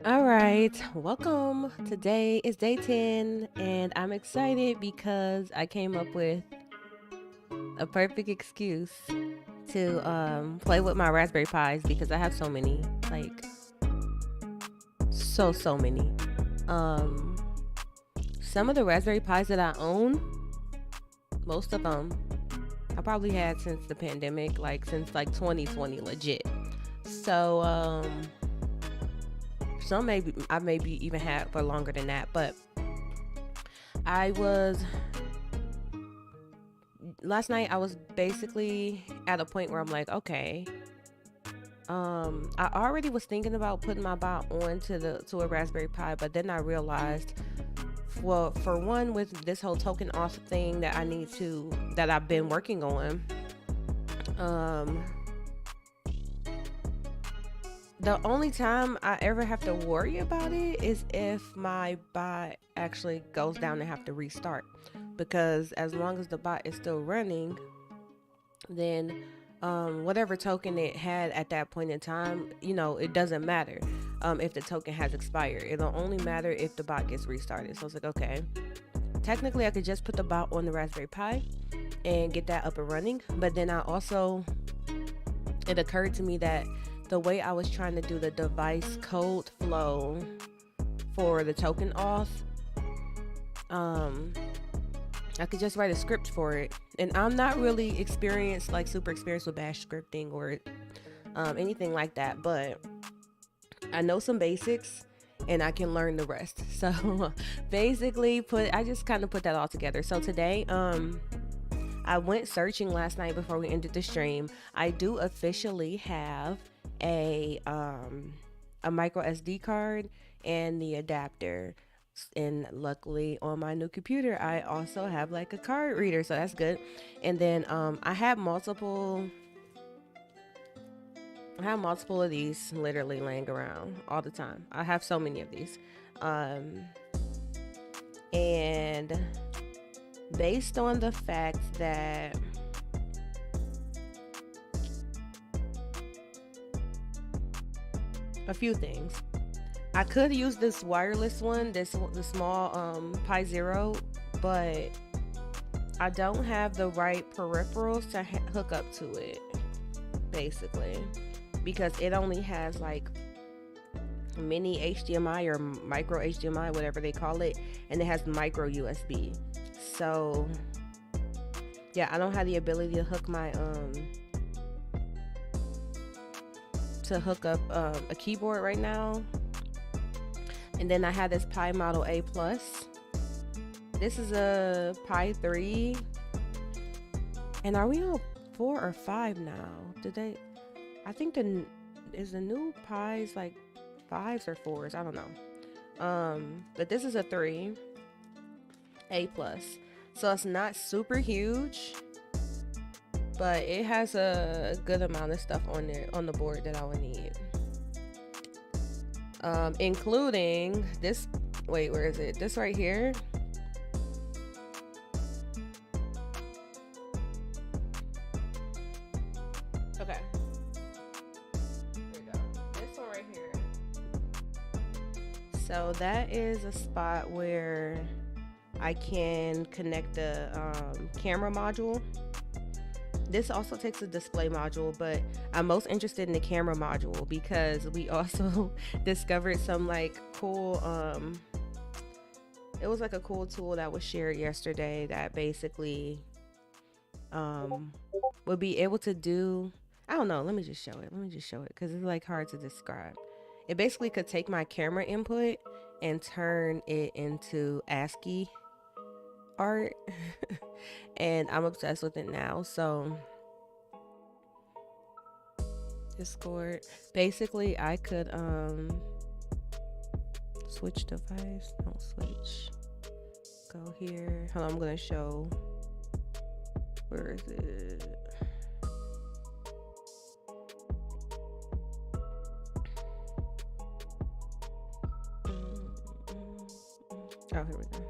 All right, welcome. Today is day 10, and I'm excited because I came up with a perfect excuse to play with my Raspberry Pis because I have so many, like so many. Um, some of the Raspberry Pis that I own, most of them, I probably had since the pandemic, like since like 2020, legit. So some maybe I maybe even had for longer than that, but I was last night I was basically at a point where I'm like, okay, I already was thinking about putting my bot onto the to a Raspberry Pi, but then I realized, well, for one, with this whole token auth thing that I've been working on, um, the only time I ever have to worry about it is if my bot actually goes down and have to restart, because as long as the bot is still running, then whatever token it had at that point in time, it doesn't matter if the token has expired. It'll only matter if the bot gets restarted. So it's like, okay, technically I could just put the bot on the Raspberry Pi and get that up and running. But then it occurred to me that the way I was trying to do the device code flow for the token auth, I could just write a script for it. And I'm not really experienced, like super experienced with bash scripting or anything like that, but I know some basics and I can learn the rest. So basically I just kind of put that all together. So today, I went searching last night before we ended the stream. I do officially have a micro SD card and the adapter. And luckily on my new computer I also have like a card reader, so that's good. And then I have multiple of these literally laying around all the time. I have so many of these. And based on the fact that a few things, I could use this wireless one, the small Pi Zero, but I don't have the right peripherals to hook up to it, basically, because it only has like mini HDMI or micro HDMI, whatever they call it, and it has micro USB. So yeah, I don't have the ability to hook up a keyboard right now. And then I have this Pi Model A Plus. This is a Pi 3. And are we on 4 or 5 now? I think is the new Pi's like 5s or 4s? I don't know. But this is a 3 A Plus. So it's not super huge, but it has a good amount of stuff on there on the board that I would need. Including this. Wait, where is it? This right here. Okay. Here we go. This one right here. So that is a spot where I can connect the camera module. This also takes a display module, but I'm most interested in the camera module because we also discovered some like cool it was like a cool tool that was shared yesterday that basically would be able to do, I don't know, let me just show it because it's like hard to describe. It basically could take my camera input and turn it into ASCII art and I'm obsessed with it now. So Discord, basically I could switch device, don't switch, go here, hold on, I'm gonna show, where is it? Oh, here we go.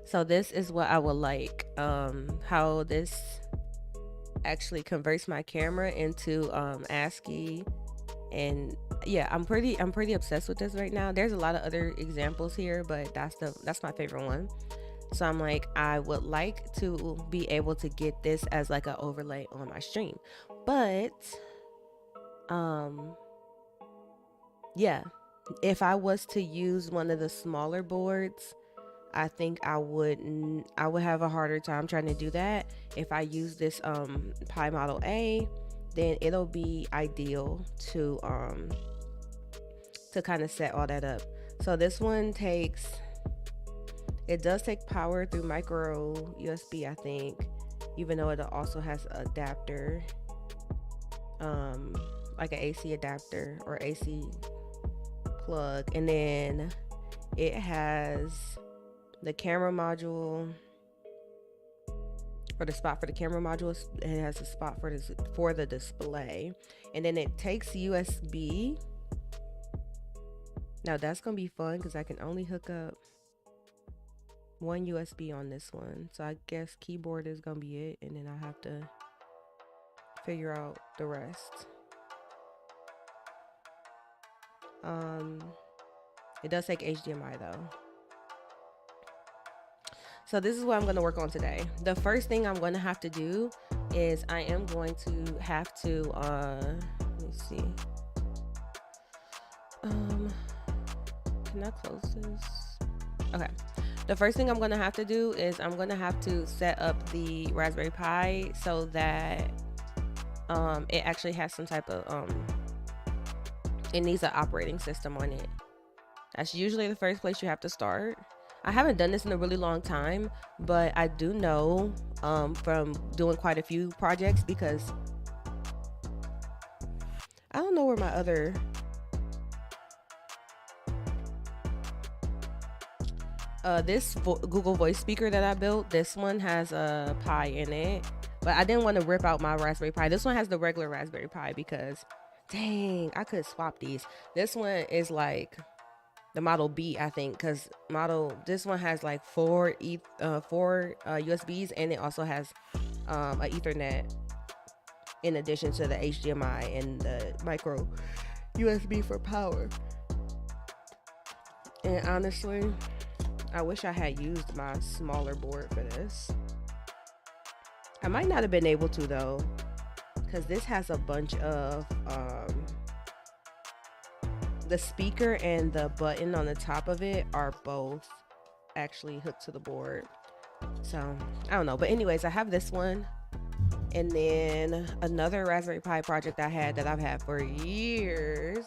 So this is what I would like, how this actually converts my camera into ASCII. And yeah, I'm pretty obsessed with this right now. There's a lot of other examples here, but that's my favorite one. So I'm like, I would like to be able to get this as like an overlay on my stream. But yeah, if I was to use one of the smaller boards, I think I would have a harder time trying to do that. If I use this Pi Model A, then it'll be ideal to kind of set all that up. So this one does take power through micro USB, I think, even though it also has an adapter, like an AC adapter or AC plug, and then it has the camera module, or the spot for the camera module. It has a spot for the display, and then it takes USB. Now that's gonna be fun because I can only hook up one USB on this one, so I guess keyboard is gonna be it, and then I have to figure out the rest. It does take HDMI though. So this is what I'm going to work on today. The first thing I'm going to have to do is I am going to have to, let me see. Can I close this? Okay. The first thing I'm going to have to do is I'm going to have to set up the Raspberry Pi so that it actually has some type of, it needs an operating system on it. That's usually the first place you have to start. I haven't done this in a really long time, but I do know from doing quite a few projects, because I don't know where my other this Google Voice speaker that I built, this one has a Pi in it, but I didn't want to rip out my Raspberry Pi. This one has the regular Raspberry Pi because, dang, I could swap these. This one is like the Model B, I think, because this one has like four USBs, and it also has a Ethernet in addition to the HDMI and the micro USB for power. And honestly, I wish I had used my smaller board for this. I might not have been able to though, because this has a bunch of the speaker and the button on the top of it are both actually hooked to the board. So I don't know, but anyways, I have this one, and then another Raspberry Pi project I had that I've had for years.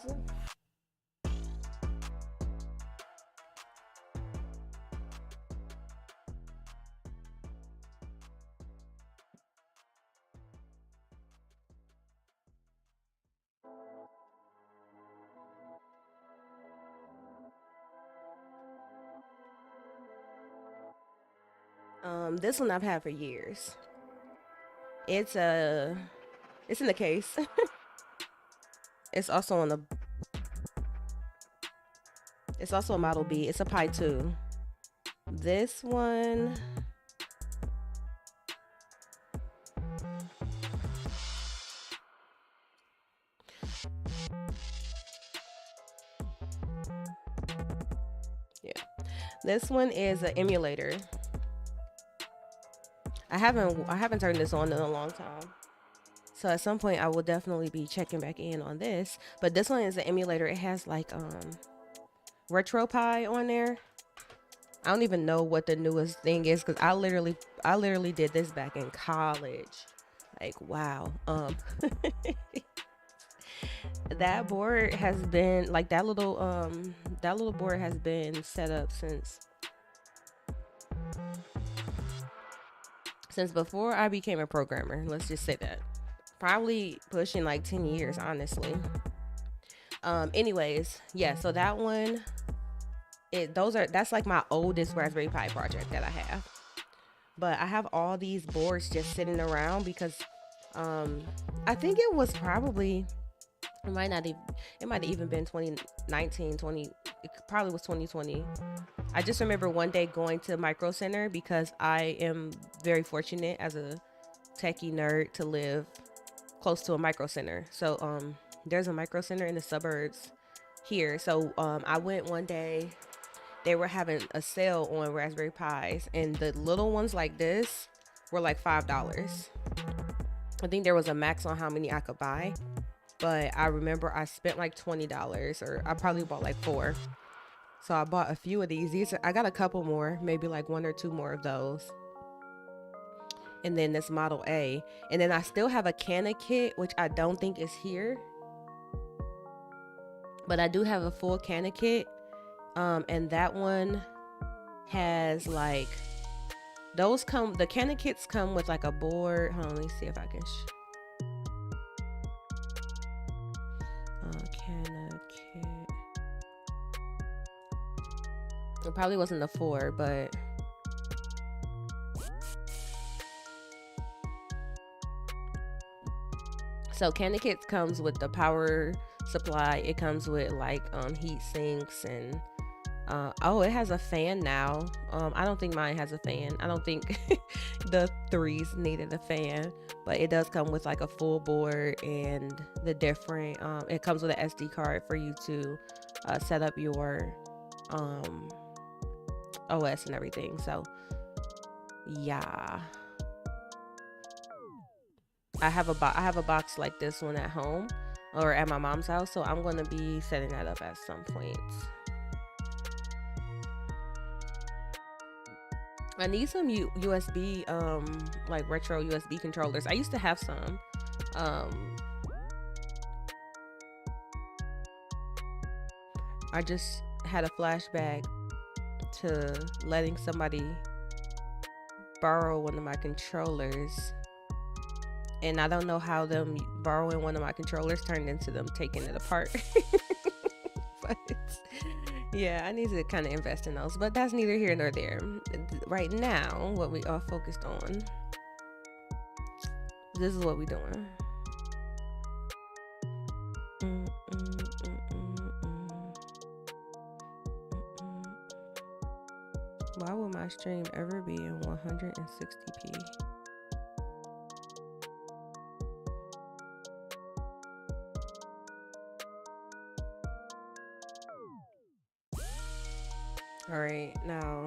This one I've had for years. It's in the case. It's also it's also a Model B. It's a Pi 2. This one, yeah, this one is an emulator. I haven't turned this on in a long time, so at some point I will definitely be checking back in on this. But this one is an emulator. It has like RetroPie on there. I don't even know what the newest thing is, because I literally did this back in college. Like, wow. That board has been like that little board has been set up since before I became a programmer. Let's just say that. Probably pushing like 10 years, honestly. Anyways, yeah, so that one, that's like my oldest Raspberry Pi project that I have. But I have all these boards just sitting around because I think it was probably, it might have even been 2019, it probably was 2020. I just remember one day going to Micro Center because I am very fortunate as a techie nerd to live close to a Micro Center. So there's a Micro Center in the suburbs here. So I went one day. They were having a sale on Raspberry Pis, and the little ones like this were like $5. I think there was a max on how many I could buy, but I remember I spent like $20, or I probably bought like 4. So I bought a few of these. I got a couple more, maybe like 1 or 2 more of those. And then this Model A. And then I still have a Canna kit, which I don't think is here. But I do have a full Canna kit. And that one has like, the Canna kits come with like a board. Hold on, let me see if I can. Canna kit. It probably wasn't the 4, but so Canna kits comes with the power supply. It comes with like heat sinks and oh, it has a fan now. I don't think mine has a fan. I don't think the 3s needed a fan, but it does come with like a full board and the different it comes with an SD card for you to set up your OS and everything. So yeah, I have a box like this one at home or at my mom's house, so I'm going to be setting that up at some point. I need some USB like retro USB controllers. I used to have some. I just had a flashback to letting somebody borrow one of my controllers, and I don't know how them borrowing one of my controllers turned into them taking it apart. But yeah, I need to kind of invest in those, but that's neither here nor there. Right now, what we are focused on, this is what we're doing. Why will my stream ever be in 160p? All right, now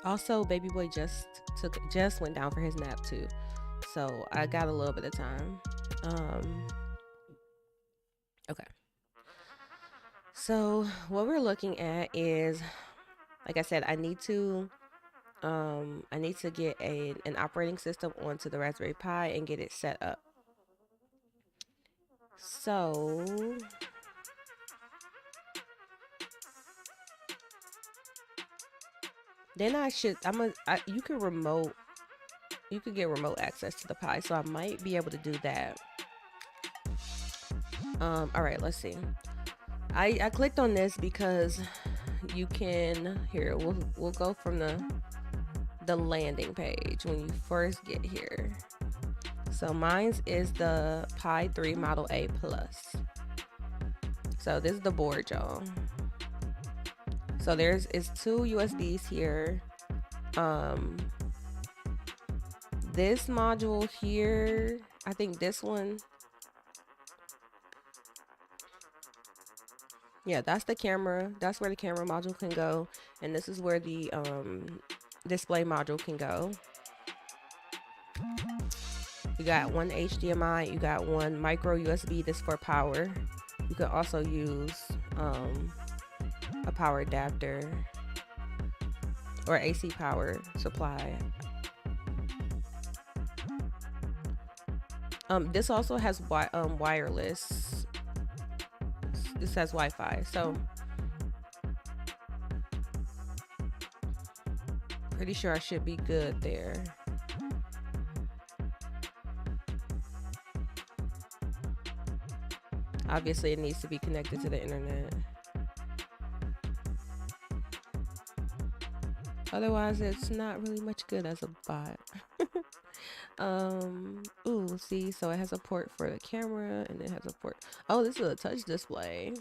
also baby boy just went down for his nap too, so I got a little bit of time. Okay, so what we're looking at is, like I said, I need to get an operating system onto the Raspberry Pi and get it set up. So then you could get remote access to the Pi, so I might be able to do that. All right, let's see. I clicked on this because you can, here, we'll go from the landing page when you first get here. So mine's is the Pi 3 Model A Plus. So this is the board, y'all. So it's 2 USBs here. This module here, I think this one, yeah, that's the camera. That's where the camera module can go, and this is where the display module can go. You got 1 HDMI, you got 1 micro USB. This for power. You can also use a power adapter or AC power supply. This also has wireless. This has Wi-Fi, so pretty sure I should be good there. Obviously, it needs to be connected to the internet. Otherwise, it's not really much good as a bot. Ooh, see, so it has a port for the camera and it has a port. Oh, this is a touch display.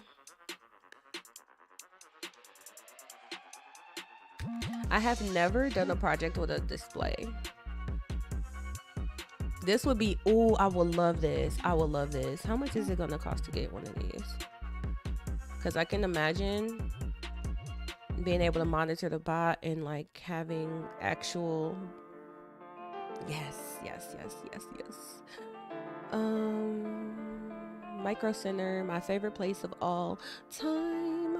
I have never done a project with a display. This would be, ooh, I would love this. I would love this. How much is it gonna cost to get one of these? Because I can imagine being able to monitor the bot and like having actual, yes, yes, yes, yes, yes. Micro Center, my favorite place of all time.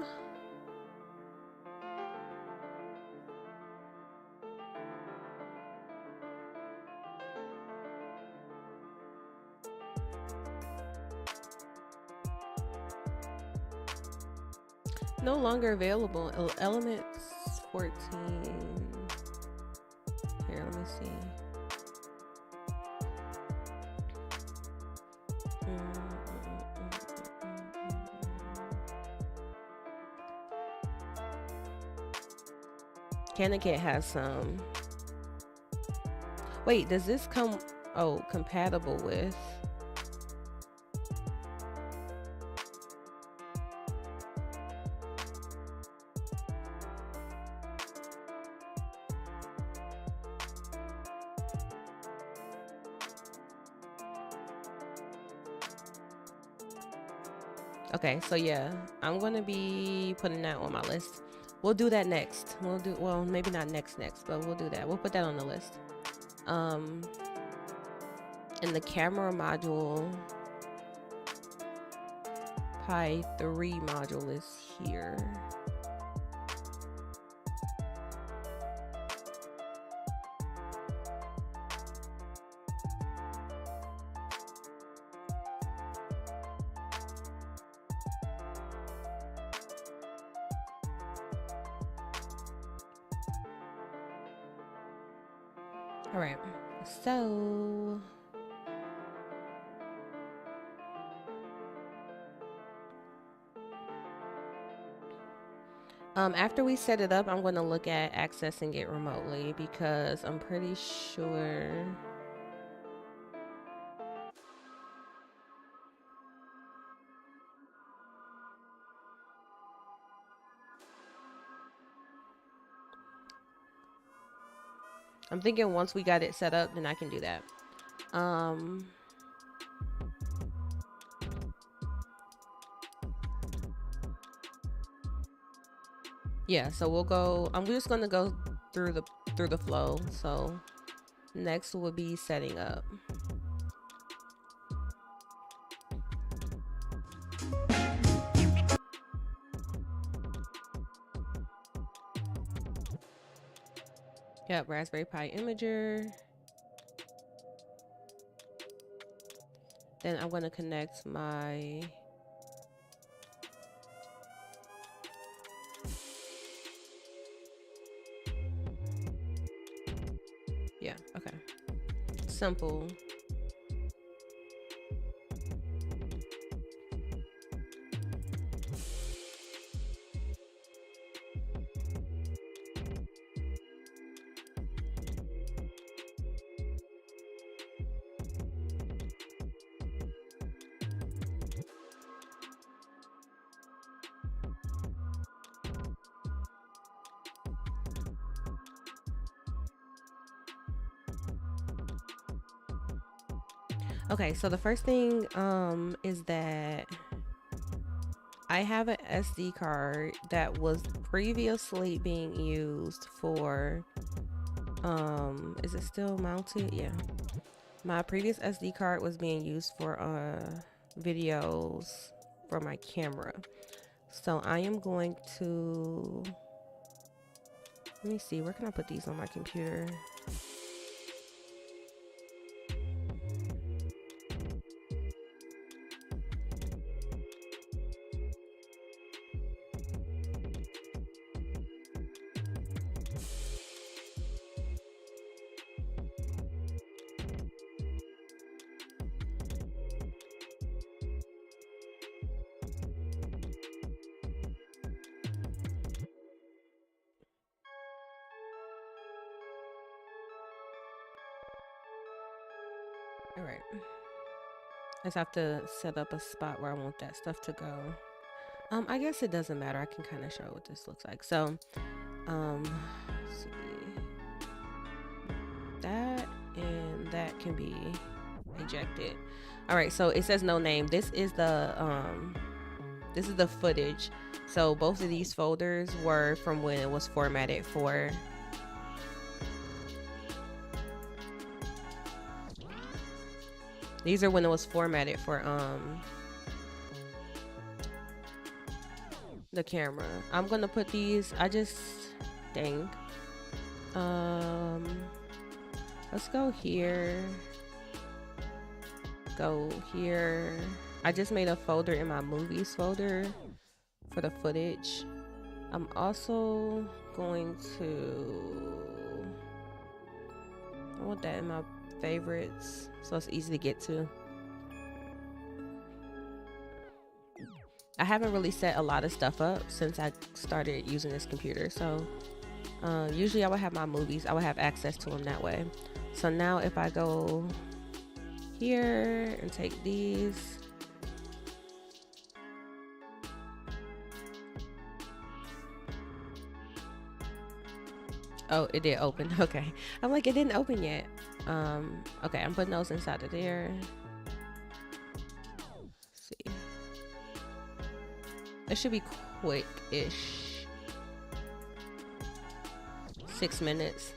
No longer available. Elements 14. Here, let me see. Canicat has some. Wait, does this come? Oh, compatible with. Okay, so yeah, I'm gonna be putting that on my list. We'll do that next. We'll do, well, maybe not next, but we'll do that. We'll put that on the list. And the camera module, Pi 3 module is here. All right, so after we set it up, I'm going to look at accessing it remotely because I'm pretty sure. I'm thinking once we got it set up, then I can do that. Yeah, so we'll go, I'm just gonna go through the flow. So next will be setting up. Yep, Raspberry Pi imager. Then I'm gonna connect my okay. Simple. Okay, so the first thing is that I have an SD card that was previously being used for is it still mounted? Yeah. My previous SD card was being used for videos for my camera. So I am going to, let me see, where can I put these on my computer? All right. I just have to set up a spot where I want that stuff to go. I guess it doesn't matter. I can kind of show what this looks like. So, let's see. That and that can be ejected. All right, so it says no name. This is the footage. So both of these folders were from when it was formatted for these are when it was formatted for the camera. I'm gonna put these, dang. Let's go here. Go here. I just made a folder in my movies folder for the footage. I'm also going to, I want that in my favorites so it's easy to get to. I haven't really set a lot of stuff up since I started using this computer, so usually I would have my movies, I would have access to them that way. So now if I go here and take these, oh, it did open. Okay, I'm like, it didn't open yet. Okay, I'm putting those inside of there. Let's see, it should be quick-ish. 6 minutes.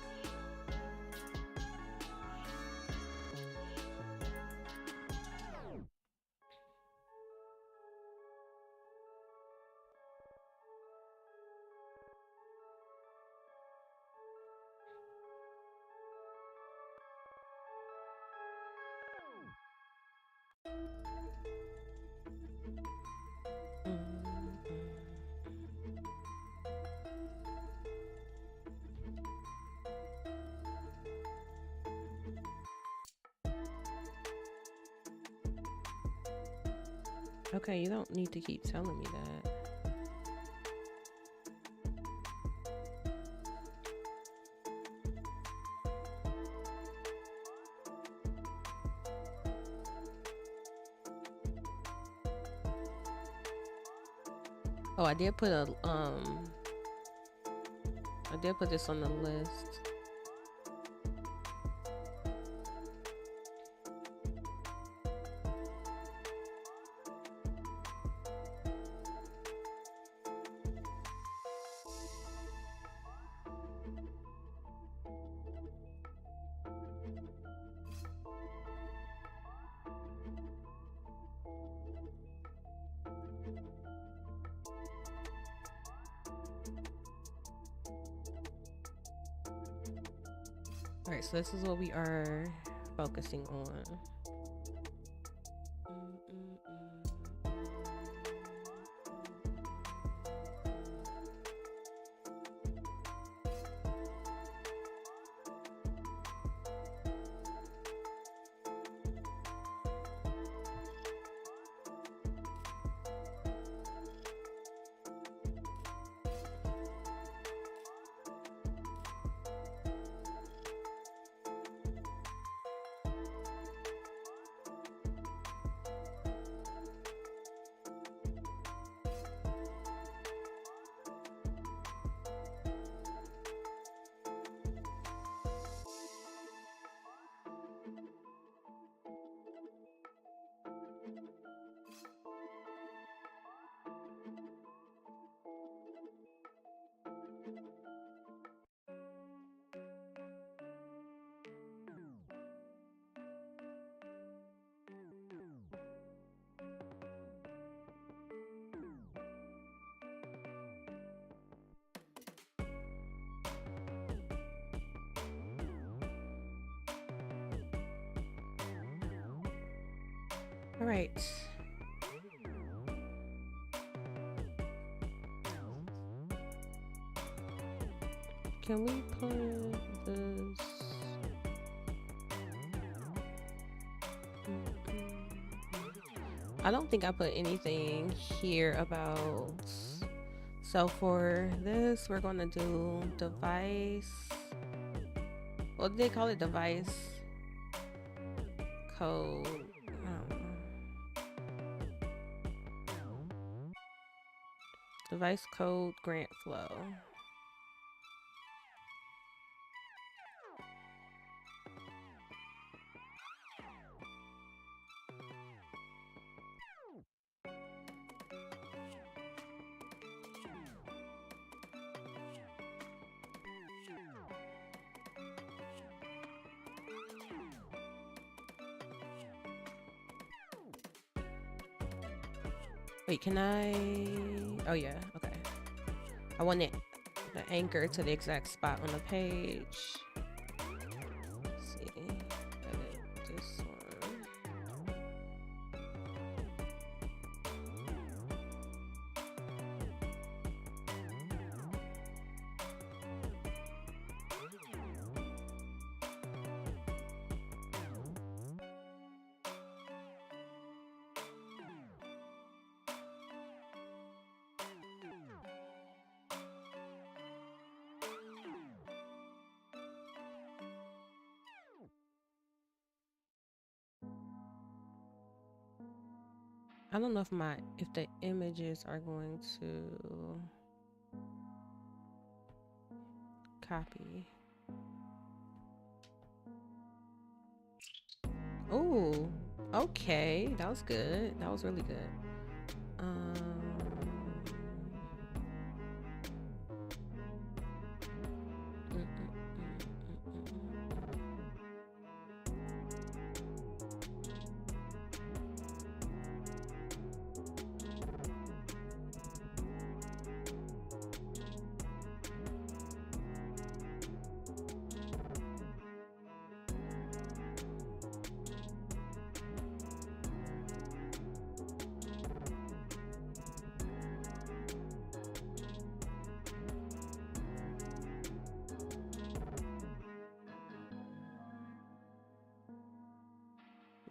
Okay, you don't need to keep telling me that. Oh, I did put this on the list. All right, so this is what we are focusing on. All right. Can we put this? I don't think I put anything here about. So for this, we're going to do device. What do they call it? Device code. Device code grant flow. Wait, can I? Oh yeah, okay. I want it the anchor to the exact spot on the page. Let's see, edit this one. I don't know if the images are going to copy. Oh, okay, that was good. That was really good.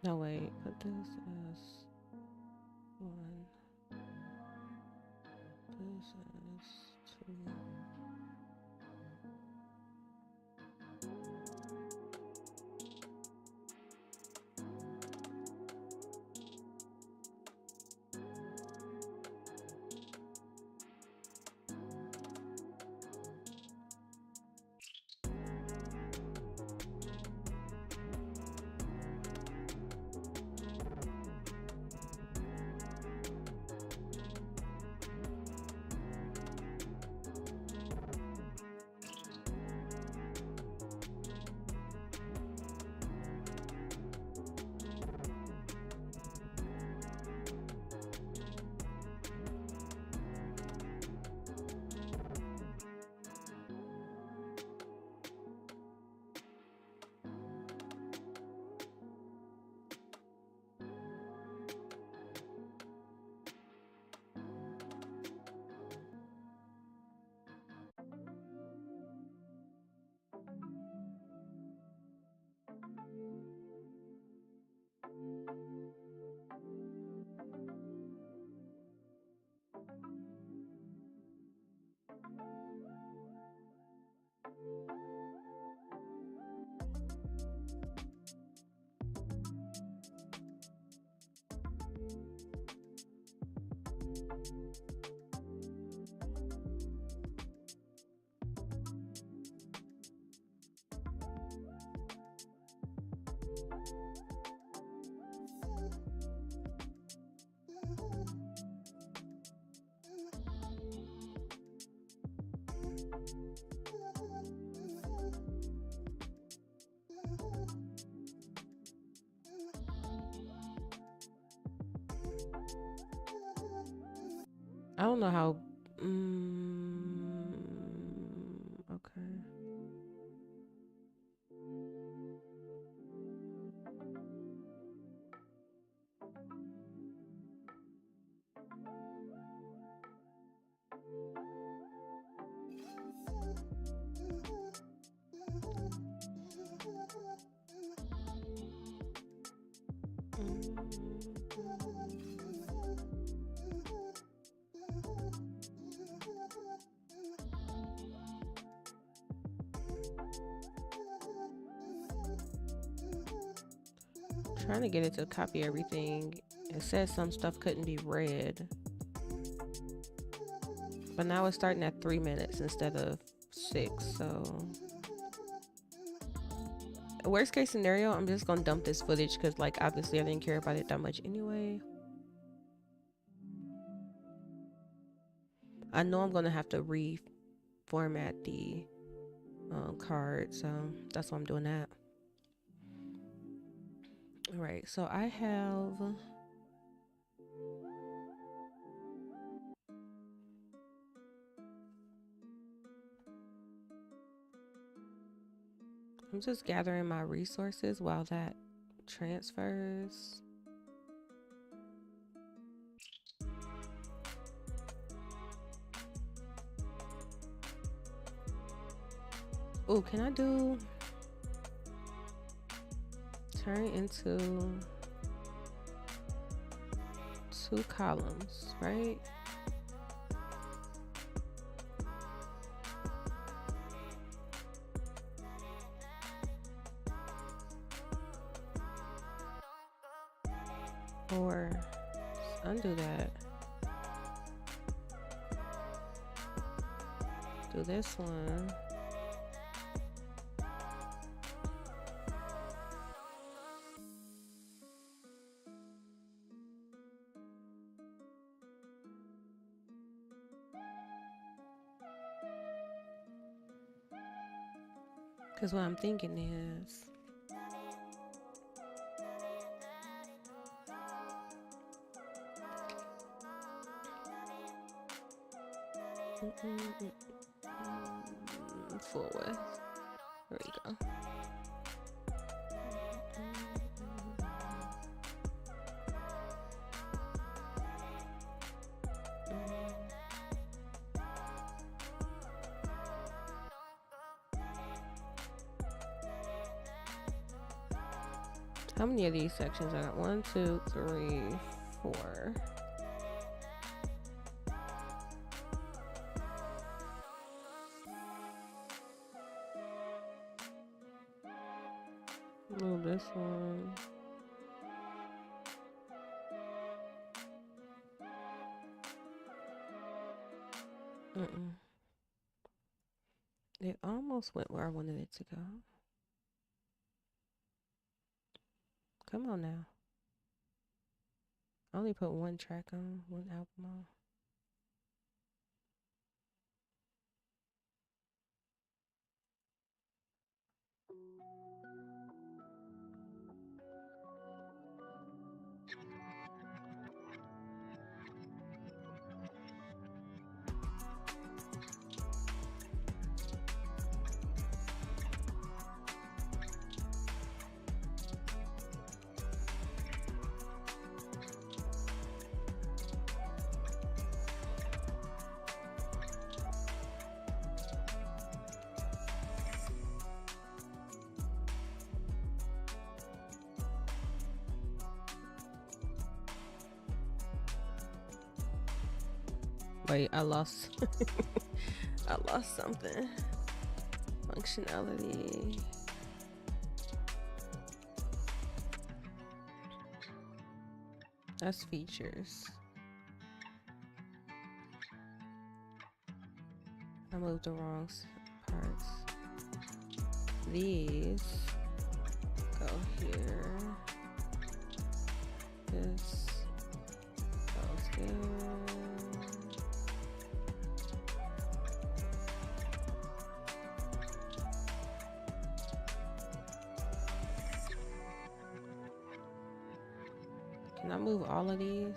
No, wait, put this as 1. This as 2. I don't know how. Okay. Trying to get it to copy everything. It says some stuff couldn't be read. But now it's starting at 3 minutes instead of 6, so worst case scenario, I'm just gonna dump this footage because, like, obviously I didn't care about it that much anyway. I know I'm gonna have to reformat the card, so that's why I'm doing that. All right, so I have I'm just gathering my resources while that transfers. Oh, can I do turn into 2 columns, right? Or undo that. Do this one. Because what I'm thinking is forward. There we go. How many of these sections I got? 1, 2, 3, 4. Oh, this one. It almost went where I wanted it to go. Come on now. I only put 1 track on, 1 album on. Wait, I lost I lost something. Functionality. That's features. I moved the wrong parts. These go here. This goes here. Can I move all of these?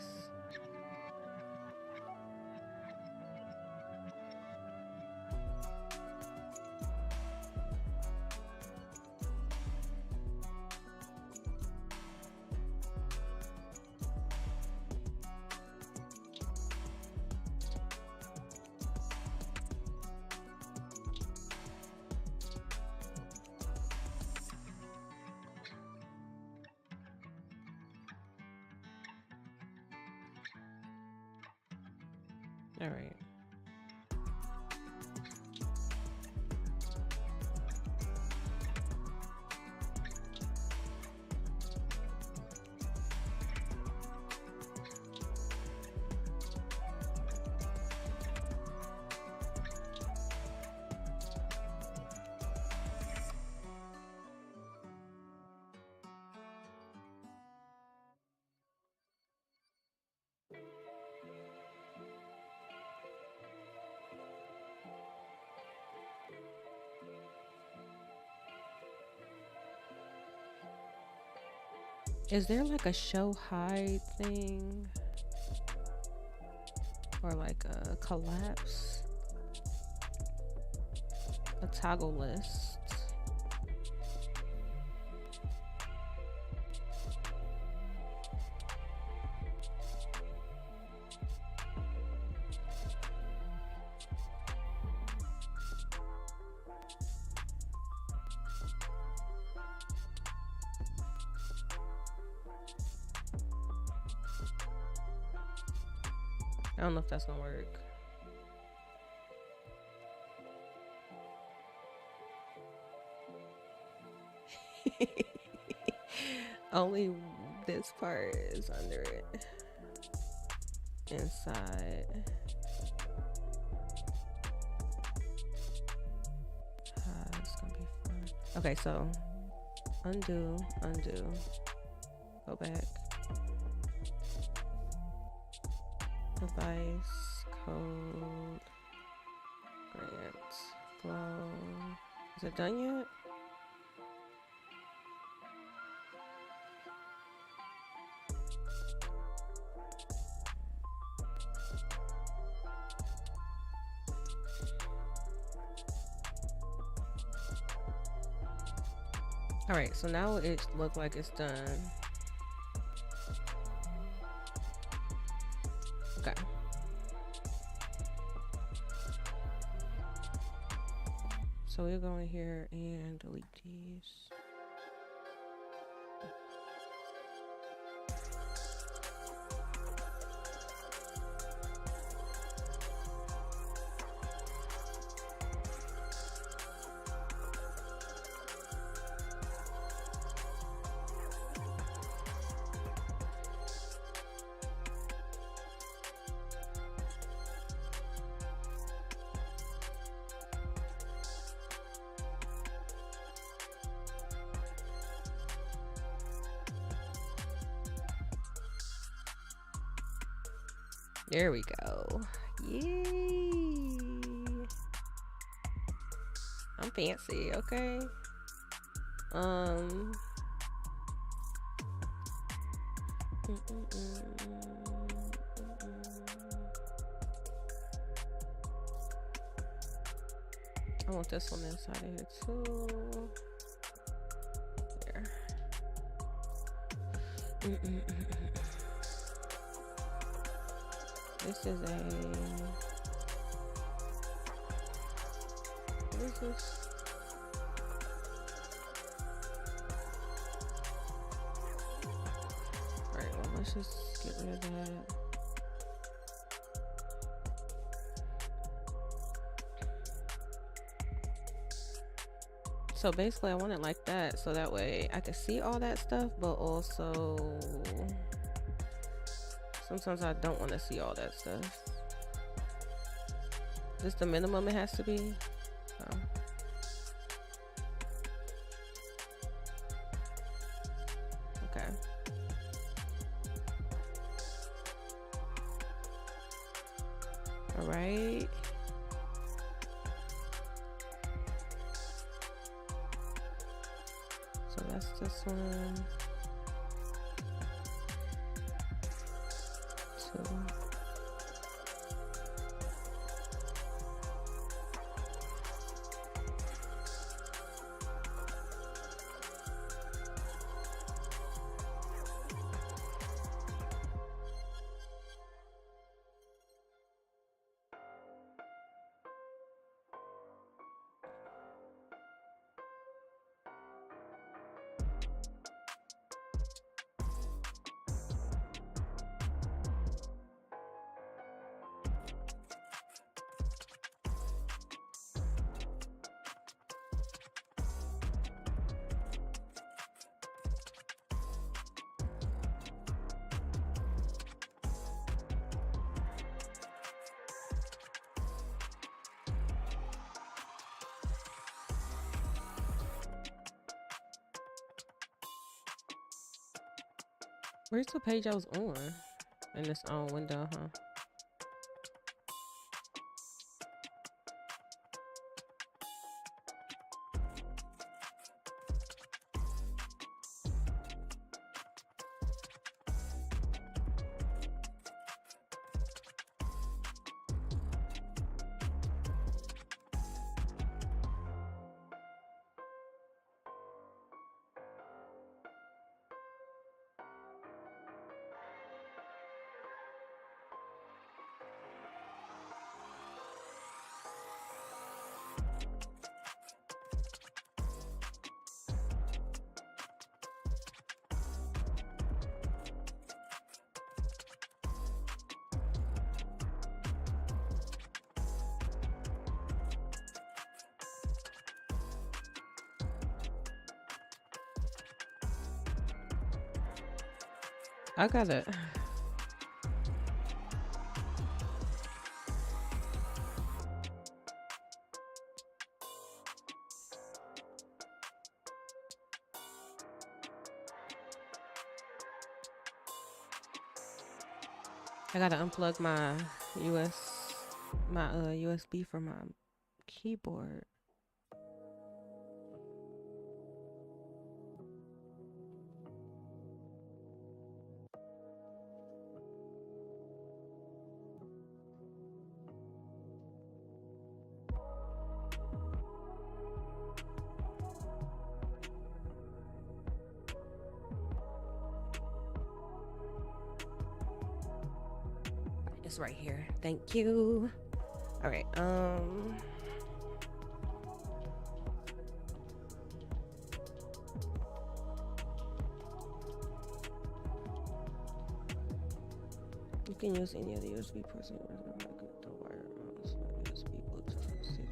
All right. Is there like a show hide thing? Or like a collapse? A toggle list? I don't know if that's gonna work. Only this part is under it. Inside. It's gonna be fun. Okay, so undo, go back. Device, code, grant, flow. Is it done yet? All right, so now it looks like it's done. Okay. So we'll go in here and delete these. There we go. Yay! I'm fancy, okay? I want this one inside of here too. There. This is a... What is this? Alright, well, let's just get rid of that. So basically I want it like that, so that way I can see all that stuff, but also sometimes I don't want to see all that stuff. Is this the minimum it has to be? Oh. Okay. All right. So that's this one. 2. Where's the page I was on? In this own window, huh? I gotta. I gotta unplug my USB from my keyboard. It's right here. Thank you. All right. You can use any of the USB ports in the wire mouse, USB, Bluetooth, speaker.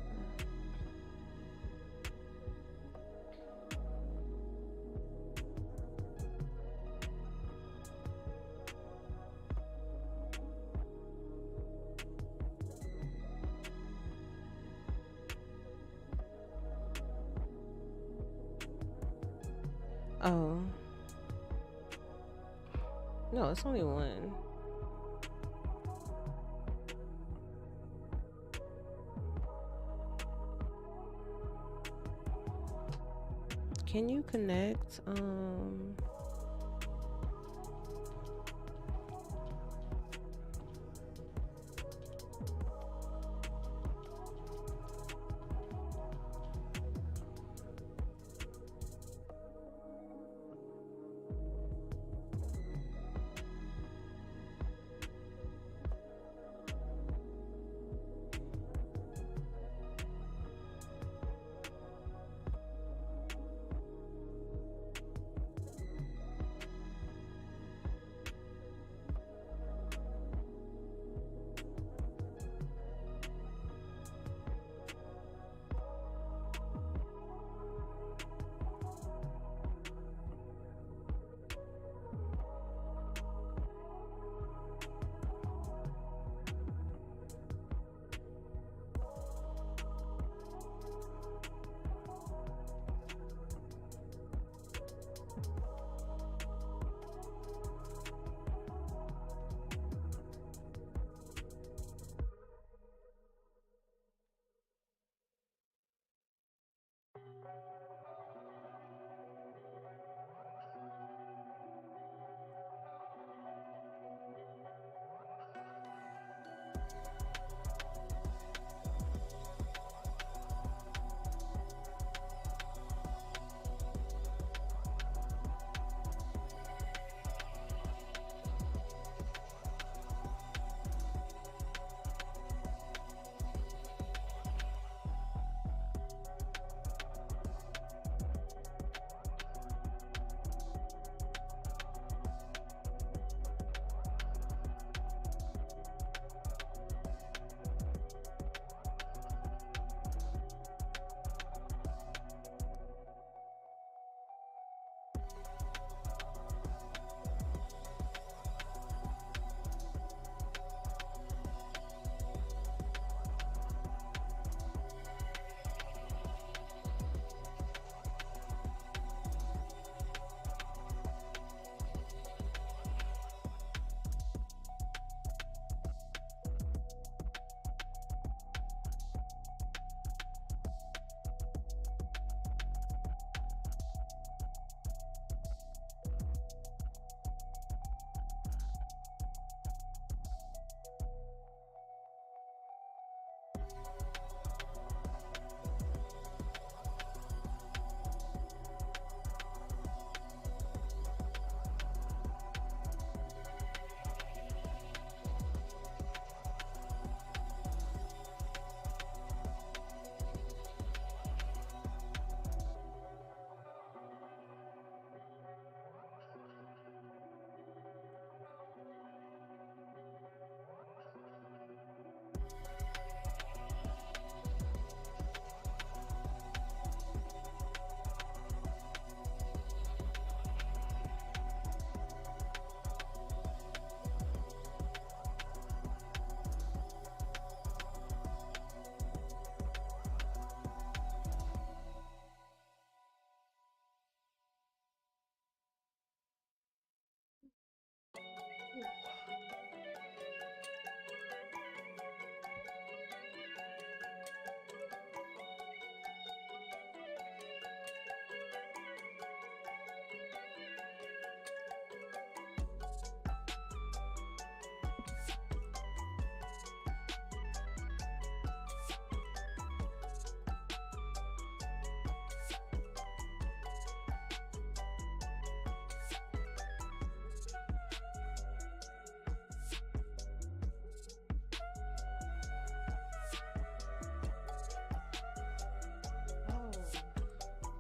Oh. No, it's only one. Can you connect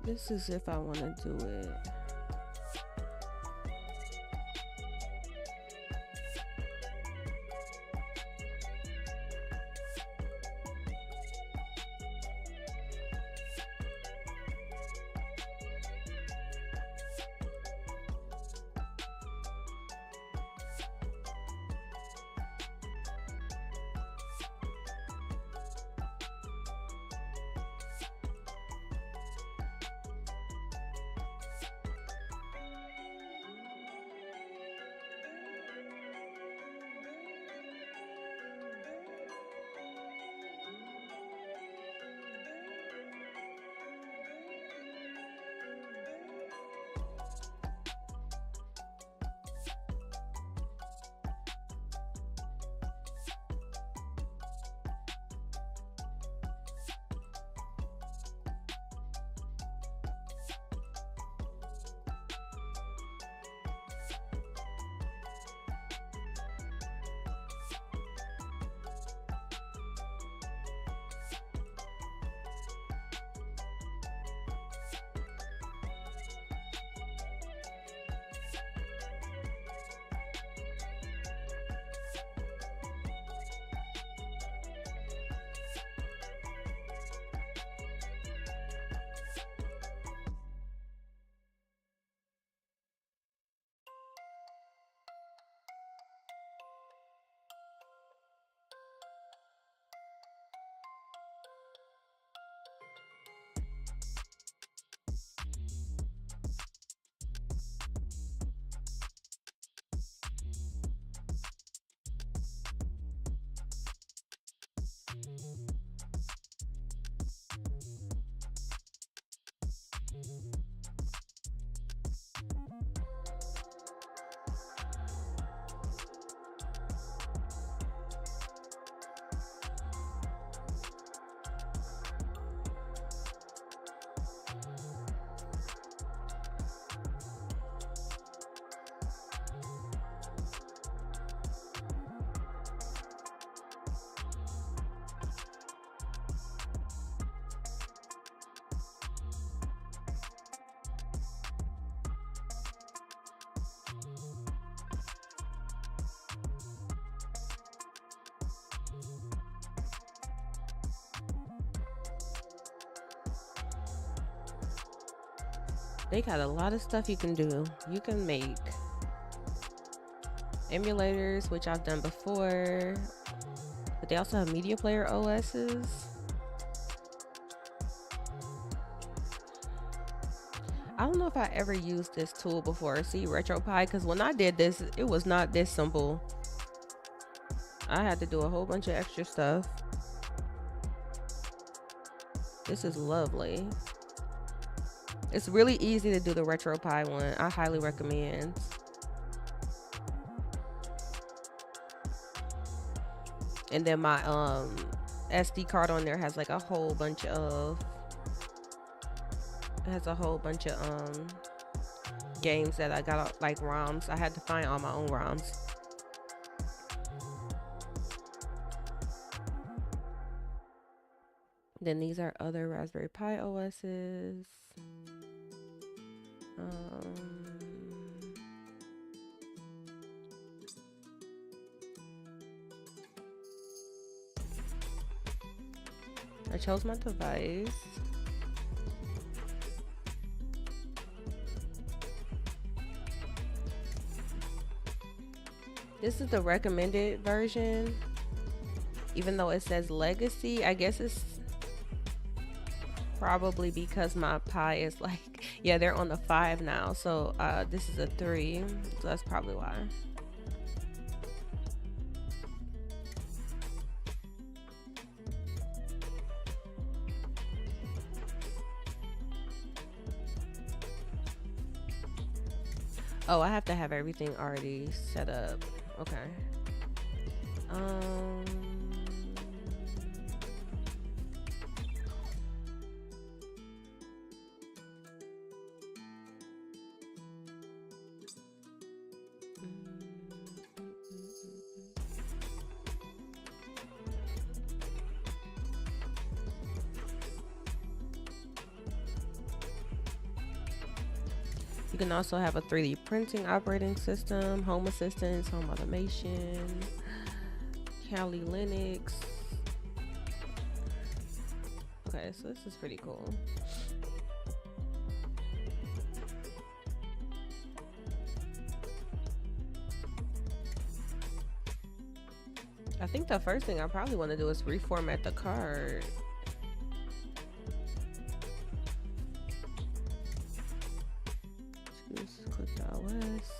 This is if I want to do it. They got a lot of stuff you can do. You can make emulators, which I've done before, but they also have media player OSs. I don't know if I ever used this tool before, see RetroPie, because when I did this, it was not this simple. I had to do a whole bunch of extra stuff. This is lovely. It's really easy to do the RetroPie one. I highly recommend. And then my SD card on there has like a whole bunch of games that I got, like ROMs. I had to find all my own ROMs. Then these are other Raspberry Pi OSs. I chose my device. This is the recommended version, even though it says legacy. I guess it's probably because my Pi is like, yeah, they're on the 5 now, so this is a 3, so that's probably why. Oh, I have to have everything already set up. Okay. You can also have a 3D printing operating system, home assistance, home automation, Kali Linux. Okay, so this is pretty cool. I think the first thing I probably want to do is reformat the card. Just click the OS.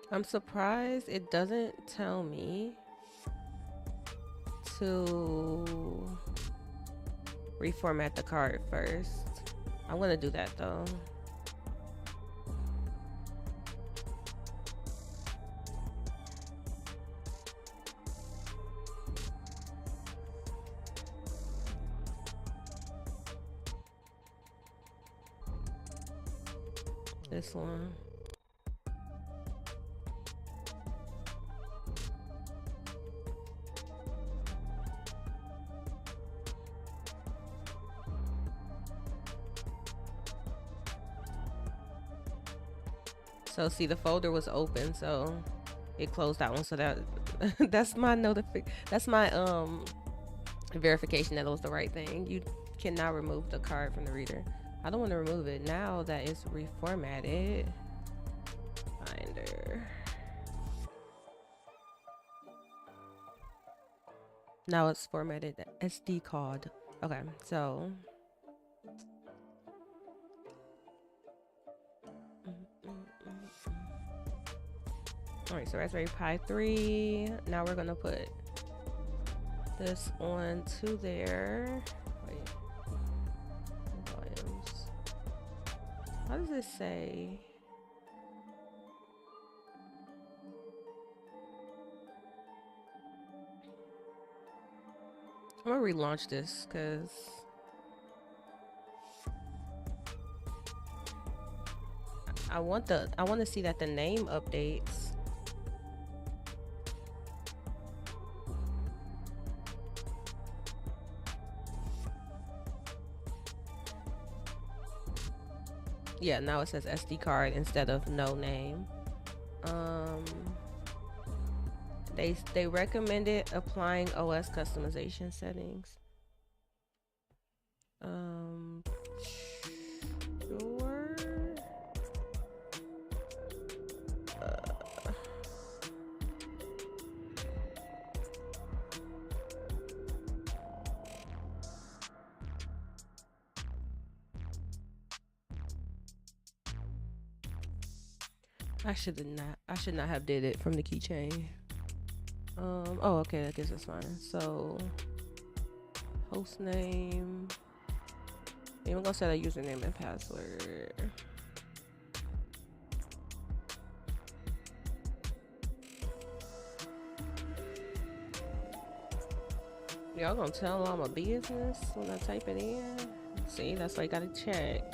I'm surprised it doesn't tell me to reformat the card first. I'm gonna do that though. This one. So see, the folder was open, so it closed that one. So that that's my verification that it was the right thing. You cannot remove the card from the reader. I don't want to remove it now that it's reformatted. Finder. Now it's formatted SD card. Okay, so all right, so Raspberry Pi 3. Now we're gonna put this on to there. Wait, volumes. How does it say? I'm gonna relaunch this because I want to see that the name updates. Yeah, now it says SD card instead of no name. They recommended applying OS customization settings. Sure. I should not have did it from the keychain. Oh, okay, I guess that's fine. So, host name. I'm gonna set a username and password. Y'all gonna tell all my business when I type it in? See, that's why you gotta check.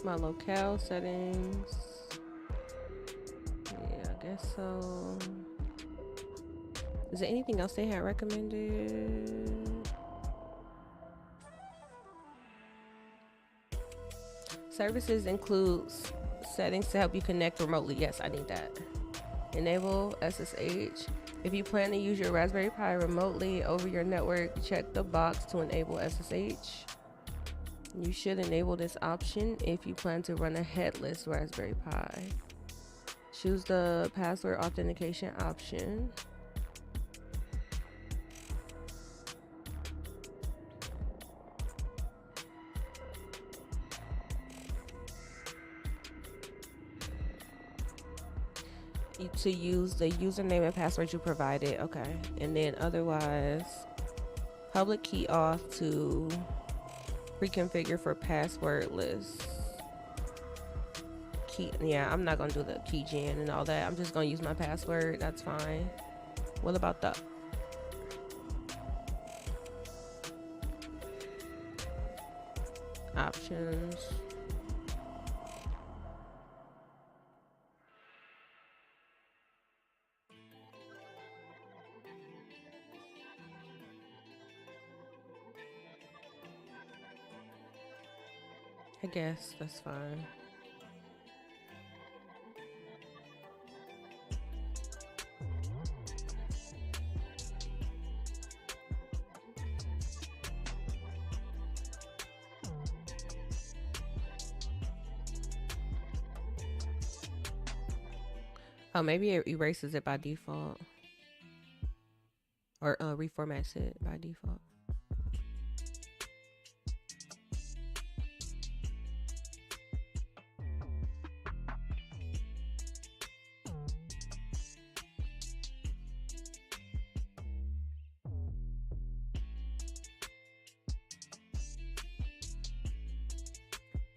My locale settings. Yeah, I guess so. Is there anything else they had recommended? Services includes settings to help you connect remotely. Yes, I need that. Enable SSH. If you plan to use your Raspberry Pi remotely over your network, check the box to enable SSH. You should enable this option if you plan to run a headless Raspberry Pi. Choose the password authentication option. To use the username and password you provided. Okay. And then otherwise, public key auth to reconfigure for passwordless. Yeah, I'm not gonna do the key gen and all that. I'm just gonna use my password. That's fine. What about the options? I guess that's fine. Oh, maybe it erases it by default. Or reformats it by default.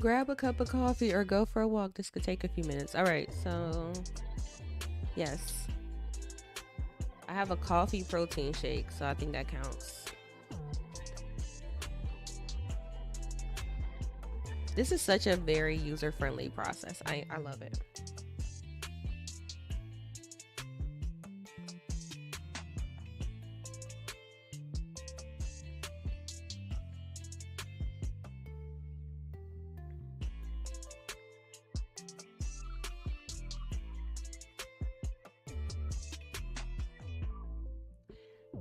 Grab a cup of coffee or go for a walk. This could take a few minutes. All right, so yes, I have a coffee protein shake, so I think that counts. This is such a very user-friendly process. I love it.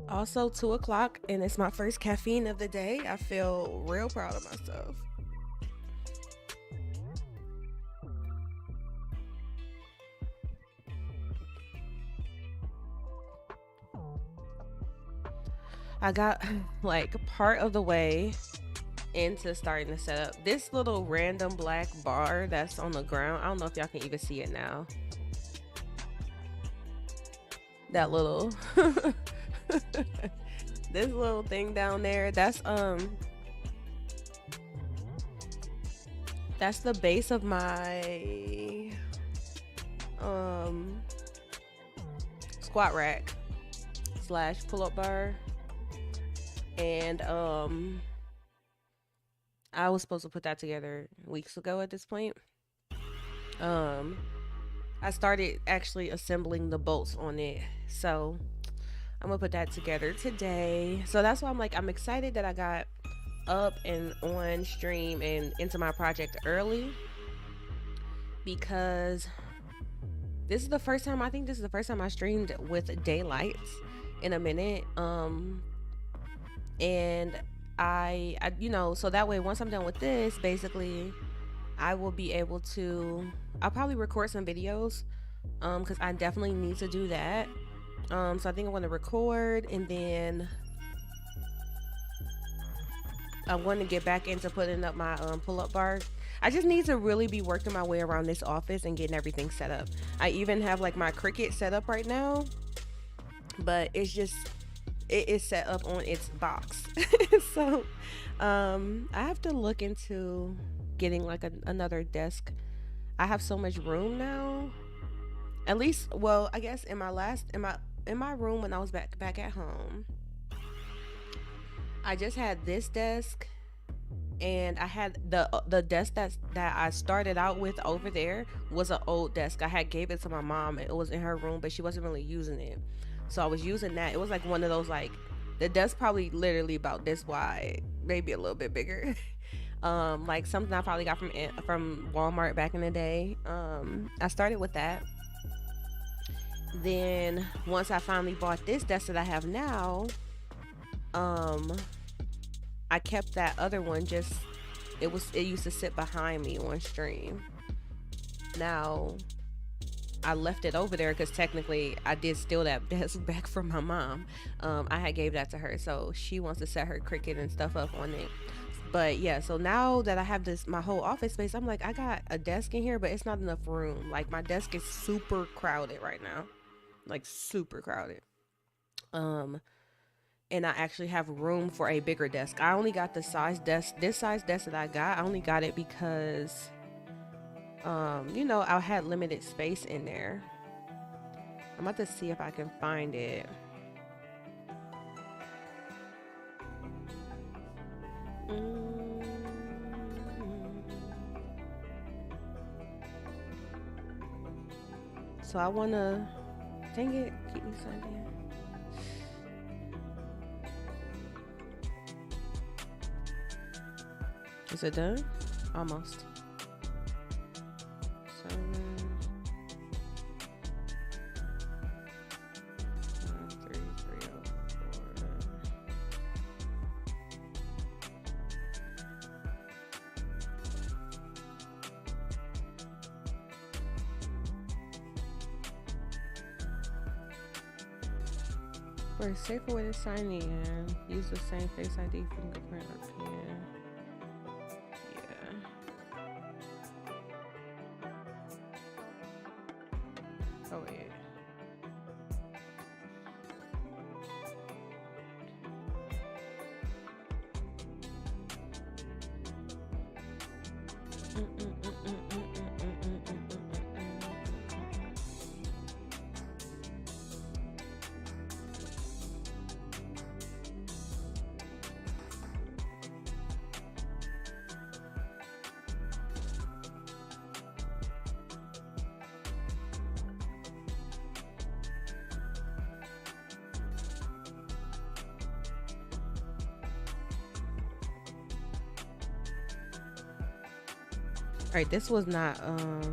Also 2 o'clock, and it's my first caffeine of the day. I feel real proud of myself. I got like part of the way into starting to set up this little random black bar that's on the ground. I don't know if y'all can even see it now. That little this little thing down there, that's the base of my squat rack / pull-up bar. And I was supposed to put that together weeks ago at this point. I started actually assembling the bolts on it, so I'm gonna put that together today. So that's why I'm excited that I got up and on stream and into my project early, because this is the first time I streamed with daylight in a minute. And I so that way once I'm done with this, basically I will be able to, I'll probably record some videos, because I definitely need to do that. So I think I'm going to record, and then I want to get back into putting up my pull-up bar. I just need to really be working my way around this office and getting everything set up. I even have like my Cricut set up right now, but it's just, it is set up on its box. So I have to look into getting like another desk. I have so much room now, at least, well, I guess in my room when I was back at home, I just had this desk, and I had the desk that I started out with over there was an old desk. I had gave it to my mom. It was in her room, but she wasn't really using it, so I was using that. It was like one of those, like, the desk probably literally about this wide, maybe a little bit bigger. Like something I probably got from Walmart back in the day. I started with that, Then once I finally bought this desk that I have now, I kept that other one, just it used to sit behind me on stream. Now I left it over there because technically I did steal that desk back from my mom. I had gave that to her, so she wants to set her Cricut and stuff up on it. But yeah, so now that I have this, my whole office space, I'm like, I got a desk in here, but it's not enough room. Like, my desk is super crowded right now, like super crowded. And I actually have room for a bigger desk. I only got this size desk that I got. I only got it because, you know, I had limited space in there. I'm about to see if I can find it. So I wanna, dang it, keep me signed in. Is it done? Almost. 7, 3, 3, 4. For a safer way to sign in, use the same Face ID, fingerprint, or PIN. Oh wait. All right, this was not,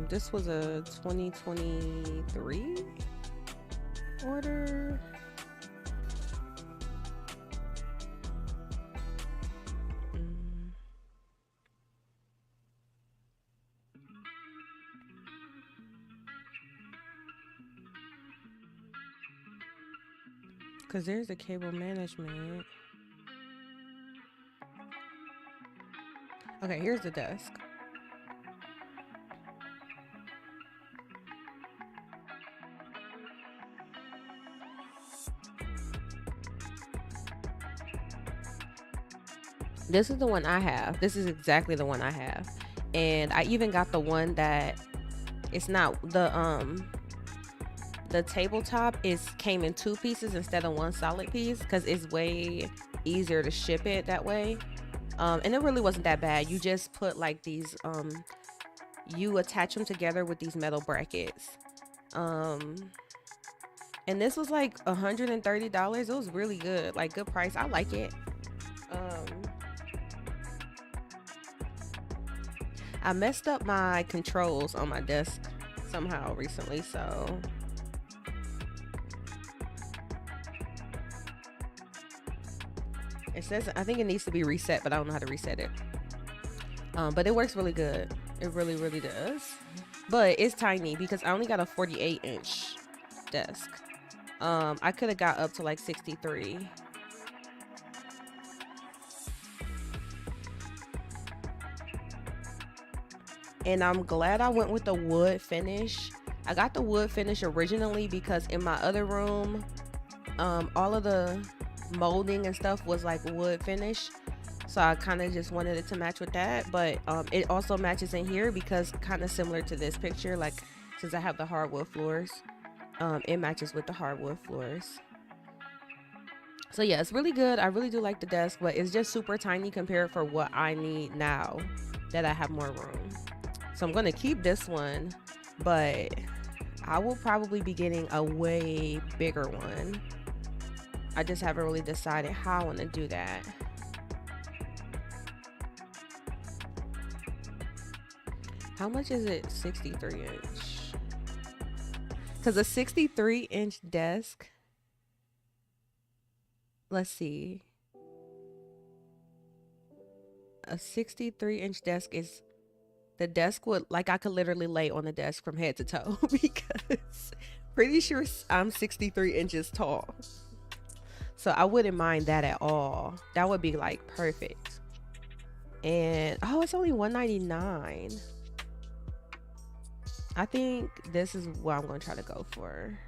this was a 2023 order. Because there's the cable management. Okay, here's the desk. This is the one I have. This is exactly the one I have. And I even got the one that it's not the tabletop came in 2 pieces instead of 1 solid piece because it's way easier to ship it that way. And it really wasn't that bad. You just put like these you attach them together with these metal brackets. And this was like $130. It was really good, like good price. I like it. I messed up my controls on my desk somehow recently, so it says I think it needs to be reset, but I don't know how to reset it. But it works really good. It really, really does. But it's tiny because I only got a 48-inch desk. I could have got up to like 63. And I'm glad I went with the wood finish. I got the wood finish originally because in my other room, all of the molding and stuff was like wood finish. So I kind of just wanted it to match with that. But it also matches in here because kind of similar to this picture, like since I have the hardwood floors, it matches with the hardwood floors. So yeah, it's really good. I really do like the desk, but it's just super tiny compared for what I need now that I have more room. So I'm going to keep this one, but I will probably be getting a way bigger one. I just haven't really decided how I want to do that. How much is it? 63 inch. Because a 63-inch desk, let's see, a 63-inch desk is, the desk would, like, I could literally lay on the desk from head to toe because pretty sure I'm 63 inches tall. So I wouldn't mind that at all. That would be like perfect. And oh, it's only $199. I think this is what I'm going to try to go for.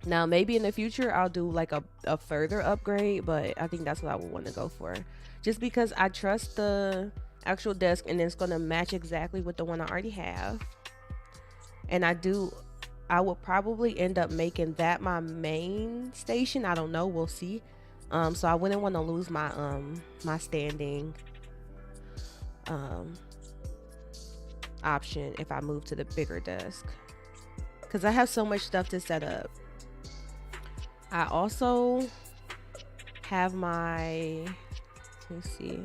Now, maybe in the future, I'll do like a further upgrade, but I think that's what I would want to go for. Just because I trust the actual desk and it's going to match exactly with the one I already have. And I will probably end up making that my main station. I don't know. We'll see. So I wouldn't want to lose my my standing option if I move to the bigger desk, because I have so much stuff to set up. I also have my, let's see,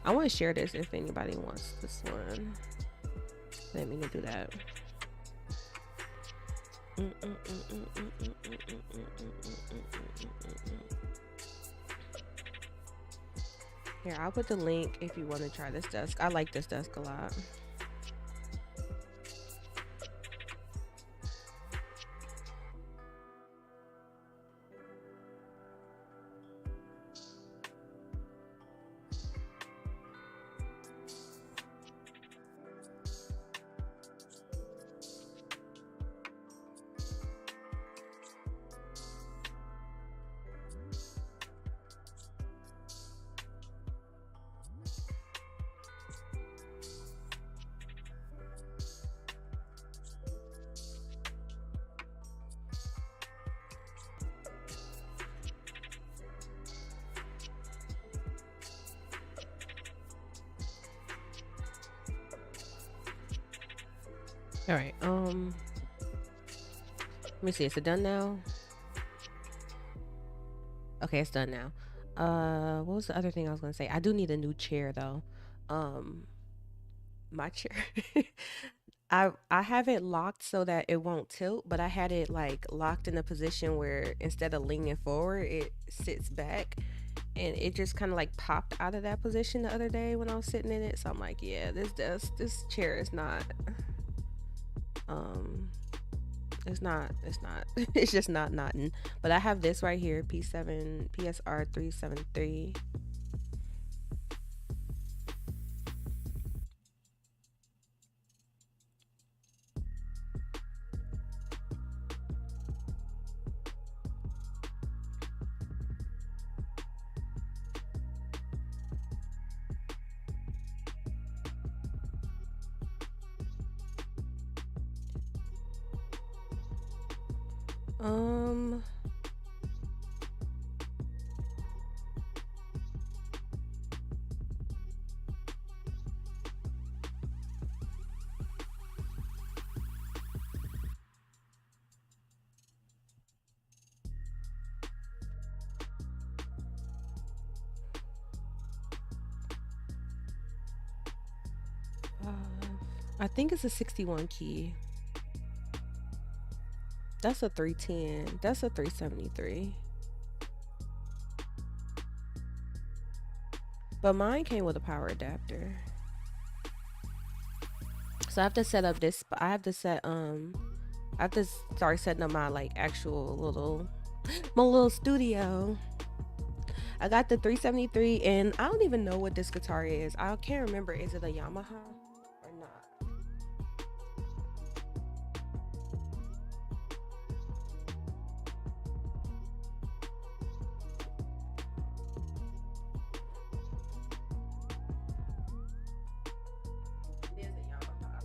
I want to share this if anybody wants this one. Let me do that. Here, I'll put the link if you want to try this desk. I like this desk a lot. All right. Let me see. Is it done now? Okay, it's done now. What was the other thing I was gonna say? I do need a new chair though. My chair. I have it locked so that it won't tilt, but I had it like locked in a position where instead of leaning forward, it sits back, and it just kind of like popped out of that position the other day when I was sitting in it. So I'm like, yeah, this chair is not. It's just not nothing. But I have this right here, P7 PSR 373. I think it's a 61 key. That's a 310. That's a 373. But mine came with a power adapter. So I have to set up this. I have to start setting up my like actual my little studio. I got the 373, and I don't even know what this guitar is. I can't remember. Is it a Yamaha or not? It is a Yamaha.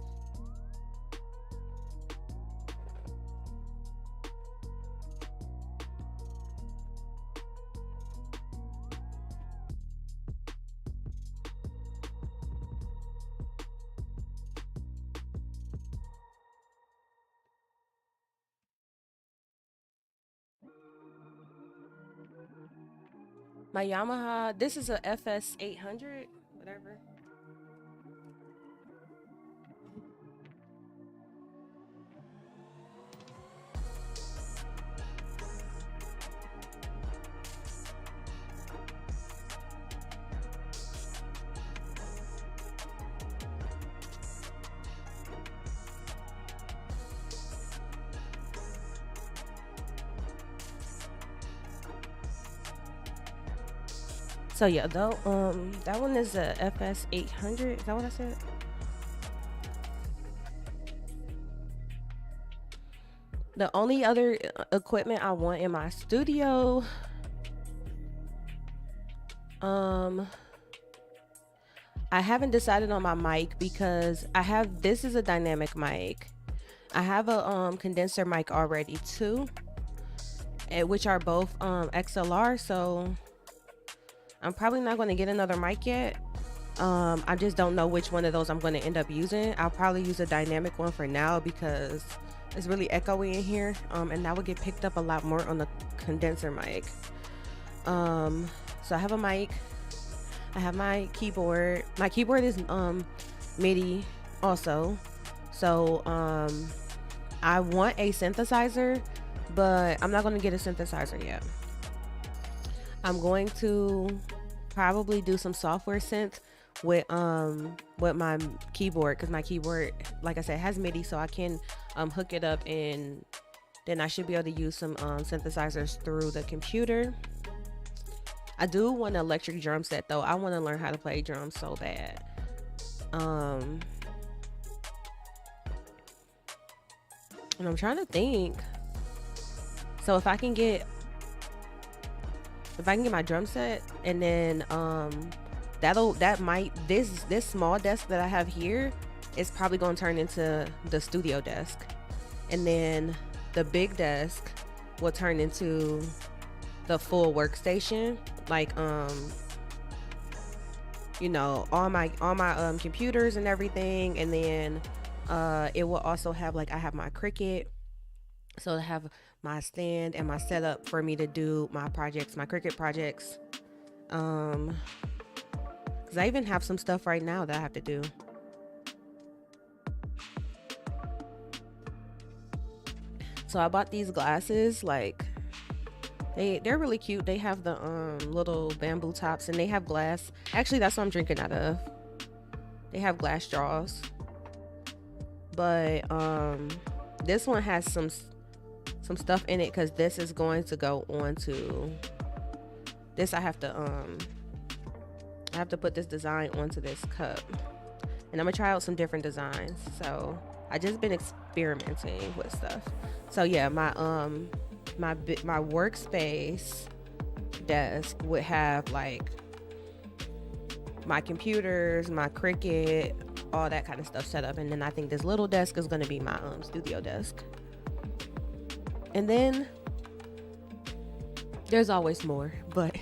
My Yamaha, this is a FS 800, whatever. So yeah, though, that one is a FS 800. Is that what I said? The only other equipment I want in my studio, I haven't decided on my mic because this is a dynamic mic. I have a condenser mic already too, which are both XLR, so I'm probably not going to get another mic yet. I just don't know which one of those I'm going to end up using. I'll probably use a dynamic one for now because it's really echoey in here, and that would get picked up a lot more on the condenser mic. So I have a mic, I have my keyboard. My keyboard is MIDI also, so I want a synthesizer, but I'm not going to get a synthesizer yet. I'm going to probably do some software synth with my keyboard, because my keyboard, like I said, has MIDI, so I can hook it up, and then I should be able to use some synthesizers through the computer. I do want an electric drum set though. I want to learn how to play drums so bad. And I'm trying to think. So if I can get my drum set, and then this small desk that I have here is probably going to turn into the studio desk, and then the big desk will turn into the full workstation, like you know, all my computers and everything. And then it will also have, like, I have my Cricut, so I have my stand and my setup for me to do my projects, my Cricut projects, because I even have some stuff right now that I have to do. So I bought these glasses, like they're really cute. They have the little bamboo tops, and they have glass. Actually, that's what I'm drinking out of. They have glass straws, but this one has some stuff in it, because this is going to go onto this. I have to put this design onto this cup, and I'm gonna try out some different designs. So I just been experimenting with stuff. So yeah, my workspace desk would have, like, my computers, my Cricut, all that kind of stuff set up, and then I think this little desk is going to be my studio desk. And then there's always more, but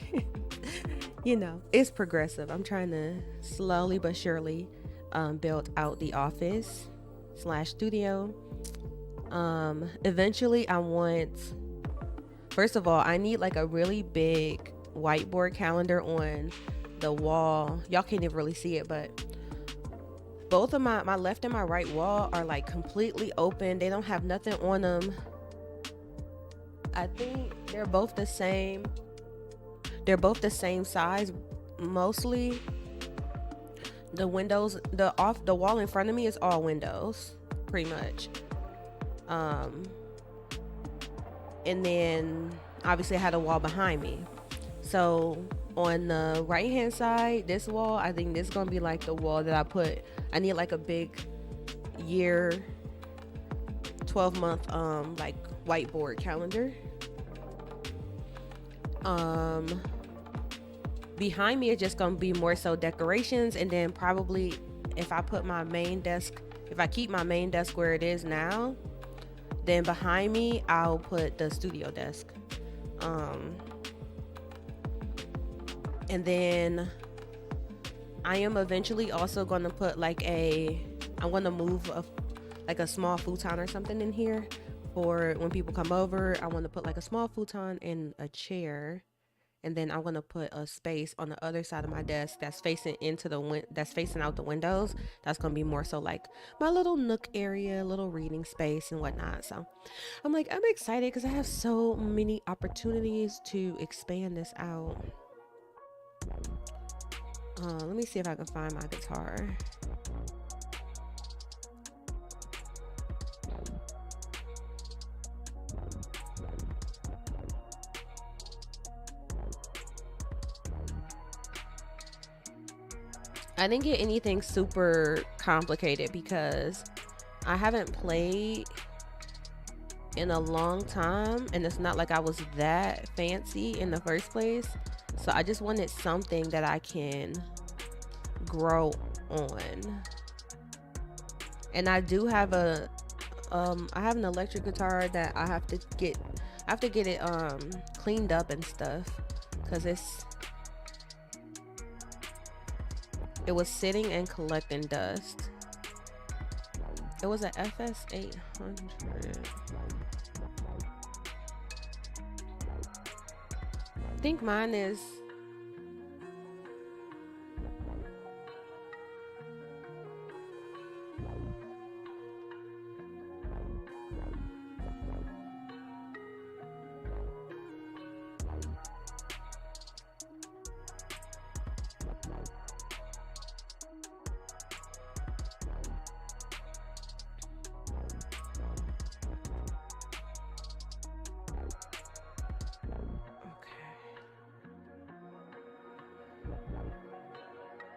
you know, it's progressive. I'm trying to slowly but surely build out the office / studio. Eventually I want, first of all, I need like a really big whiteboard calendar on the wall. Y'all can't even really see it, but both of my left and my right wall are like completely open. They don't have nothing on them. I think they're both the same. They're both the same size mostly. The windows, the wall in front of me is all windows, pretty much. And then obviously I had a wall behind me. So on the right hand side, this wall, I think this is gonna be like the wall that I need like a big year, 12-month like whiteboard calendar. Behind me it's just gonna be more so decorations, and then probably if I keep my main desk where it is now, then behind me I'll put the studio desk. And then I am eventually also gonna put I'm gonna move like a small futon or something in here for when people come over. I want to put like a small futon and a chair, and then I'm gonna put a space on the other side of my desk that's facing that's facing out the windows. That's gonna be more so like my little nook area, little reading space and whatnot. So I'm excited because I have so many opportunities to expand this out. Let me see if I can find my guitar. I didn't get anything super complicated because I haven't played in a long time, and it's not like I was that fancy in the first place. So I just wanted something that I can grow on. And I do have I have an electric guitar that I have to get it cleaned up and stuff, because it was sitting and collecting dust. It was an FS 800. I think mine is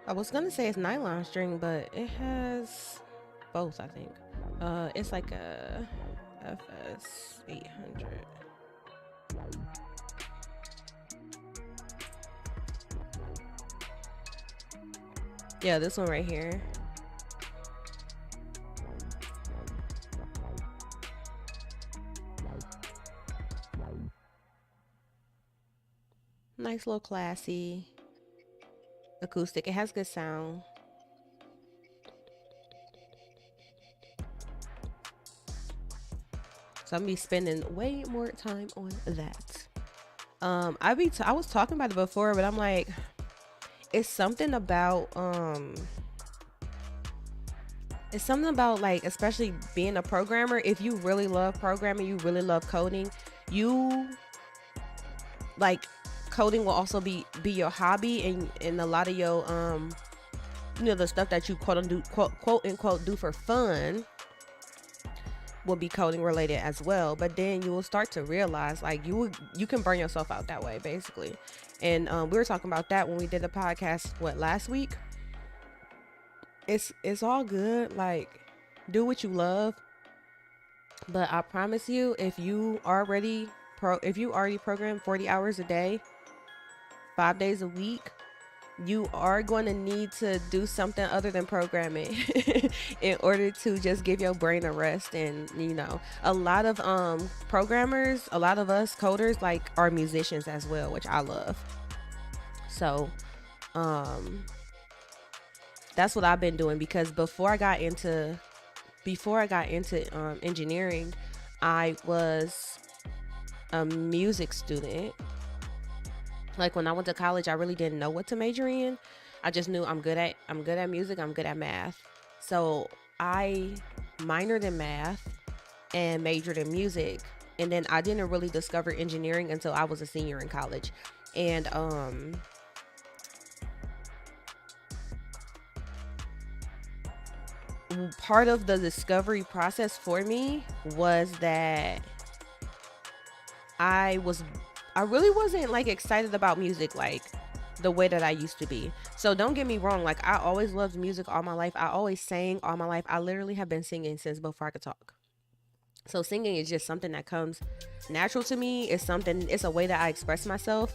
I was gonna say it's nylon string, but it has both, I think. It's like a FS 800. Yeah, this one right here. Nice little classy acoustic. It has good sound. So I'm gonna be spending way more time on that. I was talking about it before, but I'm like, it's something about like, especially being a programmer, if you really love programming, you really love coding, you like coding will also be your hobby, and a lot of your the stuff that you quote unquote do for fun will be coding related as well. But then you will start to realize like you can burn yourself out that way, basically. And we were talking about that when we did the podcast last week. It's all good, like, do what you love, but I promise you, if you already program 40 hours a day, 5 days a week, you are going to need to do something other than programming in order to just give your brain a rest. And a lot of programmers, a lot of us coders, like, are musicians as well, which I love. So that's what I've been doing, because before I got into engineering, I was a music student. Like, when I went to college, I really didn't know what to major in. I just knew I'm good at music, I'm good at math. So I minored in math and majored in music. And then I didn't really discover engineering until I was a senior in college. And part of the discovery process for me was that I really wasn't like excited about music like the way that I used to be. So don't get me wrong, like, I always loved music all my life. I always sang all my life. I literally have been singing since before I could talk. So singing is just something that comes natural to me. It's a way that I express myself.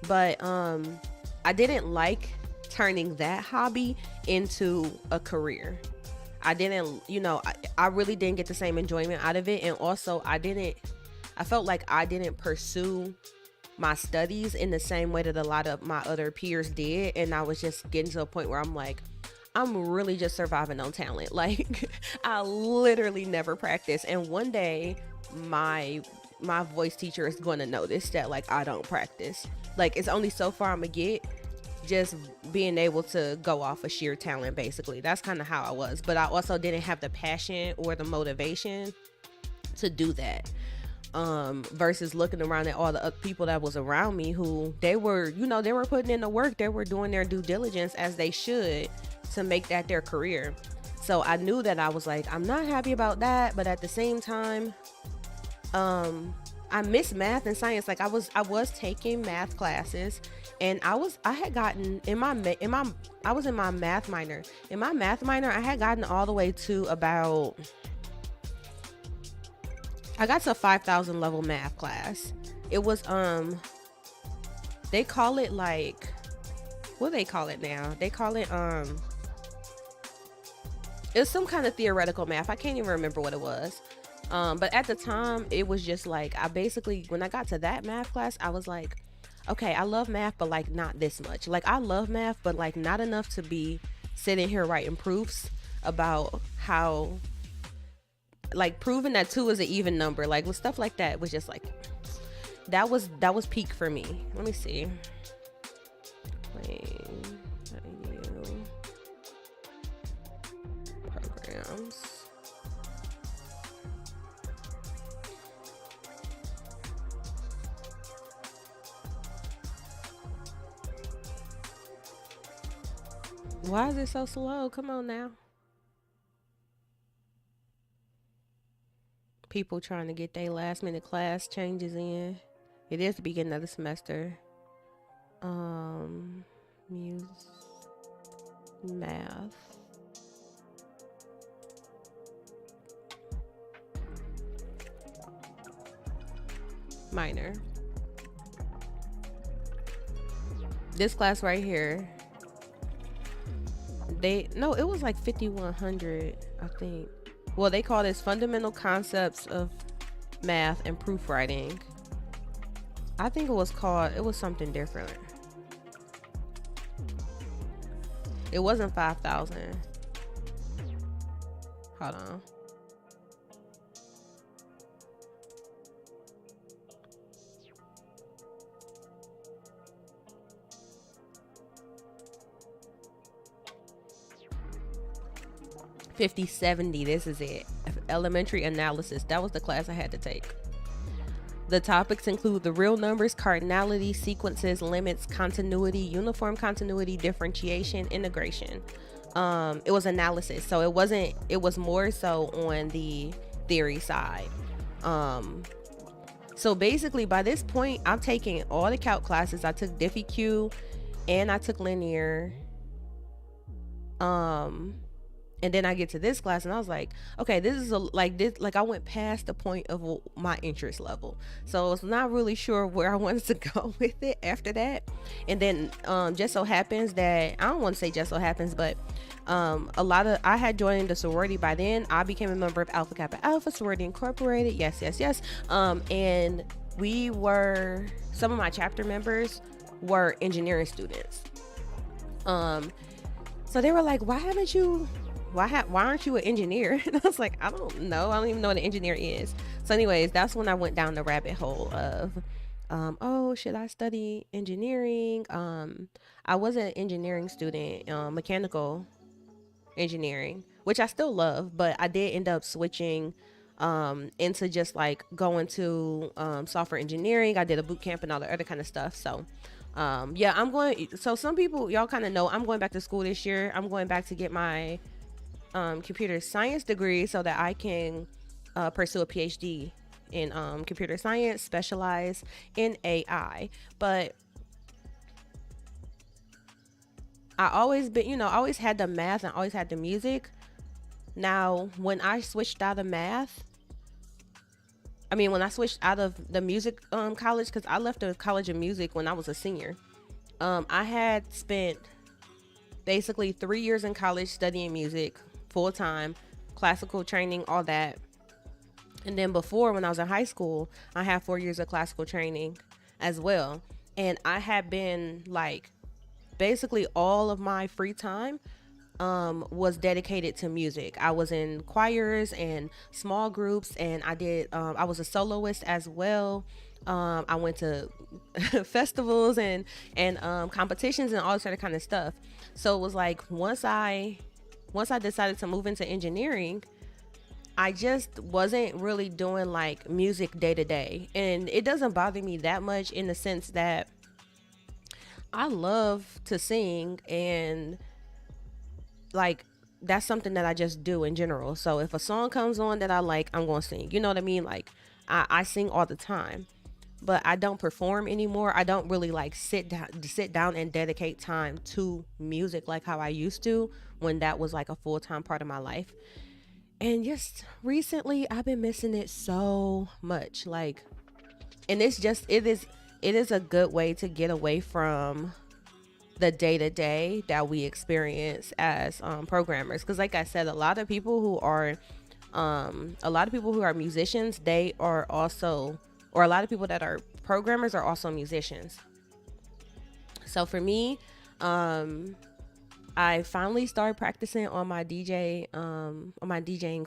But I didn't like turning that hobby into a career. I didn't, I really didn't get the same enjoyment out of it. And also I felt like I didn't pursue my studies in the same way that a lot of my other peers did. And I was just getting to a point where I'm like, I'm really just surviving on talent. Like, I literally never practice. And one day my voice teacher is going to notice that, like, I don't practice. Like, it's only so far I'm gonna get just being able to go off of sheer talent, basically. That's kind of how I was. But I also didn't have the passion or the motivation to do that. Versus looking around at all the other people that was around me who they were putting in the work, they were doing their due diligence as they should to make that their career. So I knew that I was like, I'm not happy about that, but at the same time, I miss math and science. Like I was taking math classes, and I had gotten I was in my math minor. In my math minor, I had gotten all the way to about, I got to a 5,000 level math class. It was they call it like, what do they call it now? They call it it's some kind of theoretical math. I can't even remember what it was. But at the time, it was just like, I basically, when I got to that math class, I was like, okay, I love math, but like not this much. Like I love math, but like not enough to be sitting here writing proofs about how, like proving that 2 is an even number. Like with stuff like that was just like, that was peak for me. Let me see. Programs. Why is it so slow? Come on now. People trying to get their last minute class changes in. It is the beginning of the semester. Music, math. Minor. This class right here, no, it was like 5,100, I think. Well, they call this fundamental concepts of math and proofwriting. I think it was something different. It wasn't 5,000. Hold on. $50.70. This is it. Elementary analysis. That was the class I had to take. The topics include the real numbers, cardinality, sequences, limits, continuity, uniform continuity, differentiation, integration. It was analysis, so it was more so on the theory side. So basically by this point, I'm taking all the calc classes. I took DiffyQ and I took linear. And then I get to this class and I was like, okay, this is I went past the point of my interest level. So I was not really sure where I wanted to go with it after that. And then just so happens that, I don't want to say just so happens, but I had joined the sorority by then. I became a member of Alpha Kappa Alpha Sorority Incorporated. Yes. And some of my chapter members were engineering students. So they were like, why aren't you an engineer? And I was like, I don't know. I don't even know what an engineer is. So anyways, that's when I went down the rabbit hole of, should I study engineering? I was an engineering student, mechanical engineering, which I still love, but I did end up switching into just like going to software engineering. I did a boot camp and all the other kind of stuff. So so some people, y'all kind of know, I'm going back to school this year. I'm going back to get my computer science degree so that I can pursue a PhD in computer science, specialize in AI. But I always had the math and always had the music. Now, when I switched out of the music college, because I left the College of Music when I was a senior, I had spent basically 3 years in college studying music full-time, classical training, all that. And then before, when I was in high school, I had 4 years of classical training as well. And I had been like, basically all of my free time was dedicated to music. I was in choirs and small groups, and I was a soloist as well. I went to festivals and competitions and all this other kind of stuff. So it was like, once I decided to move into engineering, I just wasn't really doing like music day to day. And it doesn't bother me that much, in the sense that I love to sing, and like that's something that I just do in general. So if a song comes on that I like, I'm going to sing. You know what I mean? Like, I sing all the time, but I don't perform anymore. I don't really like sit down and dedicate time to music like how I used to when that was like a full-time part of my life. And just recently I've been missing it so much. Like, and it is a good way to get away from the day to day that we experience as programmers. Because, like I said, a lot of people who are musicians, they are also, or a lot of people that are programmers are also musicians. So for me, I finally started practicing on my DJing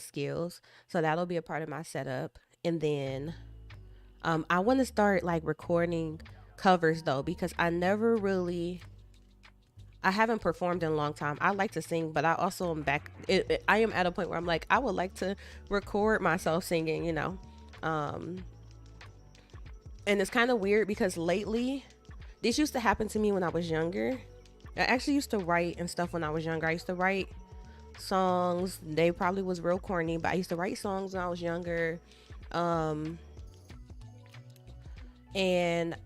skills. So that'll be a part of my setup. And then I want to start like recording covers though, because I haven't performed in a long time. I like to sing, but I also am I am at a point where I'm like, I would like to record myself singing, you know. Um, and it's kind of weird because lately, this used to happen to me when I was younger. I actually used to write and stuff when I was younger. I used to write songs. They probably was real corny, but I used to write songs when I was younger. Um, and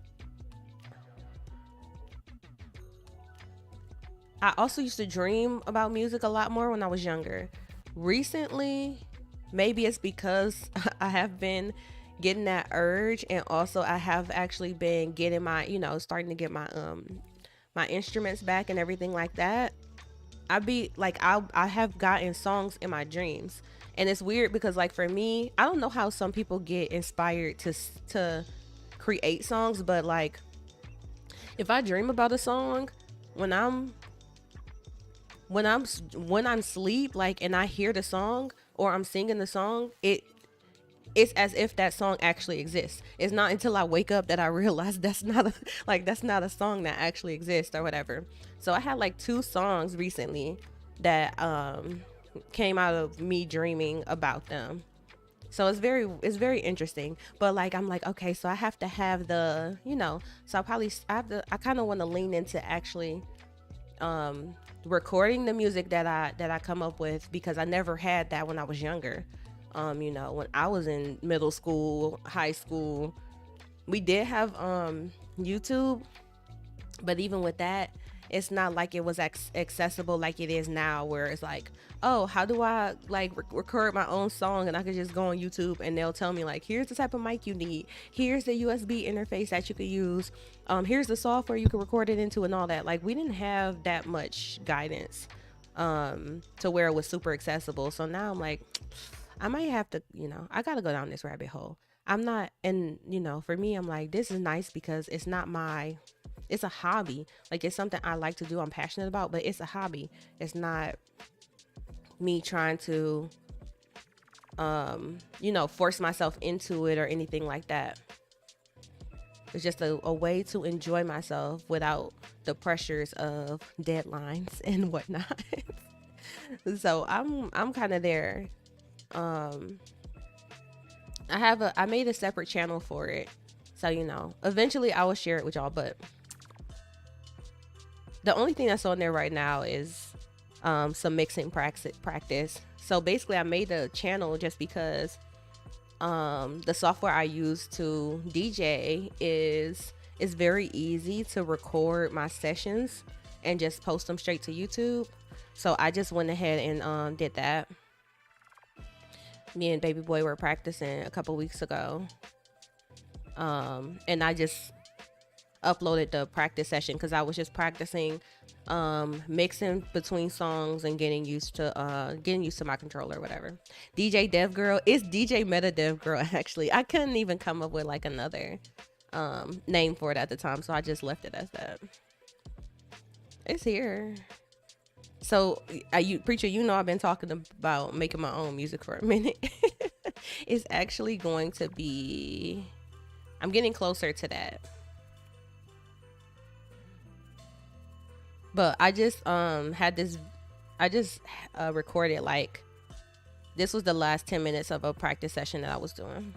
I also used to dream about music a lot more when I was younger. Recently, maybe it's because I have been getting that urge, and also I have actually been getting starting to get my instruments back and everything like that. I have gotten songs in my dreams. And it's weird because like for me, I don't know how some people get inspired to create songs, but like if I dream about a song, when I'm when I'm asleep, like, and I hear the song or I'm singing the song, it's as if that song actually exists. It's not until I wake up that I realize that's not a song that actually exists or whatever. So I had like two songs recently that came out of me dreaming about them. So it's very interesting. But like I'm like, okay, so I have to have so I kind of want to lean into actually recording the music that I come up with, because I never had that when I was younger. When I was in middle school, high school, we did have YouTube, but even with that, it's not like it was accessible like it is now, where it's like, oh, how do I like record my own song, and I could just go on YouTube and they'll tell me like, here's the type of mic you need, here's the USB interface that you could use, here's the software you can record it into, and all that. Like, we didn't have that much guidance to where it was super accessible. So now I'm like, I might have to, I gotta go down this rabbit hole. I'm not, and for me, I'm like, this is nice because it's a hobby. Like, it's something I like to do, I'm passionate about, but it's a hobby. It's not me trying to force myself into it or anything like that. It's just a way to enjoy myself without the pressures of deadlines and whatnot. So I'm kind of there. I made a separate channel for it, so eventually I will share it with y'all, but the only thing that's on there right now is some mixing practice. So basically I made a channel just because the software I use to DJ is very easy to record my sessions and just post them straight to YouTube. So I just went ahead and did that. Me and baby boy were practicing a couple weeks ago, and I just uploaded the practice session because I was just practicing mixing between songs and getting used to my controller or whatever. DJ Dev Girl, it's DJ Meta Dev Girl. Actually, I couldn't even come up with like another name for it at the time, so I just left it as that. It's here. So preacher, I've been talking about making my own music for a minute. It's actually going to be, I'm getting closer to that. But I just recorded, like, this was the last 10 minutes of a practice session that I was doing.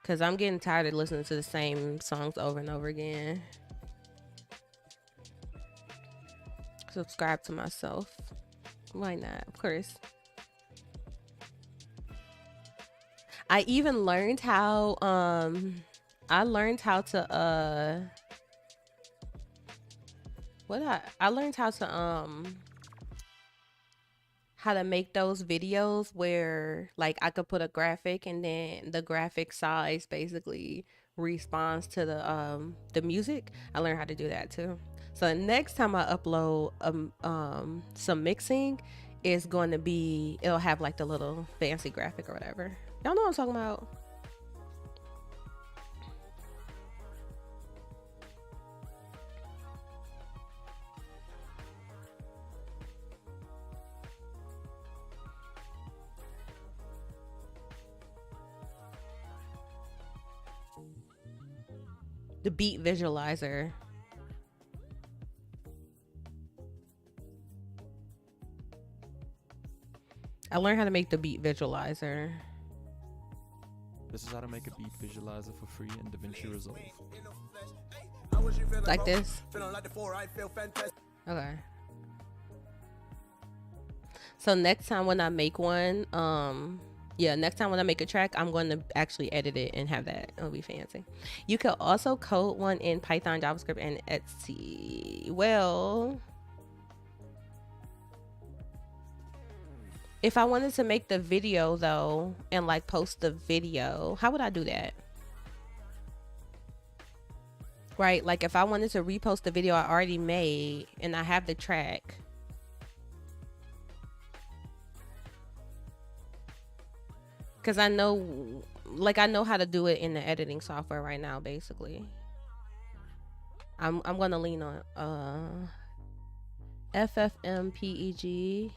Because I'm getting tired of listening to the same songs over and over again. Subscribe to myself. Why not? Of course. I even learned how I learned how to I learned how to make those videos where like I could put a graphic and then the graphic size basically responds to the music. I learned how to do that too. So the next time I upload some mixing is going to be, it'll have like the little fancy graphic or whatever. Y'all know what I'm talking about. The beat visualizer. I learned how to make the beat visualizer. This is how to make a beat visualizer for free in DaVinci Resolve. Like this? Okay. So next time when I make one, next time when I make a track, I'm going to actually edit it and have that. It'll be fancy. You can also code one in Python, JavaScript, and Etsy. Well, if I wanted to make the video though and like post the video, how would I do that? Right? Like if I wanted to repost the video I already made and I have the track. Cause I know how to do it in the editing software right now, basically. I'm gonna lean on FFmpeg.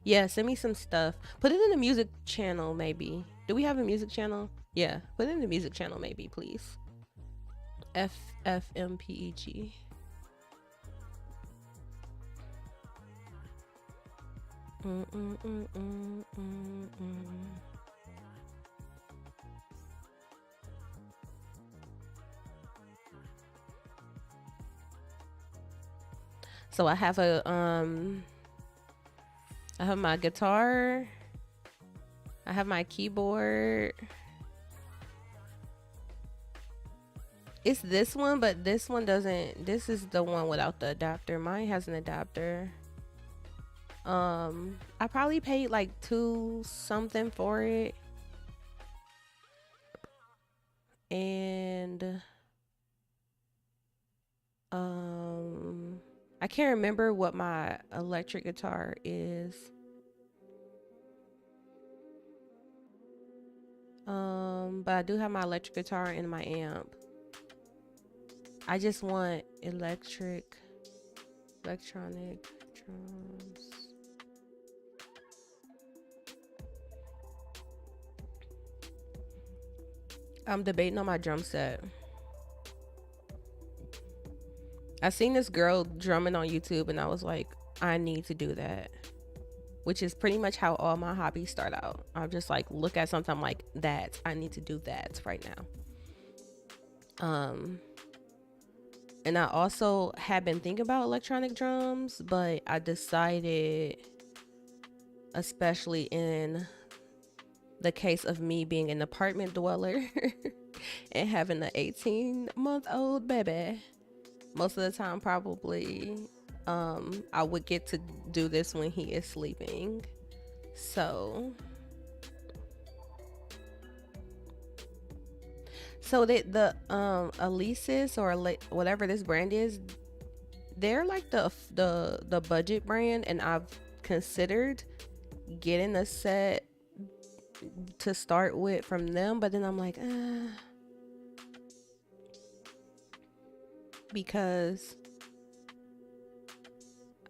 Yeah, send me some stuff. Put it in the music channel, maybe. Do we have a music channel? Yeah, put it in the music channel, maybe, please. FFmpeg. So I have I have my guitar. I have my keyboard. It's this one, but this one doesn't. This is the one without the adapter. Mine has an adapter. I probably paid like $2 something for it. And I can't remember what my electric guitar is. But I do have my electric guitar and my amp. I just want electronic drums. I'm debating on my drum set. I seen this girl drumming on YouTube and I was like, I need to do that. Which is pretty much how all my hobbies start out. I'll just like look at something, I'm like, that I need to do that right now. And I also had been thinking about electronic drums, but I decided, especially in the case of me being an apartment dweller and having an 18-month-old baby, most of the time probably I would get to do this when he is sleeping. So the Alesis or whatever this brand is, they're like the budget brand, and I've considered getting a set to start with from them, but then I'm like, because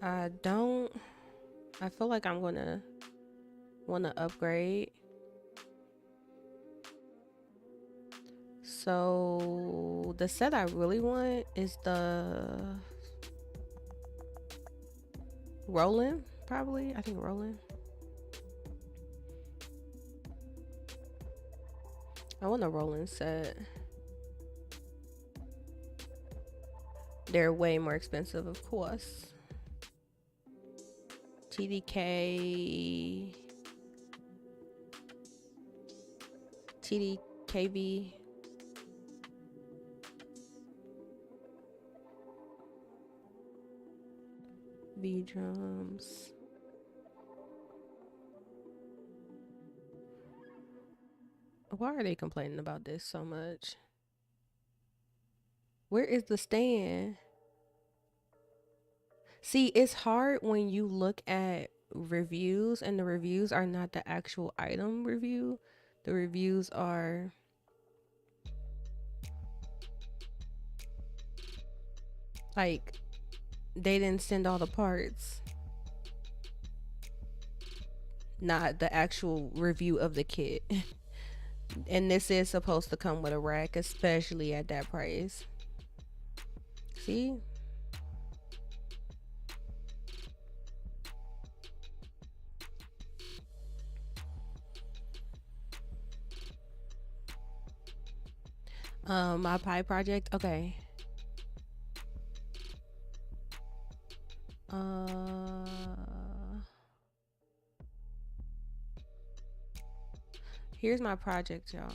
I feel like I'm gonna want to upgrade. So the set I really want is the Roland, probably. I think Roland. I want a Roland set. They're way more expensive, of course. TDK, TDKV. V drums. Why are they complaining about this so much? Where is the stand? See, it's hard when you look at reviews and the reviews are not the actual item review. The reviews are like they didn't send all the parts, not the actual review of the kit. And this is supposed to come with a rack, especially at that price. See? My pie project. Okay. Here's my project, y'all.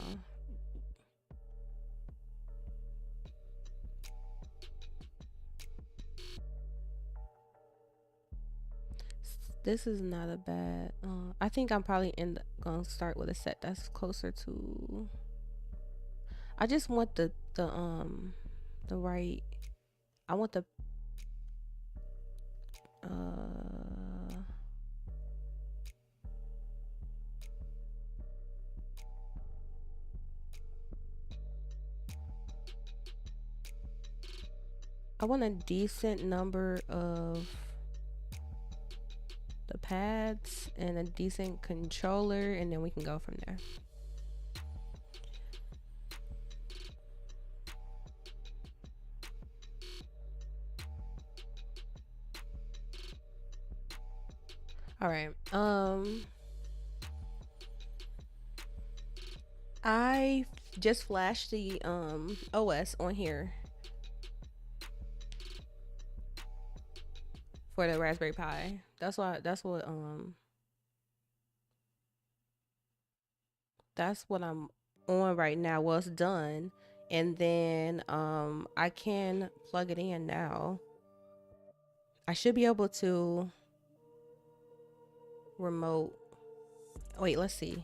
This is not a bad. I think I'm probably gonna start with a set that's closer to. I just want the right. I want the. I want a decent number of the pads and a decent controller, and then we can go from there. All right. I just flashed the OS on here for the Raspberry Pi. That's what I'm on right now. Well, it's done. And then I can plug it in now. I should be able to remote. Wait, let's see.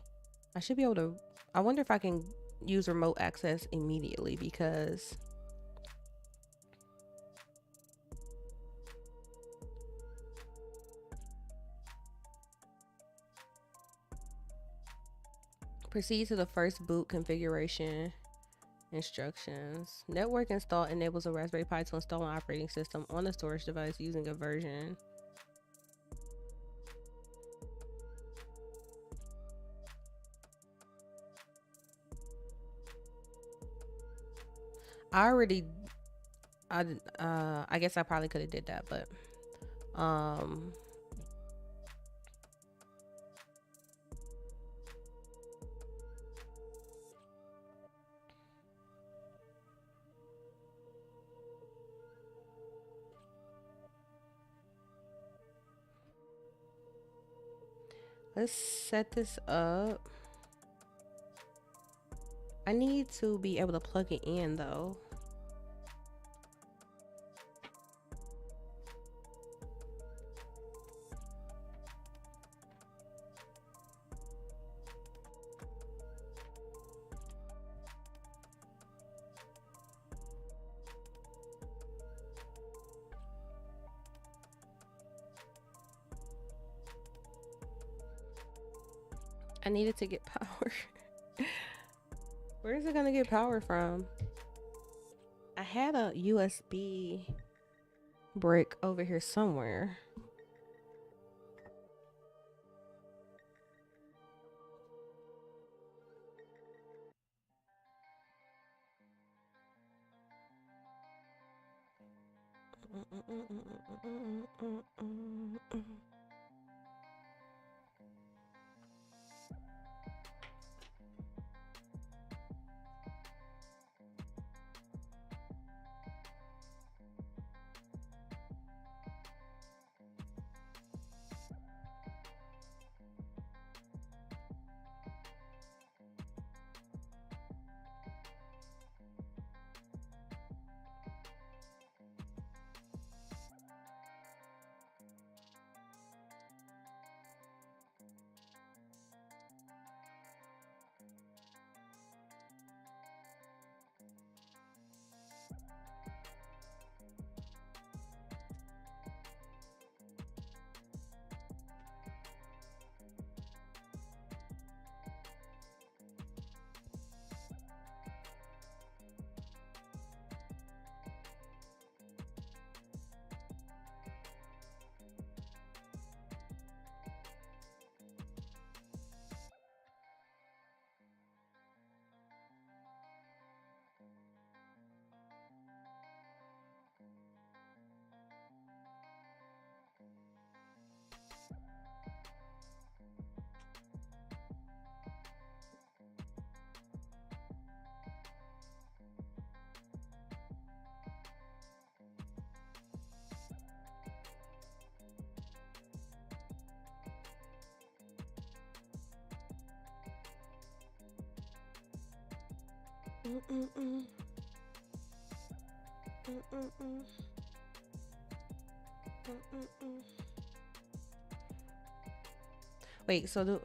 I should be able to. I wonder if I can use remote access immediately because proceed to the first boot configuration instructions. Network install enables a Raspberry Pi to install an operating system on the storage device using a version. I guess I probably could have did that, but let's set this up. I need to be able to plug it in though. I needed to get power. Where is it gonna get power from? I had a USB brick over here somewhere. Mm-mm-mm. Mm-mm-mm. Mm-mm-mm. Wait, so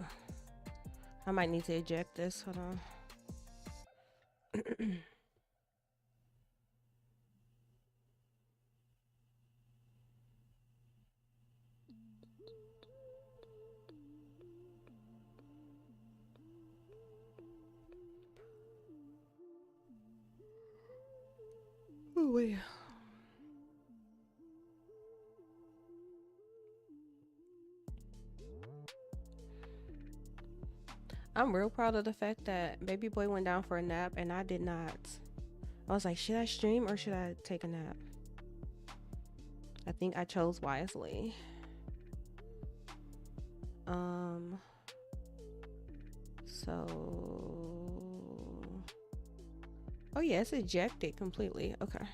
I might need to eject this. Hold on. Oh wait. I'm real proud of the fact that baby boy went down for a nap and I did not. I was like, should I stream or should I take a nap? I think I chose wisely. So oh yeah, it's ejected completely. Okay.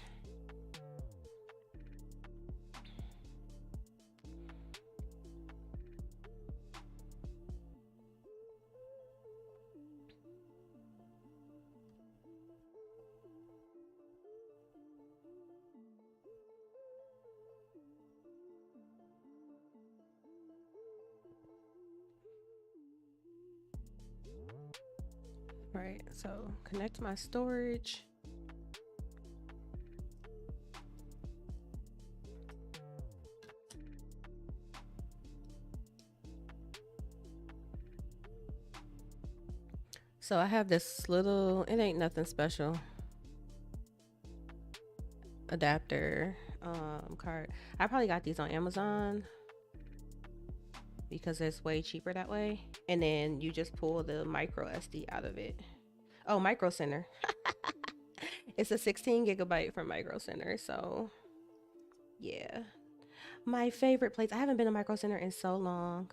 Right, so connect my storage. So I have this little, it ain't nothing special, adapter card. I probably got these on Amazon because it's way cheaper that way. And then you just pull the micro SD out of it. Oh, Micro Center. It's a 16 gigabyte from Micro Center. So yeah, my favorite place. I haven't been to Micro Center in so long.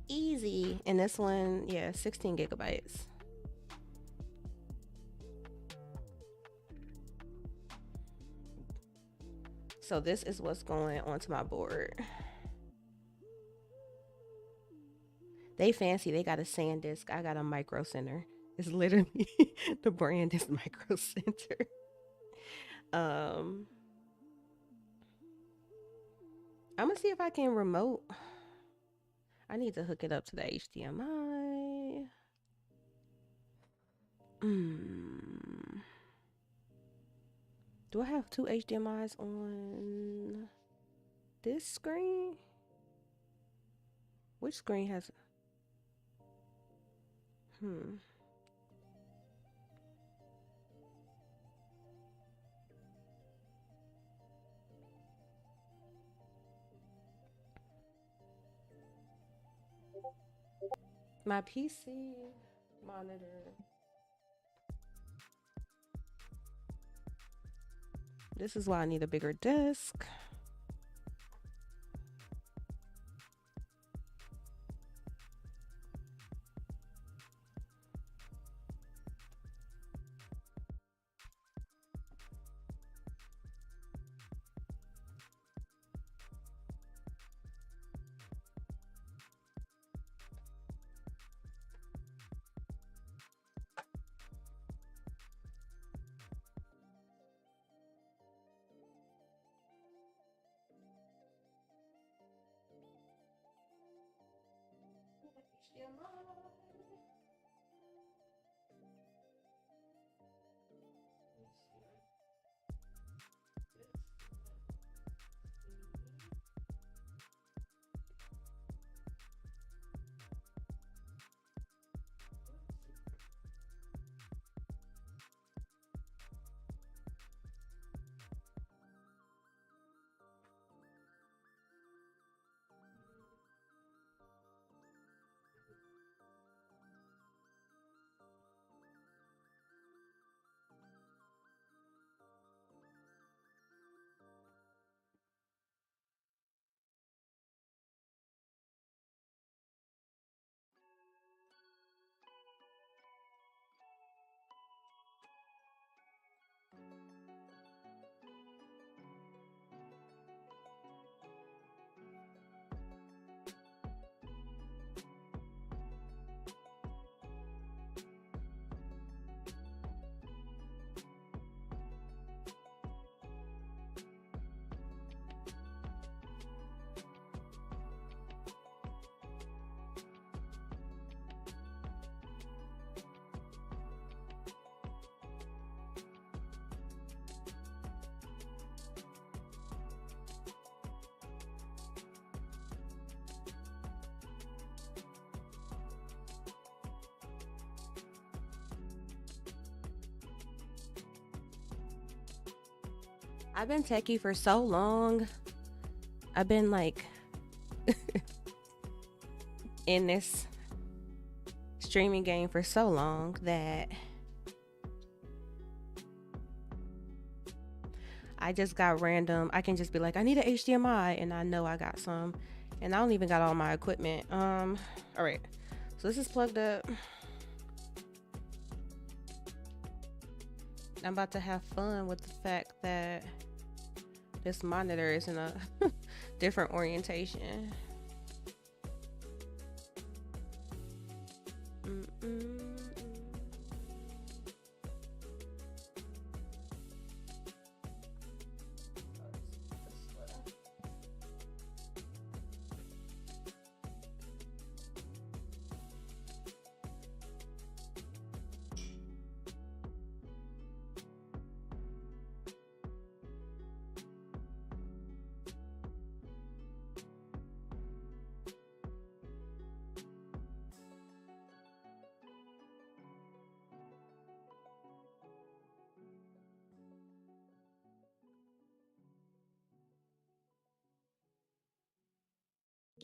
Easy. And this one, yeah, 16 gigabytes. So this is what's going onto my board. They fancy. They got a SanDisk. I got a Micro Center. It's literally the brand is Micro Center. I'm gonna see if I can remote. I need to hook it up to the HDMI. Do I have two HDMIs on this screen? Which screen has? My PC monitor. This is why I need a bigger desk. I've been techie for so long. I've been like in this streaming game for so long that I just got random. I can just be like, I need an HDMI, and I know I got some, and I don't even got all my equipment. All right, so this is plugged up. I'm about to have fun with the fact that this monitor is in a different orientation.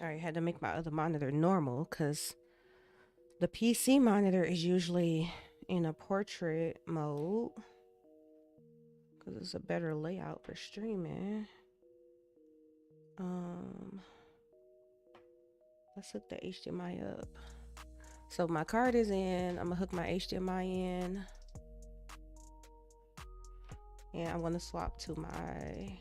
All right, had to make my other monitor normal because the PC monitor is usually in a portrait mode because it's a better layout for streaming. Let's hook the HDMI up. So my card is in. I'm gonna hook my HDMI in, and I'm gonna swap to my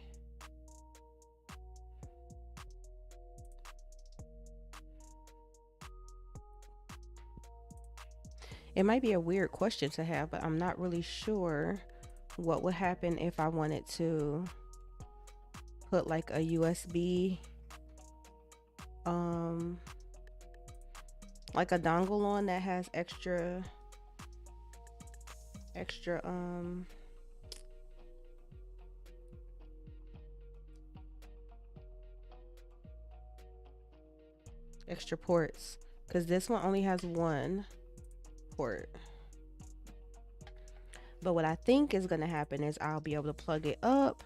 it might be a weird question to have, but I'm not really sure what would happen if I wanted to put like a USB like a dongle on that has extra ports, because this one only has one port. But what I think is gonna happen is I'll be able to plug it up.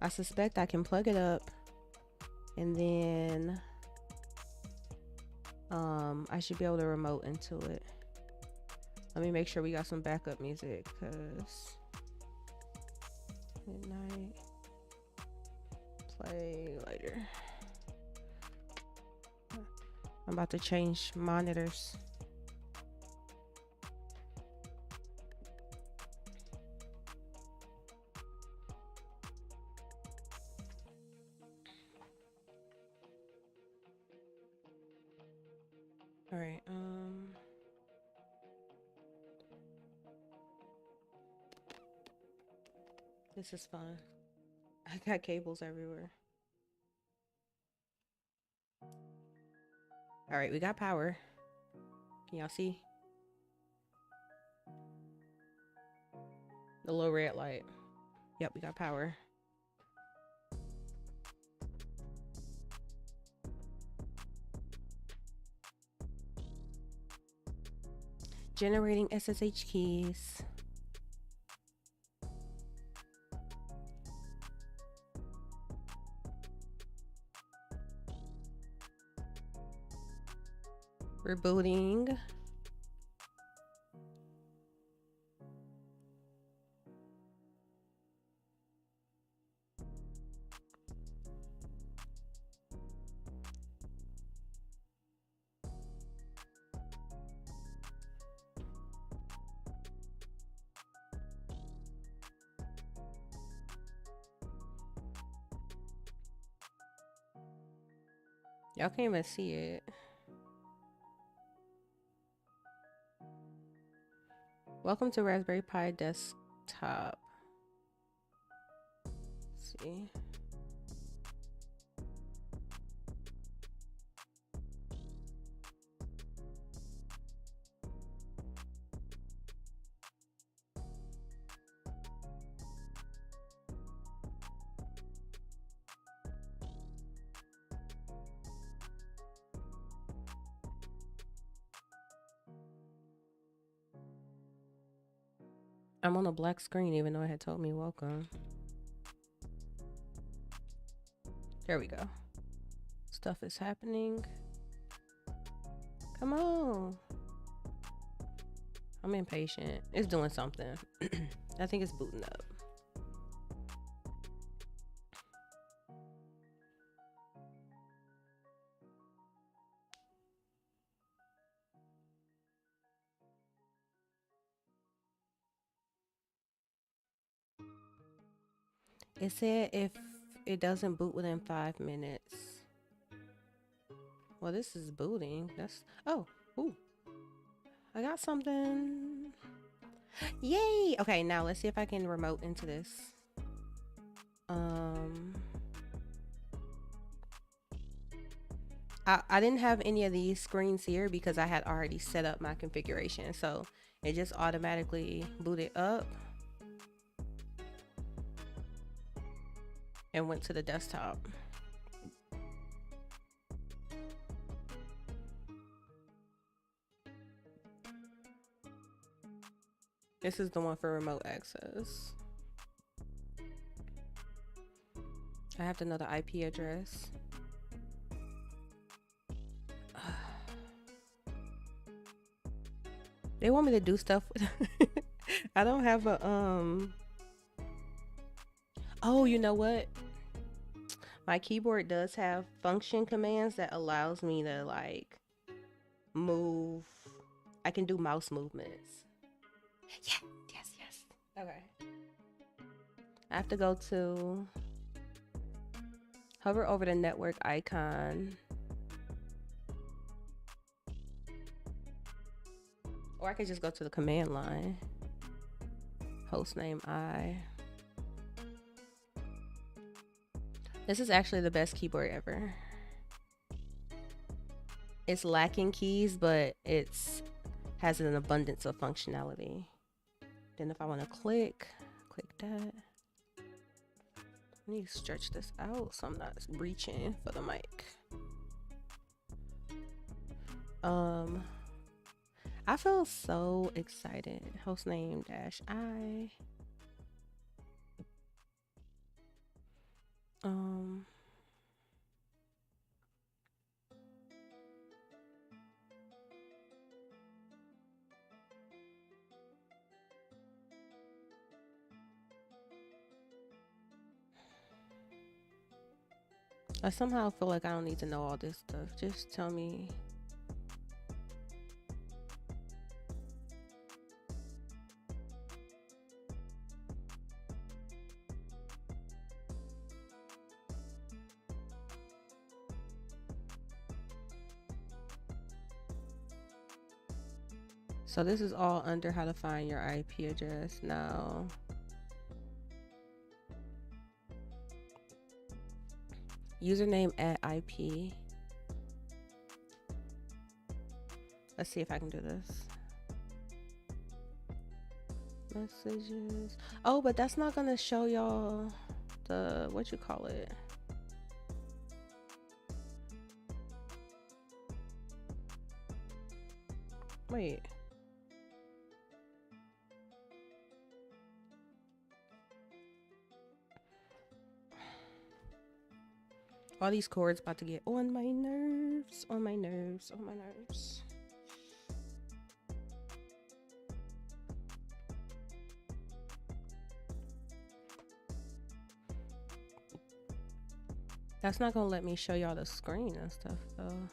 I suspect I can plug it up, and then I should be able to remote into it. Let me make sure we got some backup music, because midnight play later. I'm about to change monitors. All right, this is fun. I got cables everywhere. All right, we got power. Can y'all see? The little red light. Yep, we got power. Generating SSH keys. Rebooting. Y'all can't even see it. Welcome to Raspberry Pi desktop. Let's see. I'm on a black screen even though it had told me welcome. There we go. Stuff is happening. Come on. I'm impatient. It's doing something. I think it's booting up. It said if it doesn't boot within 5 minutes. Well, this is booting. That's, oh, ooh. I got something. Yay! Okay, now let's see if I can remote into this. I didn't have any of these screens here because I had already set up my configuration. So it just automatically booted up and went to the desktop. This is the one for remote access. I have to know the IP address. They want me to do stuff with I don't have a oh, you know what? My keyboard does have function commands that allows me to like move. I can do mouse movements. Yes. Okay. I have to go to hover over the network icon. Or I could just go to the command line. Hostname I. This is actually the best keyboard ever. It's lacking keys, but it's has an abundance of functionality. Then if I want to click that. I need to stretch this out so I'm not reaching for the mic. I feel so excited. Hostname -I. I somehow feel like I don't need to know all this stuff. Just tell me. So this is all under how to find your IP address now. Username @IP. Let's see if I can do this. Messages. Oh, but that's not gonna show y'all the, what you call it? Wait. All these cords about to get on my nerves, on my nerves, on my nerves. That's not gonna let me show y'all the screen and stuff though.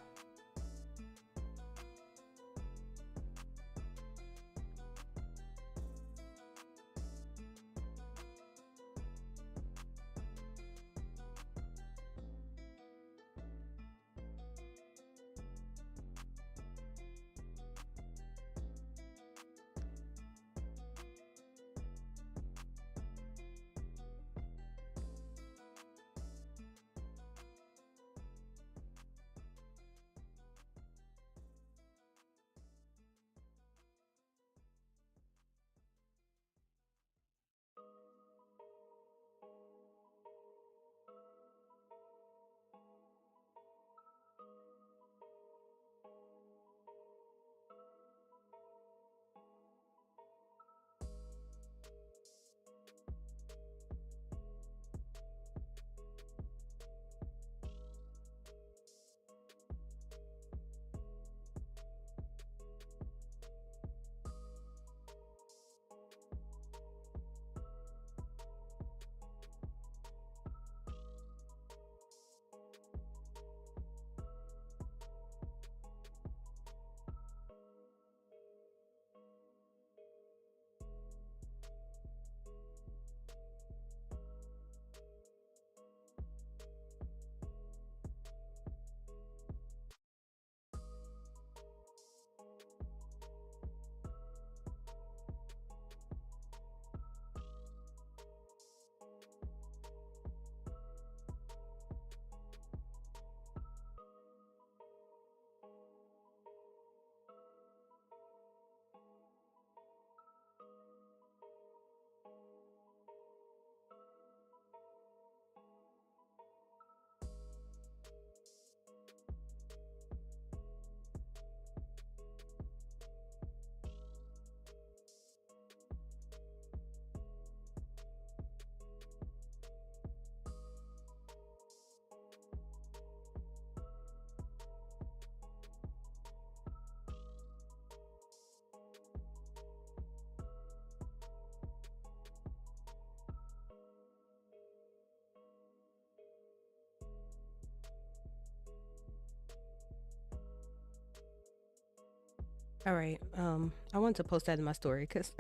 All right. I wanted to post that in my story because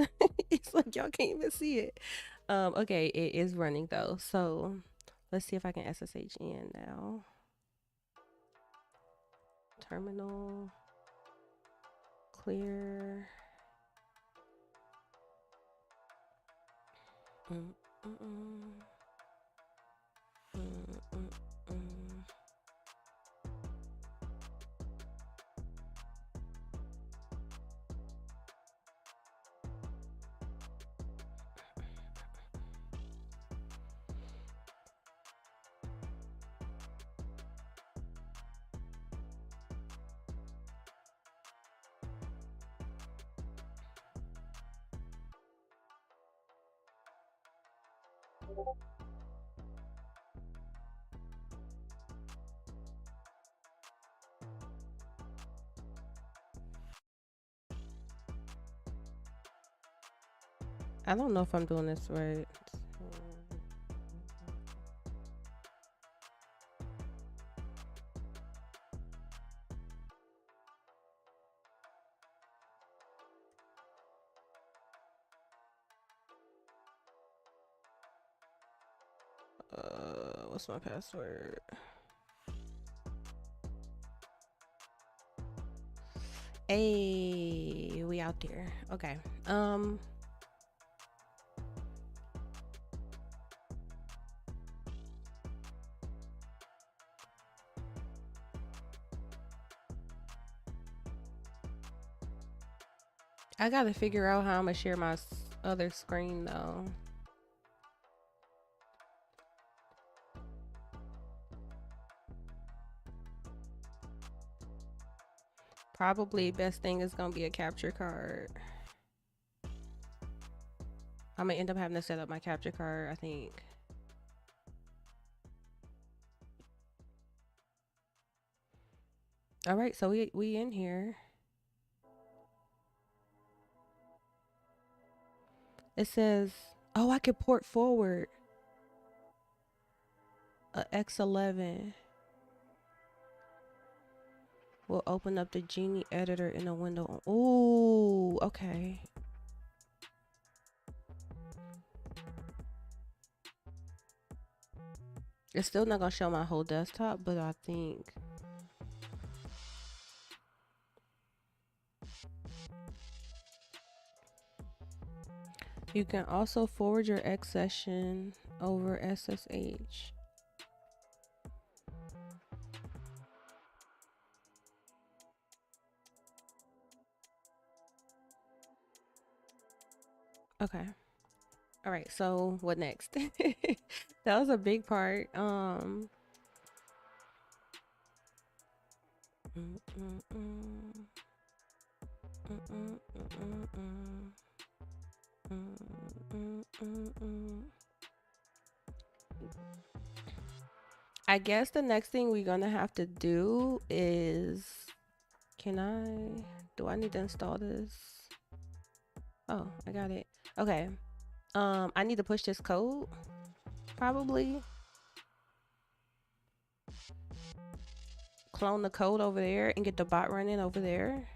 it's like y'all can't even see it. Okay, it is running though. So let's see if I can SSH in now. Terminal clear. Mm, mm, mm. Mm, mm, mm. I don't know if I'm doing this right. What's my password? Hey, we out there. Okay. I gotta figure out how I'm gonna share my other screen though. Probably best thing is gonna be a capture card. I'm gonna end up having to set up my capture card, I think. All right, so we in here. It says, oh, I could port forward a X11. We'll open up the Genie editor in a window. Ooh, okay. It's still not gonna show my whole desktop, but I think you can also forward your X session over SSH. Okay. All right, so what next? That was a big part. I guess the next thing we're gonna have to do is, do I need to install this? Oh, I got it. Okay. I need to push this code, probably. Clone the code over there and get the bot running over there.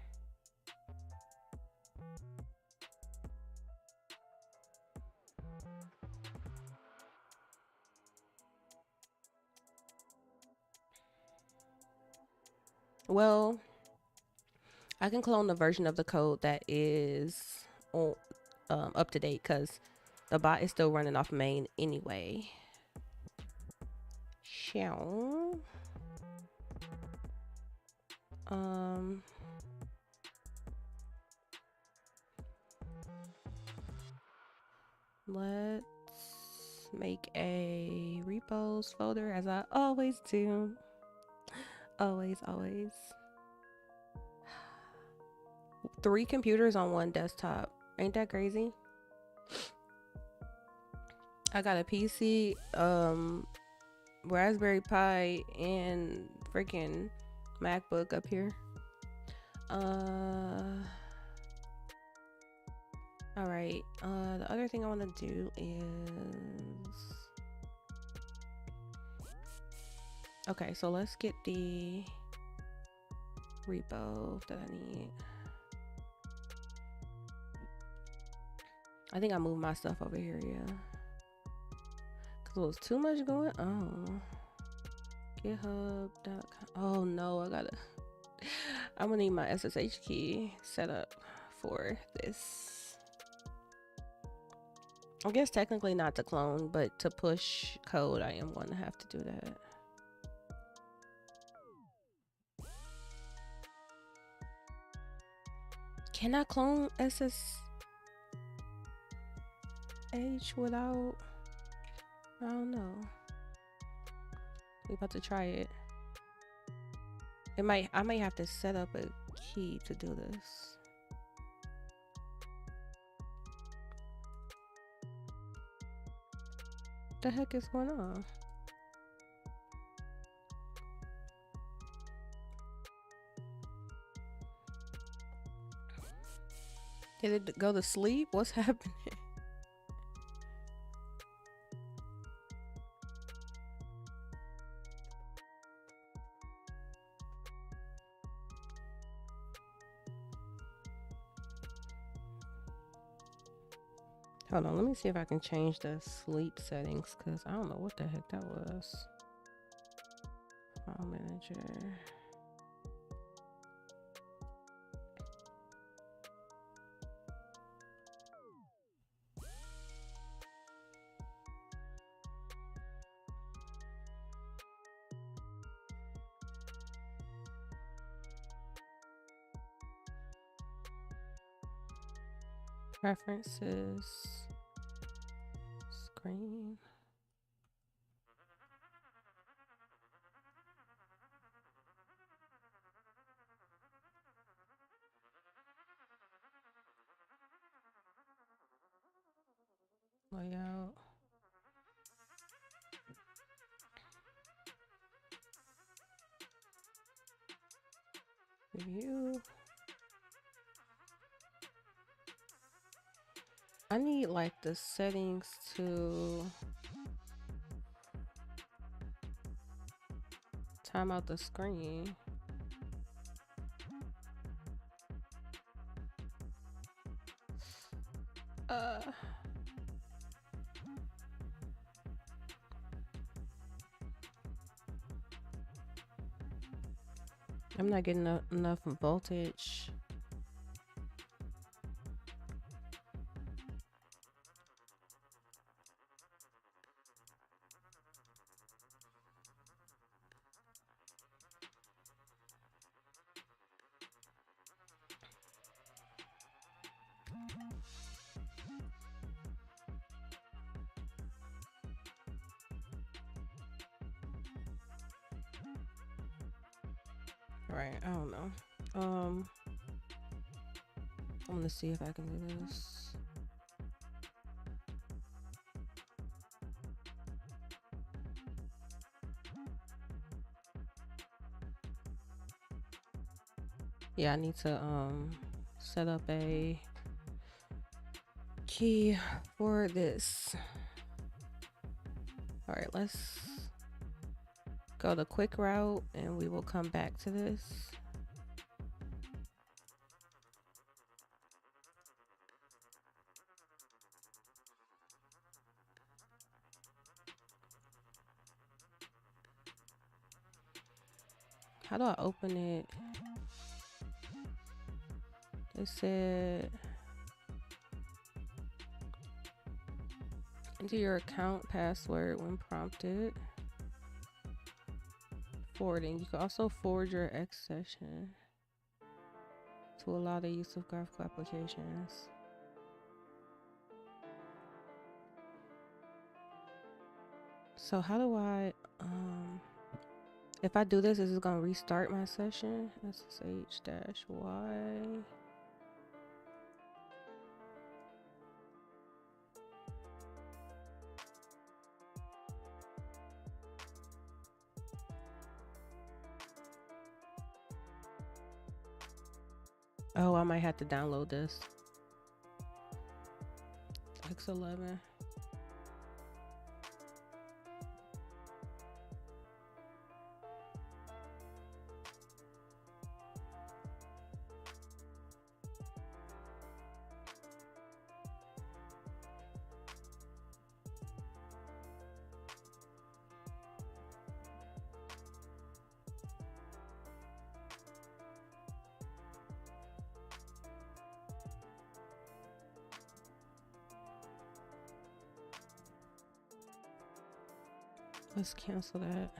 Well, I can clone the version of the code that is on, up to date because the bot is still running off main anyway. Shall let's make a repos folder as I always do. Always. 3 computers on 1 desktop. Ain't that crazy? I got a PC, Raspberry Pi, and freaking MacBook up here. All right. The other thing I want to do is, okay, so let's get the repo that I need. I think I moved my stuff over here, yeah. Cause it was too much going on. GitHub.com. Oh no, I'm gonna need my SSH key set up for this. I guess technically not to clone, but to push code, I am going to have to do that. Can I clone SSH without? I don't know. We about to try it. I might have to set up a key to do this. What the heck is going on? Did it go to sleep? What's happening? Hold on, let me see if I can change the sleep settings, because I don't know what the heck that was. File manager. Preferences. Screen. Layout. Review. I need like the settings to time out the screen. I'm not getting enough voltage. Right, I don't know. I'm gonna see if I can do this. Yeah, I need to set up a key for this. All right, let's go the quick route and we will come back to this. How do I open it? It said enter your account password when prompted. Forwarding. You can also forward your X session to allow the use of graphical applications. So how do I if I do this, is it gonna restart my session? SSH-Y. Oh, I might have to download this. X11. Let's cancel that.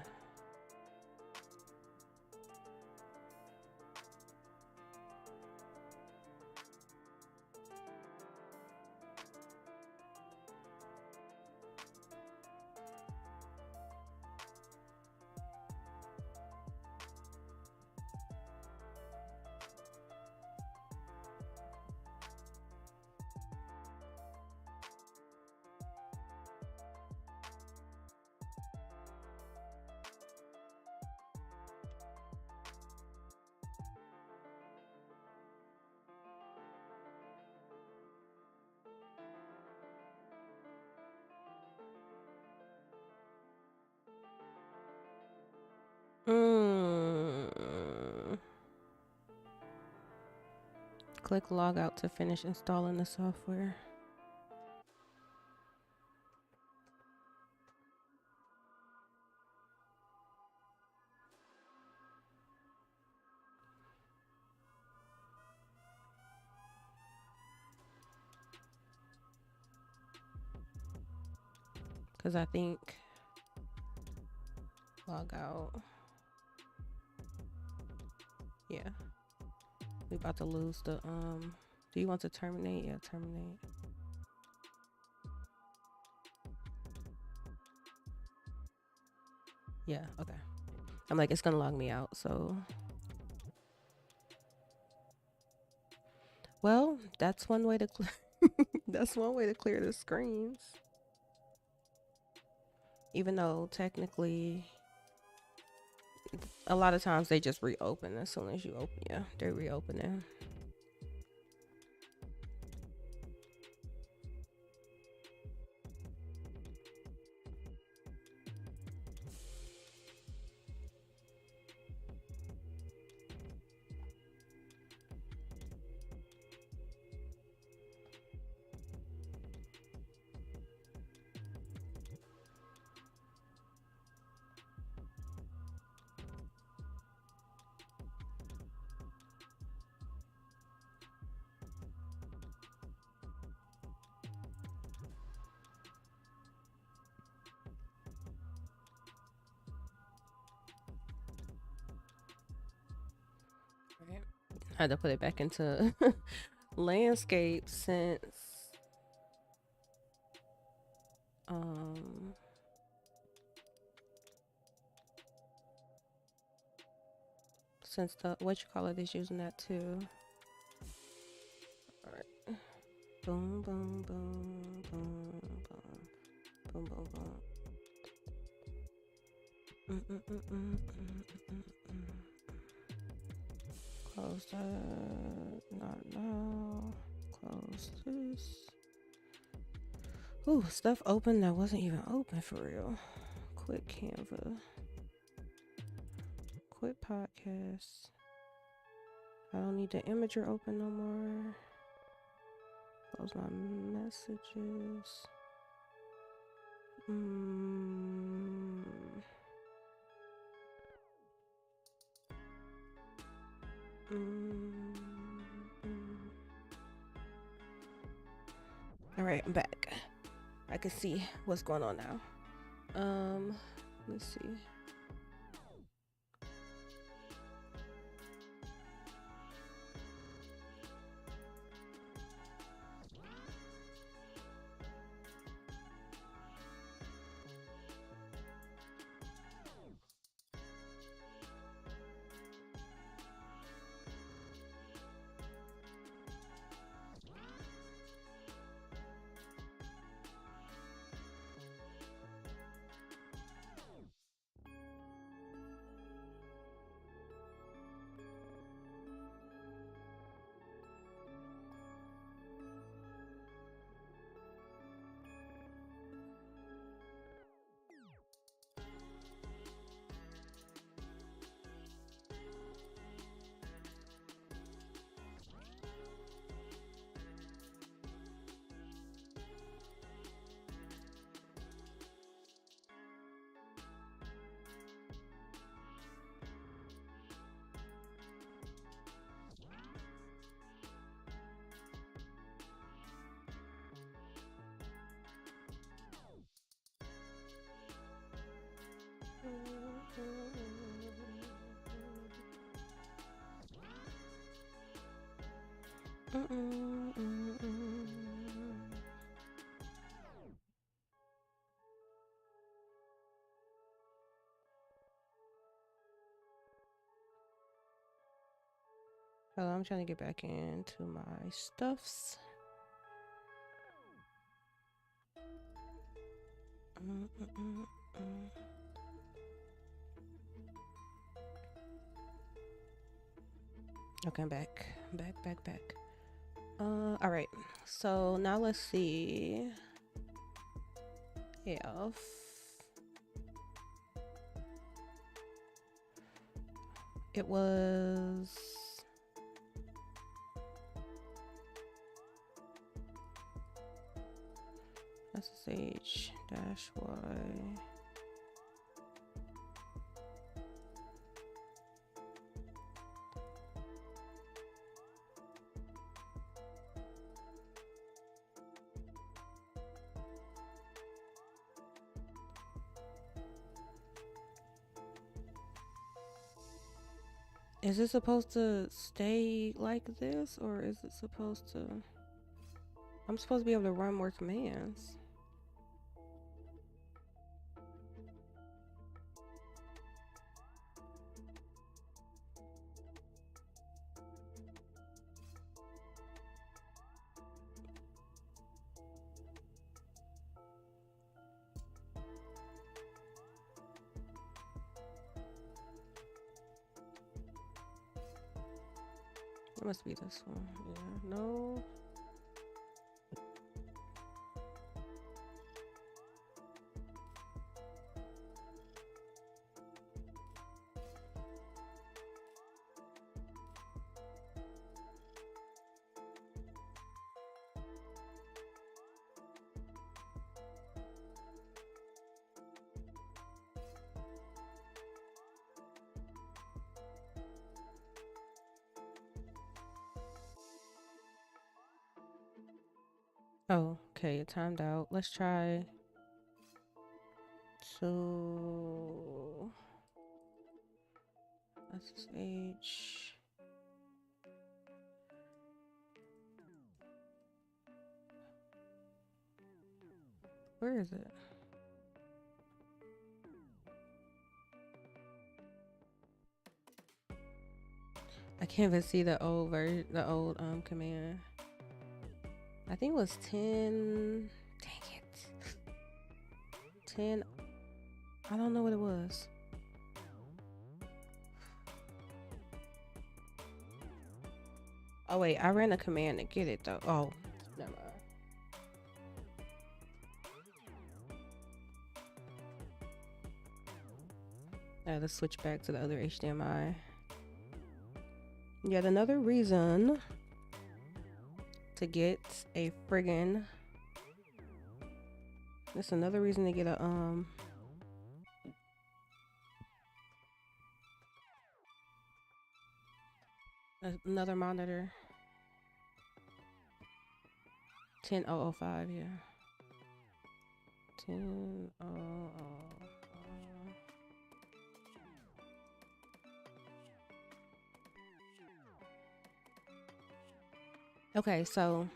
Click log out to finish installing the software. Cause I think log out. Yeah. We about to lose the do you want to terminate? Yeah, terminate. Yeah, okay. I'm like, it's gonna log me out, so well, that's one way to that's one way to clear the screens. Even though technically a lot of times they just reopen as soon as you open. Yeah, they're reopening. I had to put it back into landscape since the what you call it is using that too. All right. Boom, boom, boom, boom, boom, boom, boom, boom. Close that. Not now. Close this. Ooh, stuff open that wasn't even open for real. Quit Canva. Quit podcast. I don't need the imager open no more. Close my messages. All right, I'm back. I can see what's going on now. Let's see. Hello, I'm trying to get back into my stuffs. Okay, I'm back. Back. All right. So now let's see if it was SSH -y. Is it supposed to stay like this, or is it supposed to... I'm supposed to be able to run more commands. It must be this one. Yeah, no. Oh, okay, it timed out. Let's try. So SSH. Where is it? I can't even see the old command. I think it was 10. Dang it. 10. I don't know what it was. Oh wait, I ran a command to get it though. Oh, never mind. Let's switch back to the other HDMI. Yet another reason to get a friggin'... That's another reason to get a another monitor. 10005, yeah. 10005. Okay, so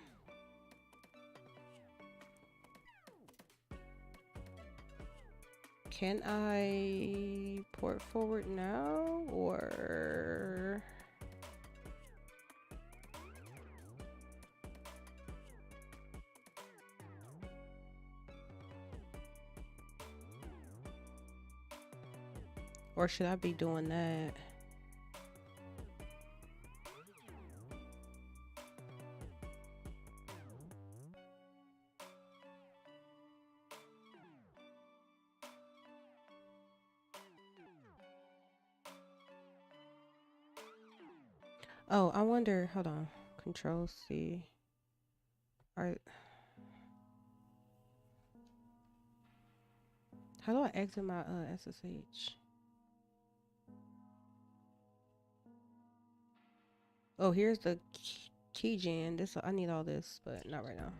can I port forward now, or should I be doing that? Oh, I wonder, hold on. Control C. Alright. How do I exit my SSH? Oh, here's the keygen. This, I need all this, but not right now.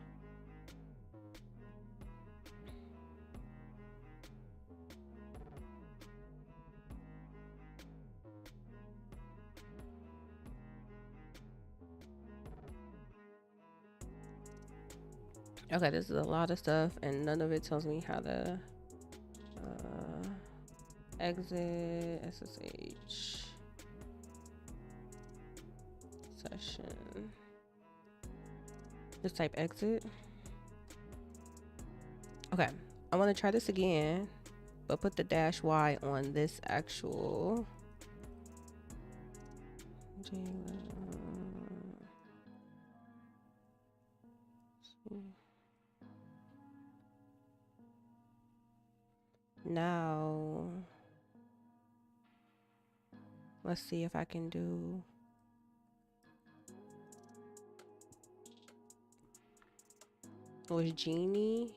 Okay, this is a lot of stuff, and none of it tells me how to exit SSH session. Just type exit. Okay, I want to try this again, but put the -y on this actual. Now, let's see if I can do. Was Genie?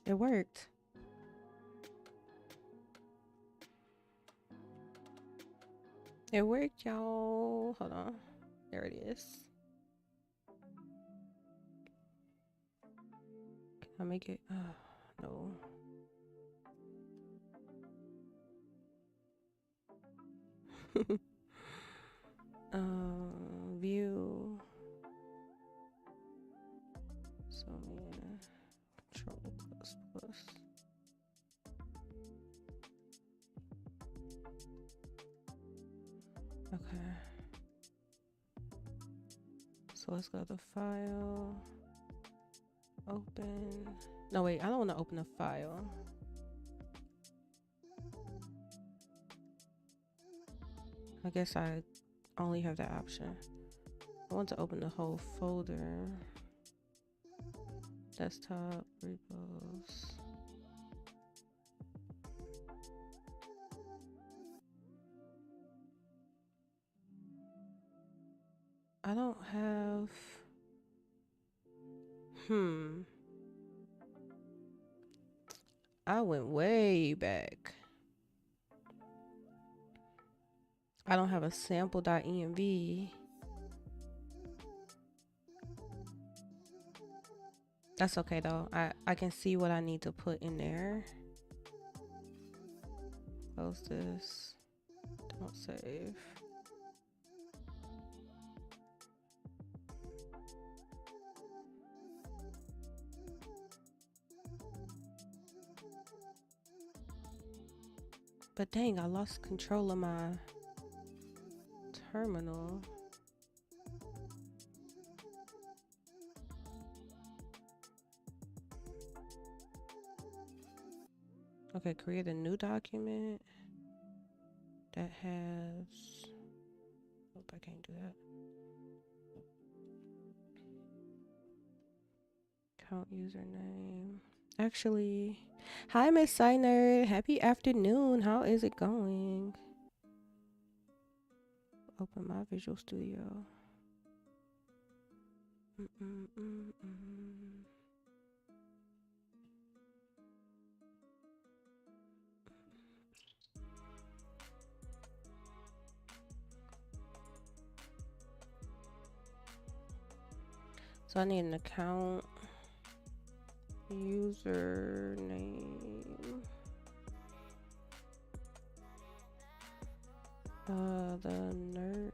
It worked. It worked, y'all. Hold on. There it is. Can I make it? No. View. So yeah. Control ++. Okay. So let's go to file. Open. No, wait, I don't want to open a file. I guess I only have that option. I want to open the whole folder. Desktop, repos. I don't have. I went way back. I don't have a sample.env. That's okay though. I can see what I need to put in there. Close this. Don't save. But dang, I lost control of my terminal. Okay, create a new document that has. Nope, I can't do that. Account username. Actually, hi Miss Signer. Happy afternoon. How is it going? Open my Visual Studio. So I need an account username. The nerd.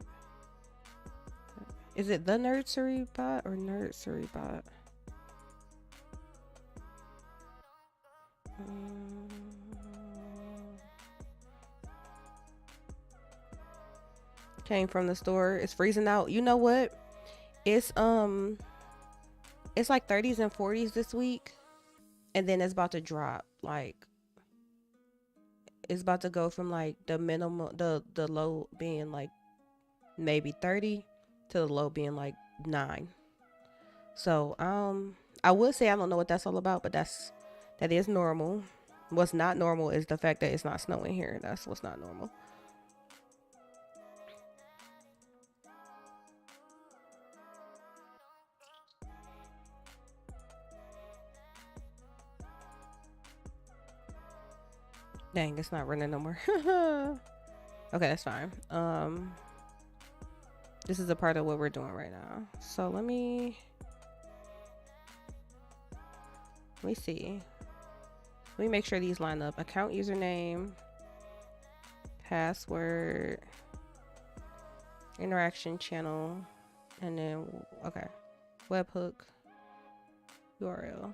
Is it the nursery bot or nursery bot? Came from the store. It's freezing out. You know what? It's like 30s and 40s this week, and then it's about to drop. Like it's about to go from like the minimum, the low being like maybe 30 to the low being like 9. So I would say I don't know what that's all about, but that's That is normal. What's not normal is the fact that it's not snowing here. That's what's not normal. Dang, it's not running no more. Okay, that's fine. This is a part of what we're doing right now. So let me see. Let me make sure these line up. Account username, password, interaction channel, and then okay, webhook, URL.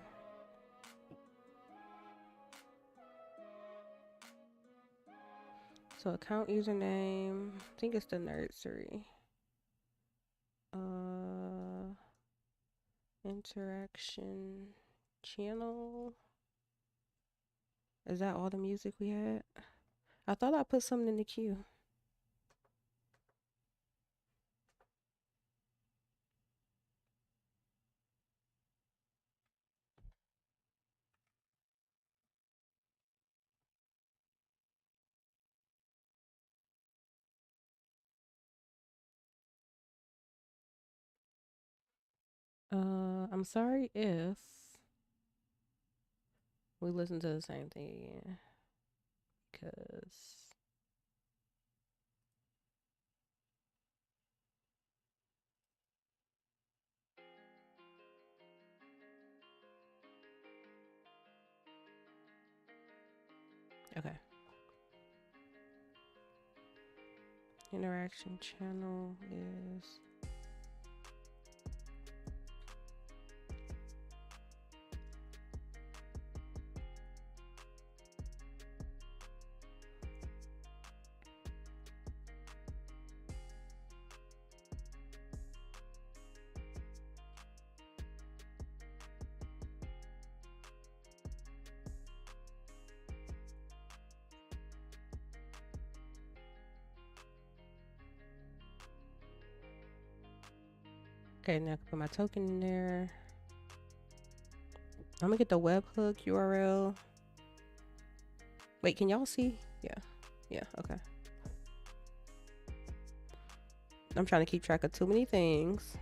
So account username, I think it's the nursery. Interaction channel. Is that all the music we had? I thought I put something in the queue. I'm sorry if we listen to the same thing again, because okay. Interaction channel is okay. Now I can put my token in there. I'm gonna get the webhook URL. Wait, can y'all see? Yeah, okay. I'm trying to keep track of too many things.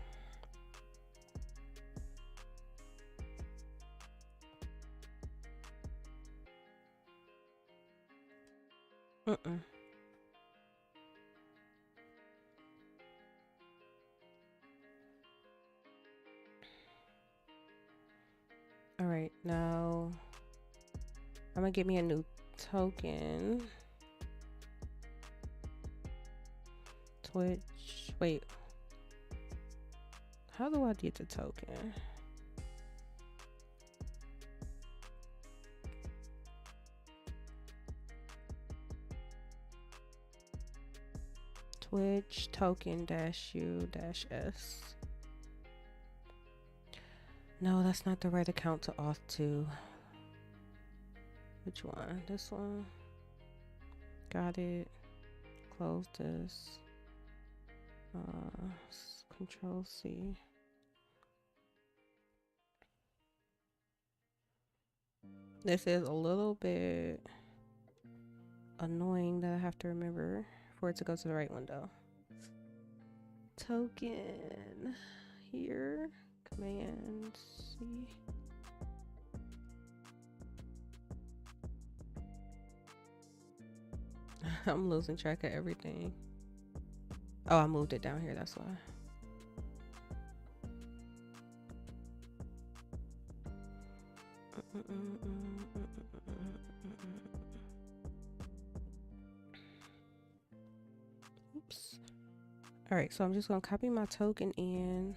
All right, now I'm gonna get me a new token. Twitch. Wait. How do I get the token? Twitch token -u-s. No, that's not the right account to auth to. Which one? This one? Got it. Close this. Control C. This is a little bit annoying that I have to remember for it to go to the right window. Token here. Command C. I'm losing track of everything. Oh, I moved it down here, that's why. Oops. All right, so I'm just gonna copy my token in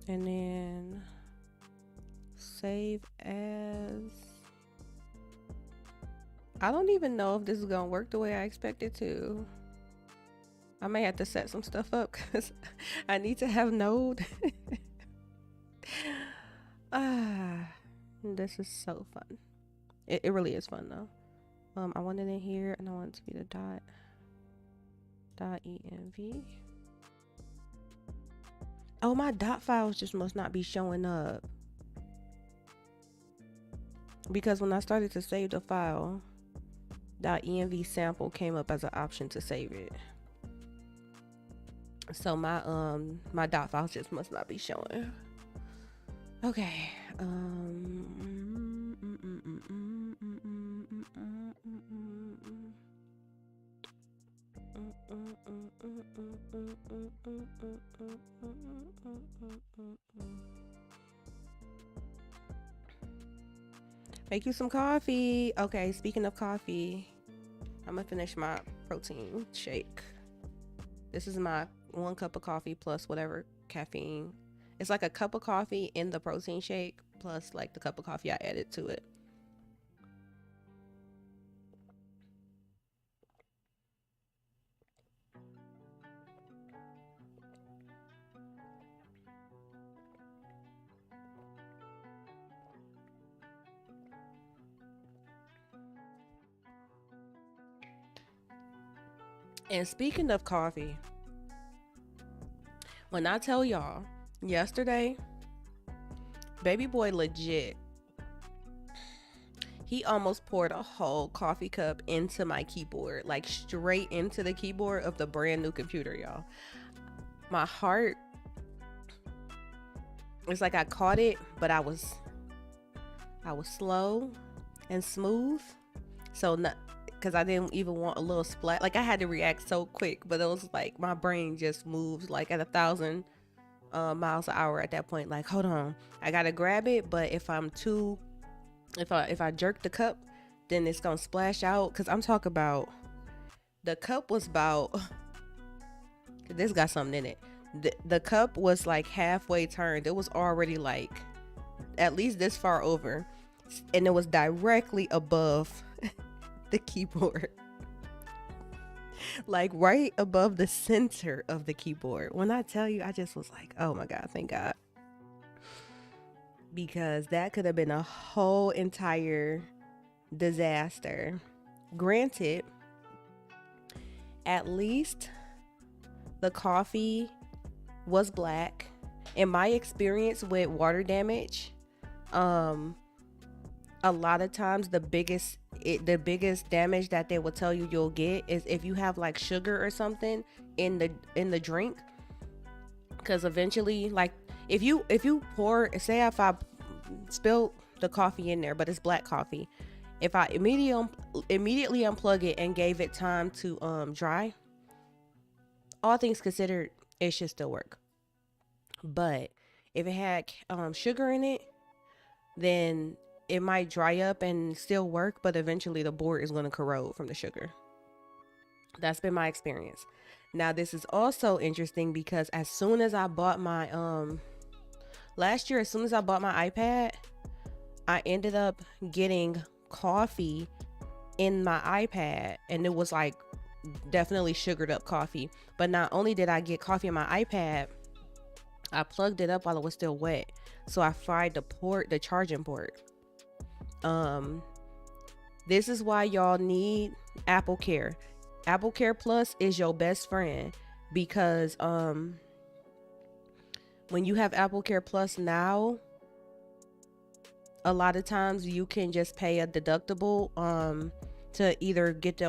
and then save as. I don't even know if this is gonna work the way I expect it to. I may have to set some stuff up because I need to have Node. This is so fun. It really is fun though. I want it in here and I want it to be the .env. Oh, my dot files just must not be showing up. because when I started to save the file, .env sample came up as an option to save it. So my dot files just must not be showing. Okay. Make you some coffee. Okay, speaking of coffee, I'm gonna finish my protein shake. This is my 1 cup of coffee plus whatever caffeine. It's like a cup of coffee in the protein shake plus like the cup of coffee I added to it. And speaking of coffee, when I tell y'all, yesterday, baby boy legit, he almost poured a whole coffee cup into my keyboard, like straight into the keyboard of the brand new computer, y'all. My heart, it's like I caught it, but I was slow and smooth. So not, because I didn't even want a little splat. Like I had to react so quick, but it was like my brain just moved like at 1,000 miles an hour at that point. Like, hold on, I gotta grab it, but if I jerk the cup, then it's gonna splash out. Because I'm talking about, the cup was about, this got something in it. The cup was like halfway turned. It was already like at least this far over, and it was directly above the keyboard, like right above the center of the keyboard. When I tell you, I just was like, oh my God, thank God, because that could have been a whole entire disaster. Granted, at least the coffee was black. In my experience with water damage, a lot of times the biggest damage that they will tell you you'll get is if you have like sugar or something in the drink, because eventually, like if you pour, say if I spilled the coffee in there but it's black coffee, if I immediately unplug it and gave it time to dry, all things considered, it should still work. But if it had sugar in it, then it might dry up and still work, but eventually the board is going to corrode from the sugar. That's been my experience. Now, this is also interesting because as soon as I bought my last year, as soon as I bought my iPad, I ended up getting coffee in my iPad, and it was like definitely sugared up coffee. But not only did I get coffee in my iPad, I plugged it up while it was still wet, so I fried the charging port. This is why y'all need Apple Care. Apple Care Plus is your best friend, because when you have Apple Care Plus now, a lot of times you can just pay a deductible to either get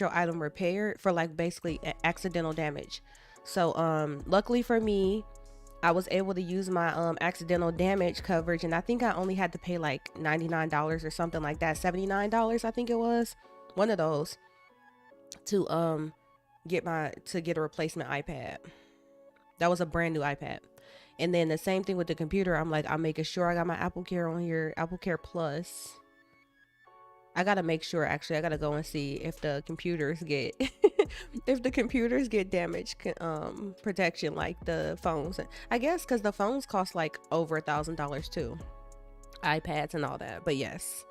your item repaired for like basically accidental damage. So luckily for me, I was able to use my accidental damage coverage, and I think I only had to pay like $99 or something like that, $79 I think it was, one of those, to get a replacement iPad. That was a brand new iPad. And then the same thing with the computer. I'm making sure I got my Apple Care on here, Apple Care Plus. I gotta make sure, actually I gotta go and see if the computers get if the computers get damage protection like the phones. I guess because the phones cost like over $1,000 too, iPads and all that. But yes,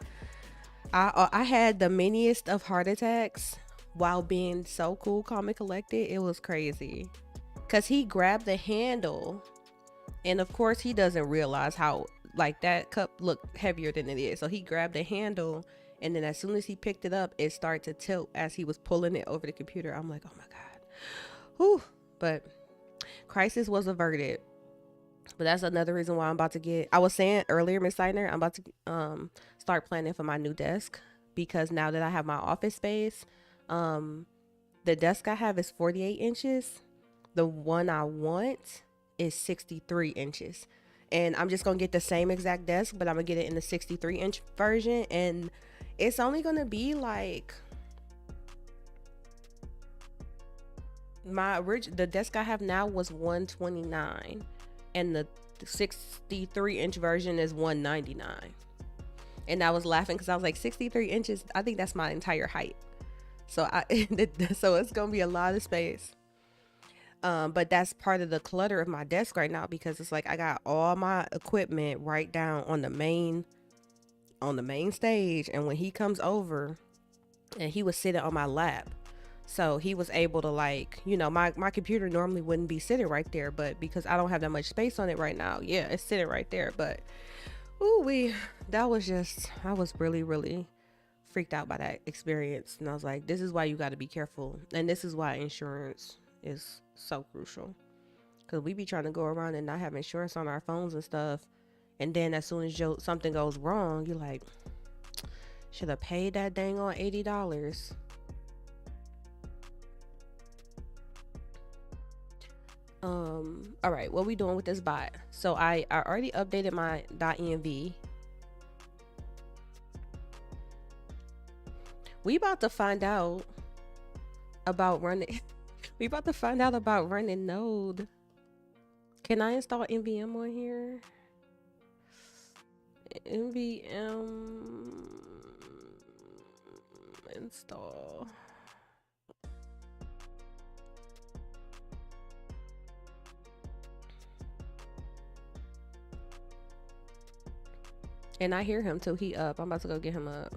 I had the miniest of heart attacks while being so cool, calm, and collected. It was crazy because he grabbed the handle, and of course he doesn't realize how like that cup looked heavier than it is. So he grabbed the handle, and then as soon as he picked it up, it started to tilt as he was pulling it over the computer. I'm like, oh my God. Whew. But crisis was averted. But that's another reason why I'm about to get, I was saying earlier, Miss Steiner, I'm about to start planning for my new desk, because now that I have my office space, the desk I have is 48 inches. The one I want is 63 inches. And I'm just going to get the same exact desk, but I'm going to get it in the 63-inch version. And it's only going to be like the desk I have now was 129, and the 63-inch version is 199. And I was laughing because I was like, 63 inches, I think that's my entire height. So so it's gonna be a lot of space. But that's part of the clutter of my desk right now, because it's like I got all my equipment right down on the main stage, and when he comes over, and he was sitting on my lap, so he was able to, like, you know, my computer normally wouldn't be sitting right there, but because I don't have that much space on it right now, yeah, it's sitting right there. But I was really, really freaked out by that experience. And I was like, this is why you got to be careful. And this is why insurance is so crucial. Because we be trying to go around and not have insurance on our phones and stuff. And then as soon as something goes wrong, you're like, should have paid that dang on $80. All right, what we doing with this bot? So I already updated my .env. We about to find out about running we about to find out about running Node. Can I install NVM on here? NVM install. And I hear him too. He up. I'm about to go get him up.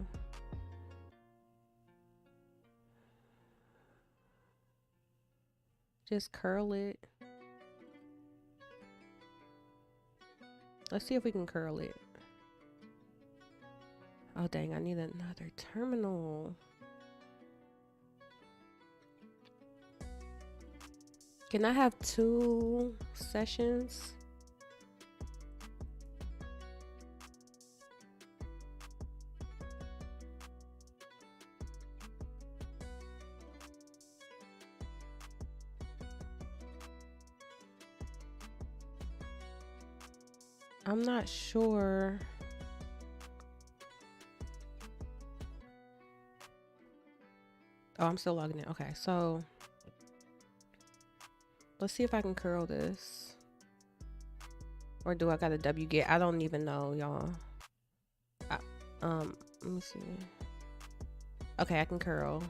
Just curl it. Let's see if we can curl it. Oh dang, I need another terminal. Can I have 2 sessions? I'm not sure. Oh, I'm still logging in. Okay, so let's see if I can curl this. Or do I got a wget? I don't even know, y'all. Let me see. Okay, I can curl.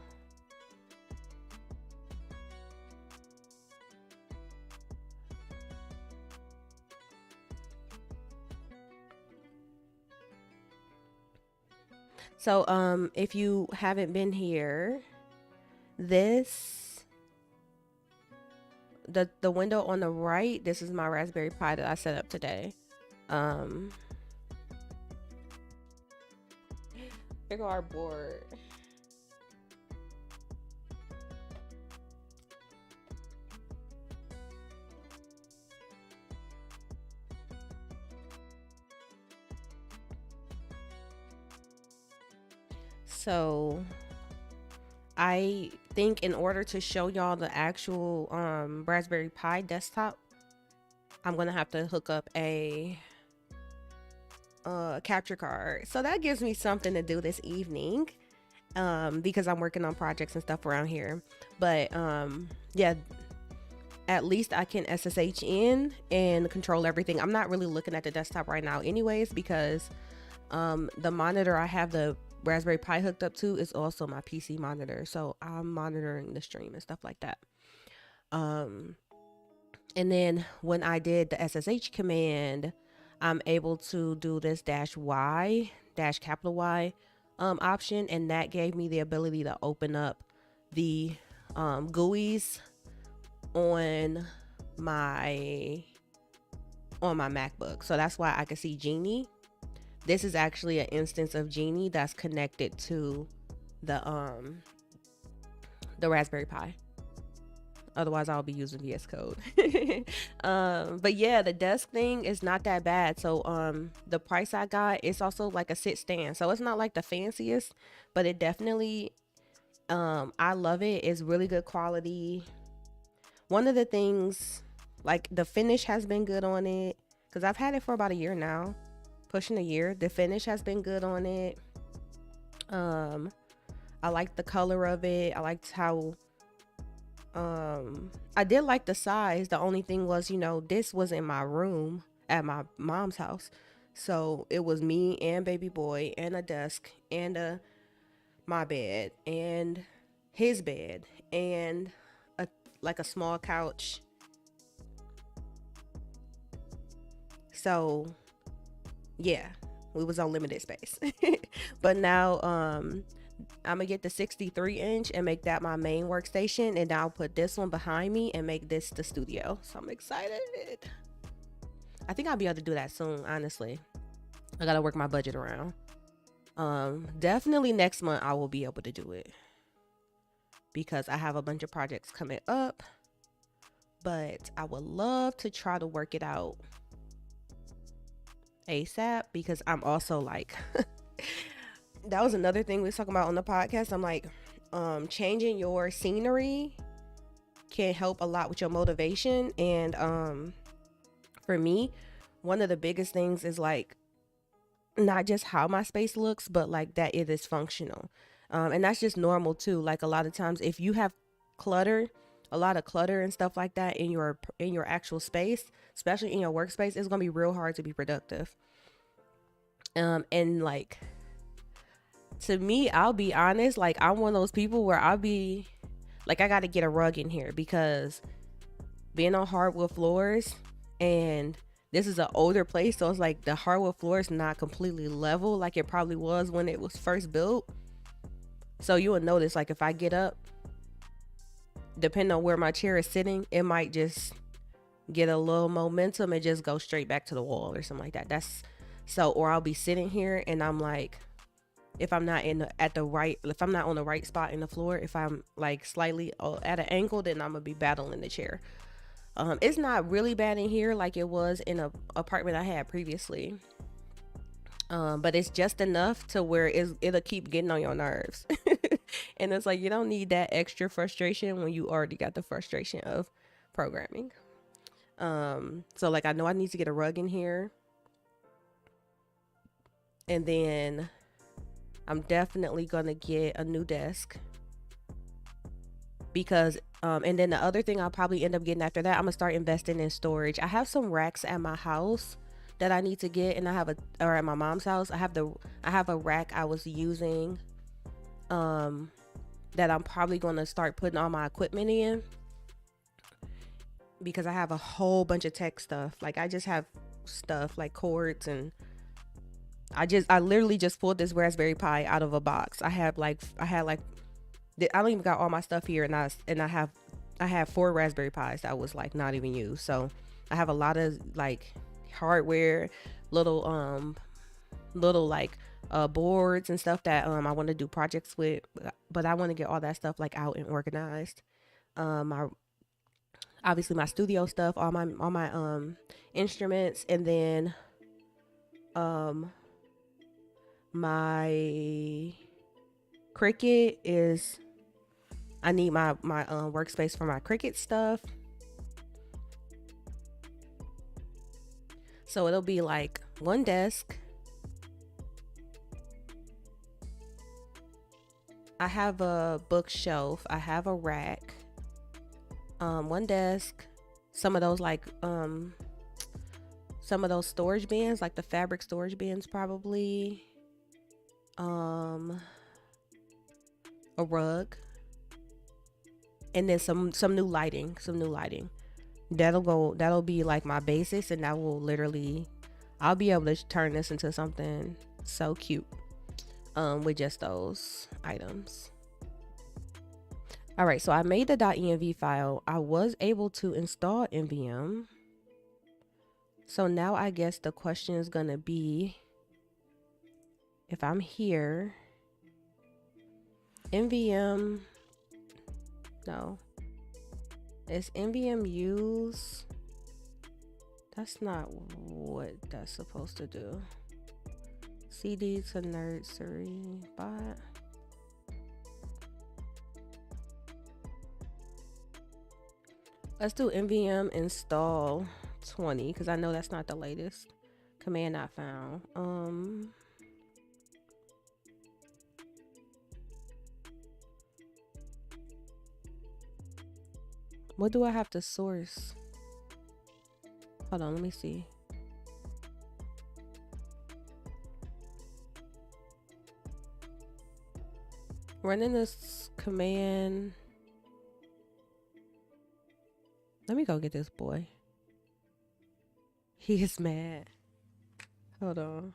So if you haven't been here, this the window on the right, this is my Raspberry Pi that I set up today. Here go our board. So I think in order to show y'all the actual Raspberry Pi desktop, I'm gonna have to hook up a capture card. So that gives me something to do this evening, because I'm working on projects and stuff around here. But yeah, at least I can SSH in and control everything. I'm not really looking at the desktop right now anyways, because the monitor I have the Raspberry Pi hooked up to is also my PC monitor, so I'm monitoring the stream and stuff like that. And then when I did the SSH command, I'm able to do this -Y, capital Y option, and that gave me the ability to open up the GUIs on my MacBook. So that's why I can see Genie. This is actually an instance of Genie that's connected to the Raspberry Pi. Otherwise, I'll be using VS Code. But yeah, the desk thing is not that bad. So the price I got, it's also like a sit stand. So it's not like the fanciest, but it definitely, I love it. It's really good quality. One of the things, like the finish has been good on it, because I've had it for about a year now, pushing a year. The finish has been good on it. I like the color of it. I liked how I did like the size. The only thing was, you know, this was in my room at my mom's house, so it was me and baby boy and a desk and my bed and his bed and a like a small couch. So yeah, we was on limited space. But now I'm gonna get the 63-inch and make that my main workstation, and I'll put this one behind me and make this the studio. So I'm excited. I think I'll be able to do that soon, honestly. I gotta work my budget around. Definitely next month I will be able to do it, because I have a bunch of projects coming up, but I would love to try to work it out ASAP, because I'm also like that was another thing we was talking about on the podcast. I'm like, changing your scenery can help a lot with your motivation. And for me, one of the biggest things is like not just how my space looks, but like that it is functional. And that's just normal too. Like a lot of times if you have clutter, a lot of clutter and stuff like that in your actual space, especially in your workspace, it's gonna be real hard to be productive. And like, to me, I'll be honest, like I'm one of those people where I'll be like, I got to get a rug in here, because being on hardwood floors, and this is an older place, so it's like the hardwood floor is not completely level like it probably was when it was first built. So you will notice, like if I get up, depending on where my chair is sitting, it might just get a little momentum and just go straight back to the wall or something like that. That's so, or I'll be sitting here and I'm like, if I'm not if I'm not on the right spot in the floor, if I'm like slightly at an angle, then I'm gonna be battling the chair. It's not really bad in here like it was in a apartment I had previously, but it's just enough to where it'll keep getting on your nerves. And it's like, you don't need that extra frustration when you already got the frustration of programming. So like, I know I need to get a rug in here, and then I'm definitely gonna get a new desk, because and then the other thing I'll probably end up getting after that, I'm gonna start investing in storage. I have some racks at my house that I need to get, and or at my mom's house, I have a rack I was using that I'm probably gonna start putting all my equipment in, because I have a whole bunch of tech stuff. Like I just have stuff like cords, and I literally just pulled this Raspberry Pi out of a box. I had like I don't even got all my stuff here, and I have 4 Raspberry Pis that was like not even used. So I have a lot of like hardware, little like boards and stuff that I want to do projects with, but I want to get all that stuff like out and organized. Obviously my studio stuff, all my instruments, and then my Cricut is, I need my workspace for my Cricut stuff. So it'll be like one desk. I have a bookshelf. I have a rack. One desk. Some of those like some of those storage bins, like the fabric storage bins, probably. A rug, and then some new lighting. That'll be like my basics, and that will literally, I'll be able to turn this into something so cute with just those items. All right, so I made the .env file. I was able to install NVM. So now I guess the question is gonna be, if I'm here, NVM, no, It's NVM use. That's not what that's supposed to do. CD to nursery bot. Let's do NVM install 20 because I know that's not the latest. Command not found. What do I have to source? Hold on, let me see. Running this command. Let me go get this boy. He is mad. Hold on.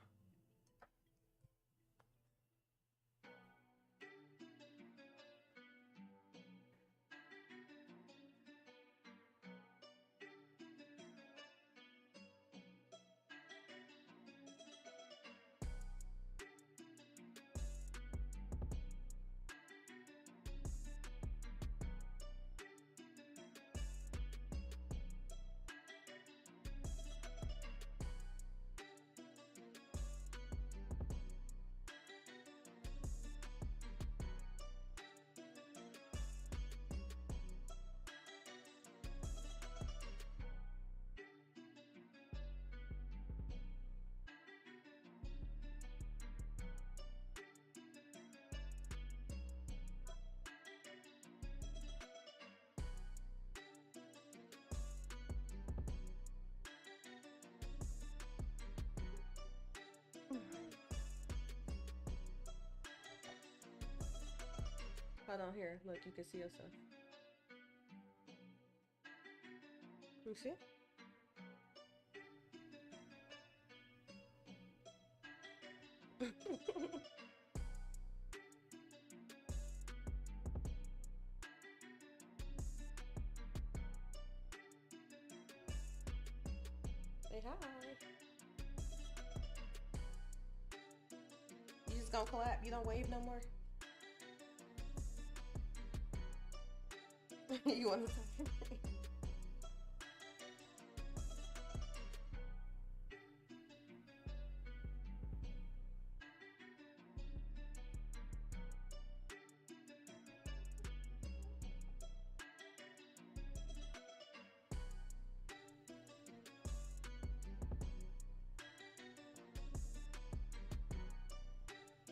Hold on here. Look, you can see yourself. You see? Say hi. You just gonna clap? You don't wave no more? You want to talk?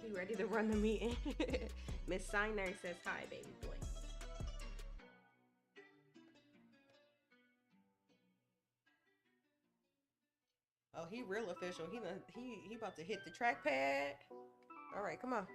You ready to run the meeting? Miss Signer says hi, baby boy. Oh, he real official. He about to hit the trackpad. All right, come on.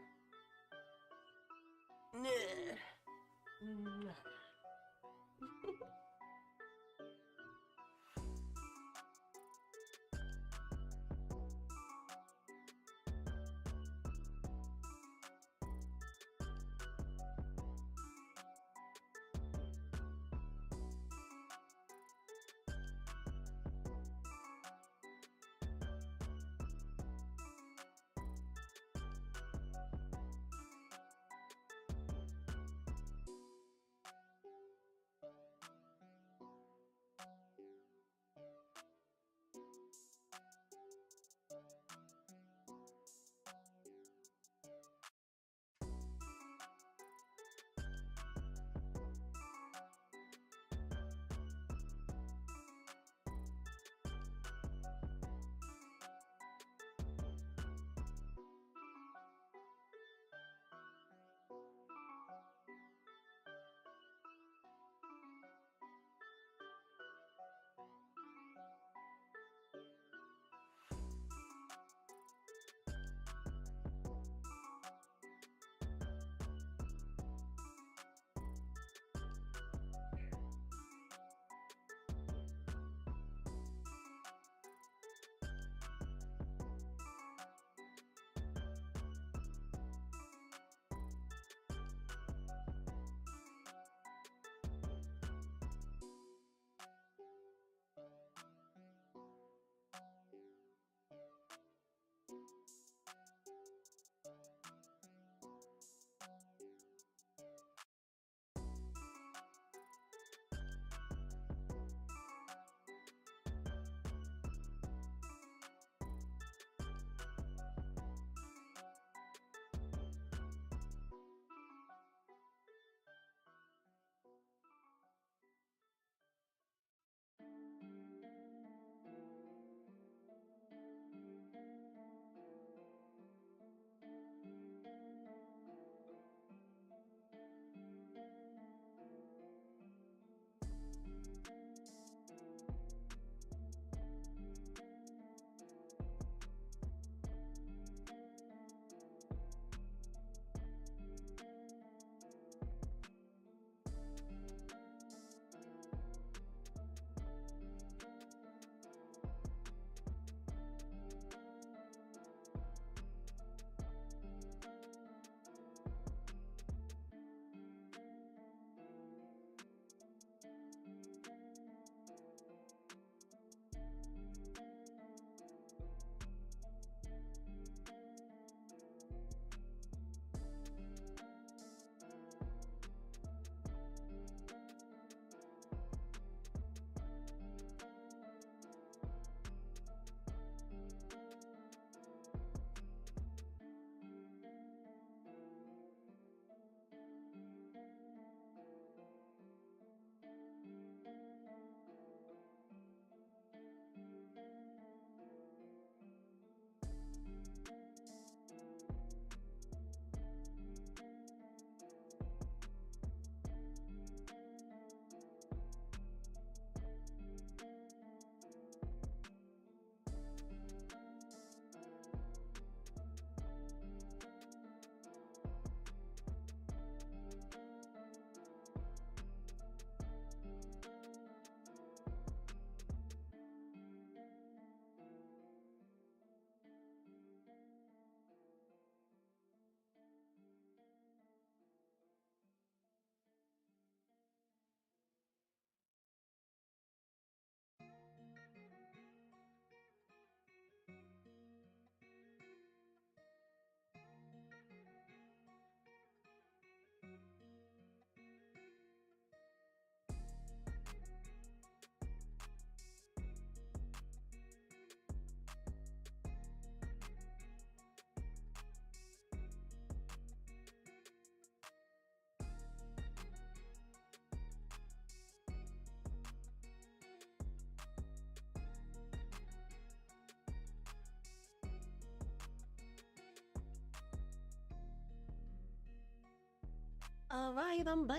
Invite them back.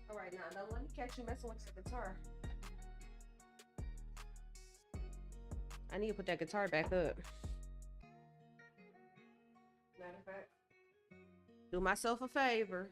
All right, now don't let me catch you messing with the guitar. I need to put that guitar back up. Matter of fact, do myself a favor.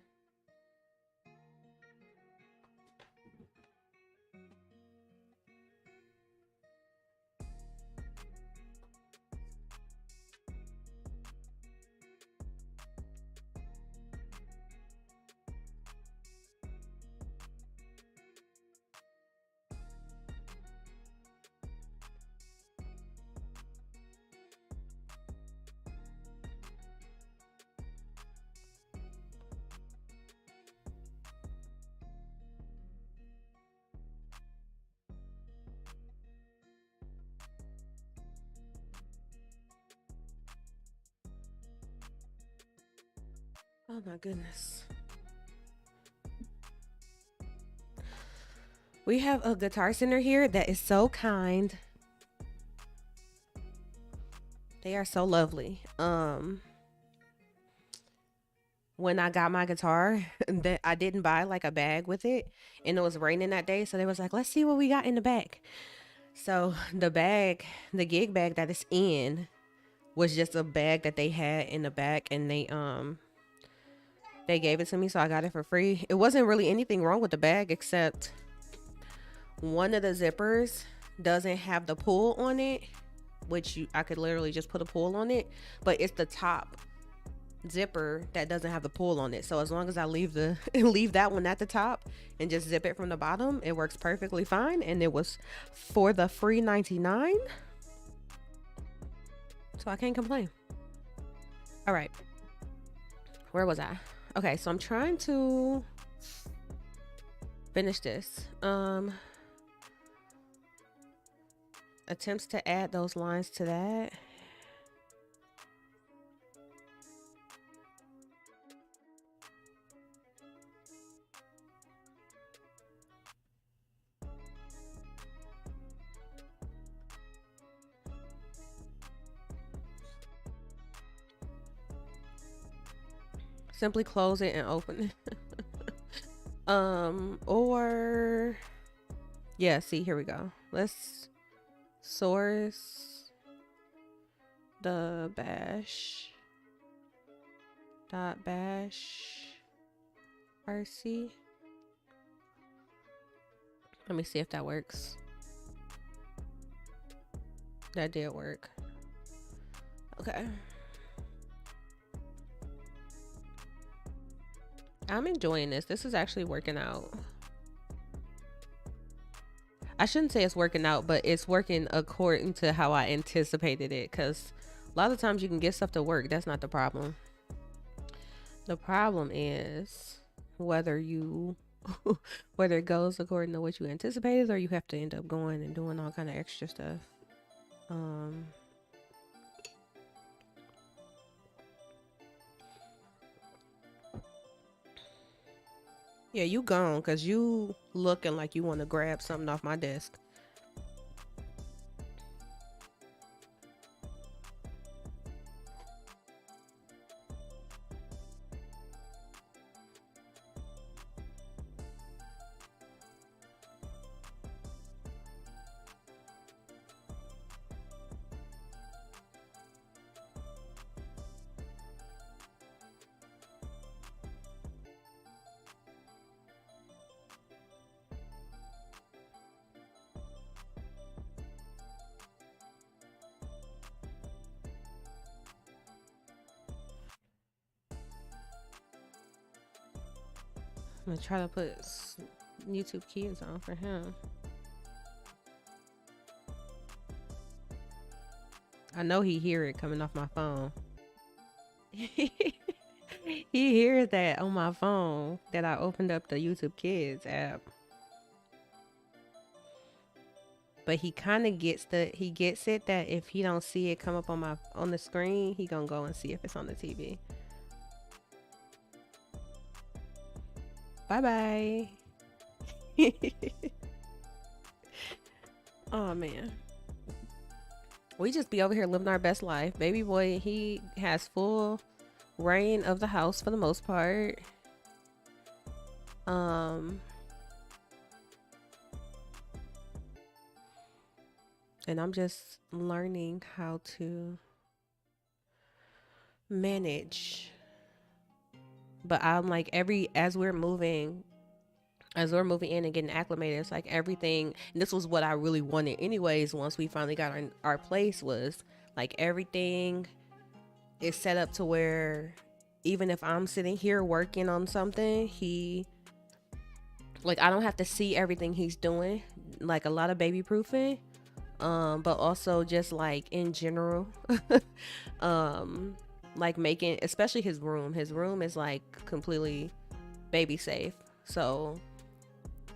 Oh my goodness. We have a Guitar Center here that is so kind. They are so lovely. When I got my guitar, that I didn't buy like a bag with it, and it was raining that day, so they was like, let's see what we got in the back. So the bag, the gig bag that it's in, was just a bag that they had in the back, and they gave it to me, so I got it for free. It wasn't really anything wrong with the bag, except one of the zippers doesn't have the pull on it, which I could literally just put a pull on it, but it's the top zipper that doesn't have the pull on it. So as long as I leave that one at the top and just zip it from the bottom, it works perfectly fine. And it was for the free $99, so I can't complain. All right, where was I? Okay, so I'm trying to finish this. Attempts to add those lines to that. Simply close it and open it. Or yeah, see, here we go. Let's source the bash rc. Let me see if that works. That did work. Okay. I'm enjoying this. This is actually working out. I shouldn't say it's working out, but it's working according to how I anticipated it, because a lot of times you can get stuff to work. That's not the problem. The problem is whether it goes according to what you anticipated, or you have to end up going and doing all kind of extra stuff. Yeah, you gone, because you looking like you want to grab something off my desk. I'm gonna try to put YouTube Kids on for him. I know he hear it coming off my phone. He hears that on my phone that I opened up the YouTube Kids app. But he kind of gets it that if he don't see it come up on the screen, he gonna go and see if it's on the TV. Bye bye. Oh man. We just be over here living our best life. Baby boy, he has full reign of the house for the most part. And I'm just learning how to manage. But I'm like as we're moving in and getting acclimated, it's like everything, and this was what I really wanted anyways once we finally got our place, was like everything is set up to where even if I'm sitting here working on something, I don't have to see everything he's doing, like a lot of baby proofing, but also just like in general, like making, especially his room is like completely baby safe. So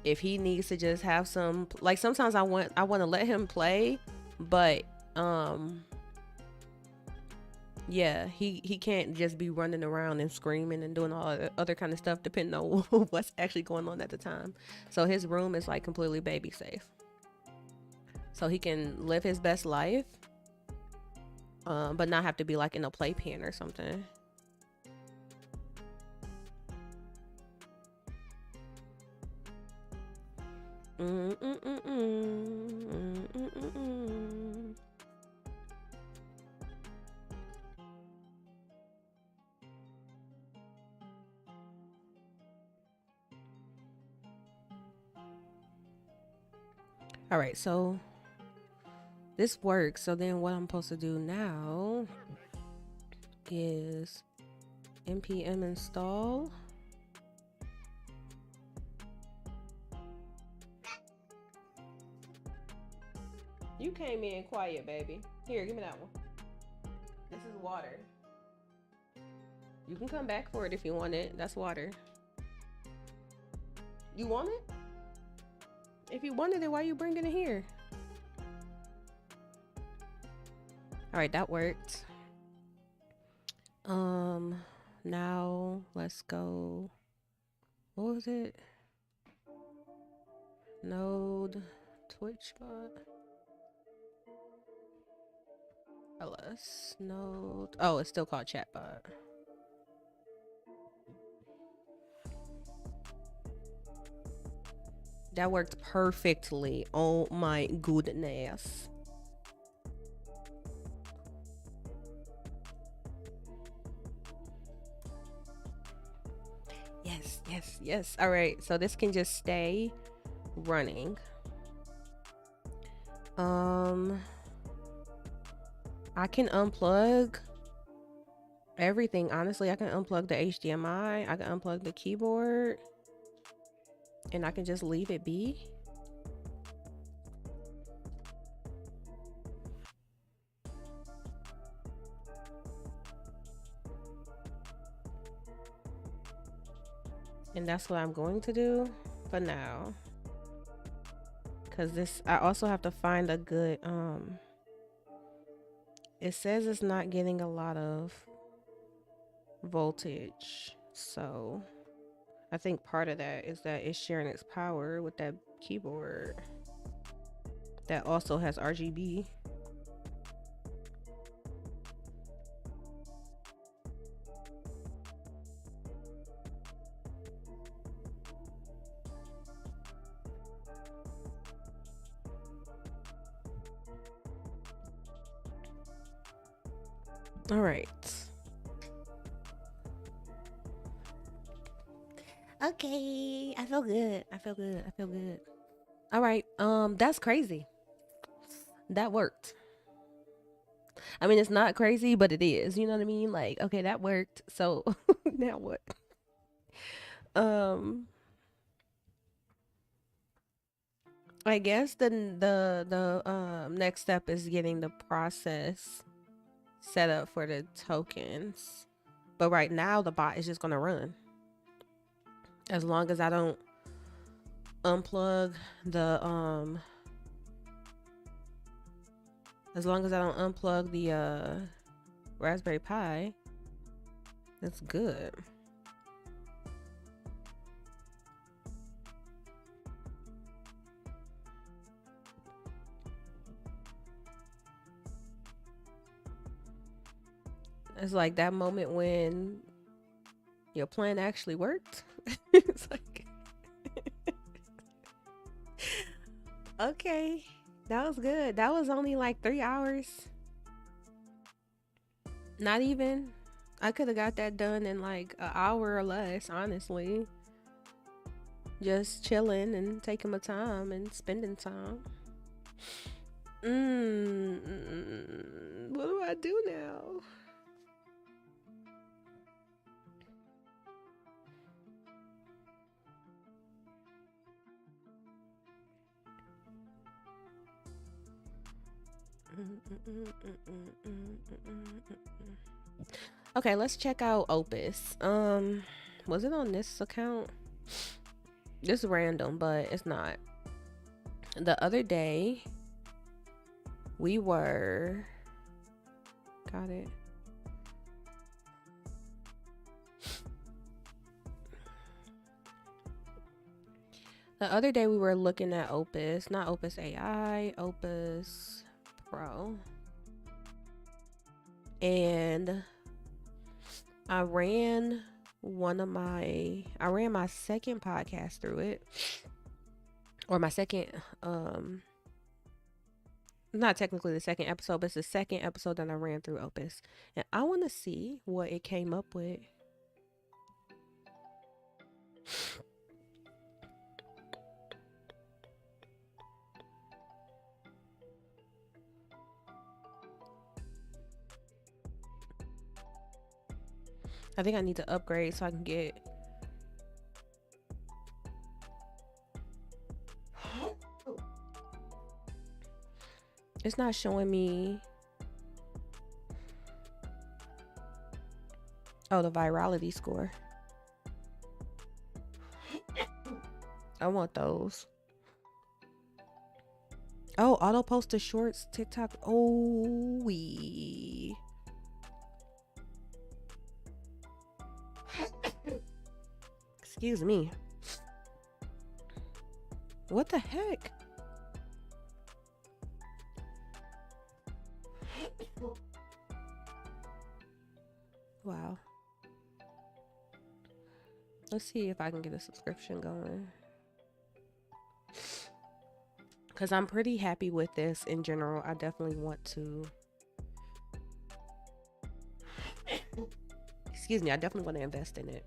if he needs to just have some, like sometimes I want to let him play, but yeah, he can't just be running around and screaming and doing all the other kind of stuff depending on what's actually going on at the time. So his room is like completely baby safe, so he can live his best life, but not have to be like in a playpen or something. All right, so this works. So then what I'm supposed to do now is npm install. You came in quiet, baby. Here, give me that one. This is water. You can come back for it if you want it. That's water. You want it? If you wanted it, why are you bringing it here? All right, that worked. Now let's go. What was it? Node, Twitch bot. LS node. Oh, it's still called chatbot. That worked perfectly. Oh my goodness. Yes. All right, so this can just stay running. I can unplug everything. Honestly, I can unplug the HDMI. I can unplug the keyboard, and I can just leave it be. And that's what I'm going to do for now. Cause this, I also have to find a good, it says it's not getting a lot of voltage. So I think part of that is that it's sharing its power with that keyboard that also has RGB. All right. Okay, I feel good. All right, that's crazy. That worked. I mean, it's not crazy, but it is. You know what I mean? Like, okay, that worked. So now what? I guess the next step is getting the process set up for the tokens. But right now the bot is just gonna run. As long as I don't unplug the Raspberry Pi, that's good. It's like that moment when your plan actually worked. It's like, okay, that was good. That was only like 3 hours. Not even. I could have got that done in like an hour or less, honestly. Just chilling and taking my time and spending time. What do I do now? Okay, let's check out Opus. Was it on this account? This is random, but it's not. The other day, we were... Got it. The other day, we were looking at Opus. Not Opus AI, Opus Pro. And I ran my second podcast through it, or my second, not technically the second episode, but it's the second episode that I ran through Opus, and I want to see what it came up with. I think I need to upgrade so I can get... It's not showing me... Oh, the virality score. I want those. Oh, auto post to shorts, TikTok. Oh, we... Excuse me. What the heck? Wow. Let's see if I can get a subscription going. Because I'm pretty happy with this in general. I definitely want to... Excuse me, I definitely want to invest in it.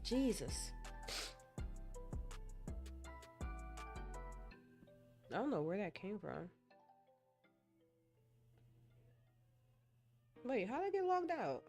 Jesus. I don't know where that came from. Wait, how did I get logged out?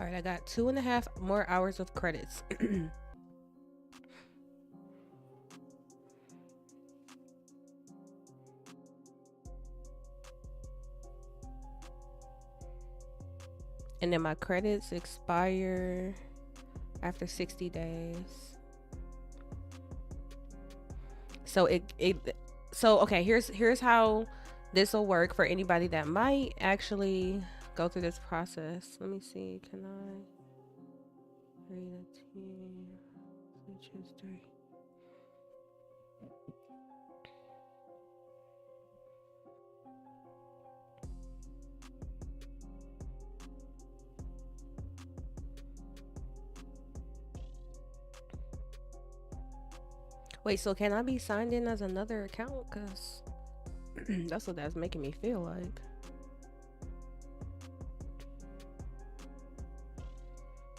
All right, I got 2.5 more hours of credits. And then my credits expire after 60 days. So okay, here's how this will work for anybody that might actually go through this process. Let me see. Can I read a team? Switch history. Wait, so can I be signed in as another account? Cause that's what that's making me feel like.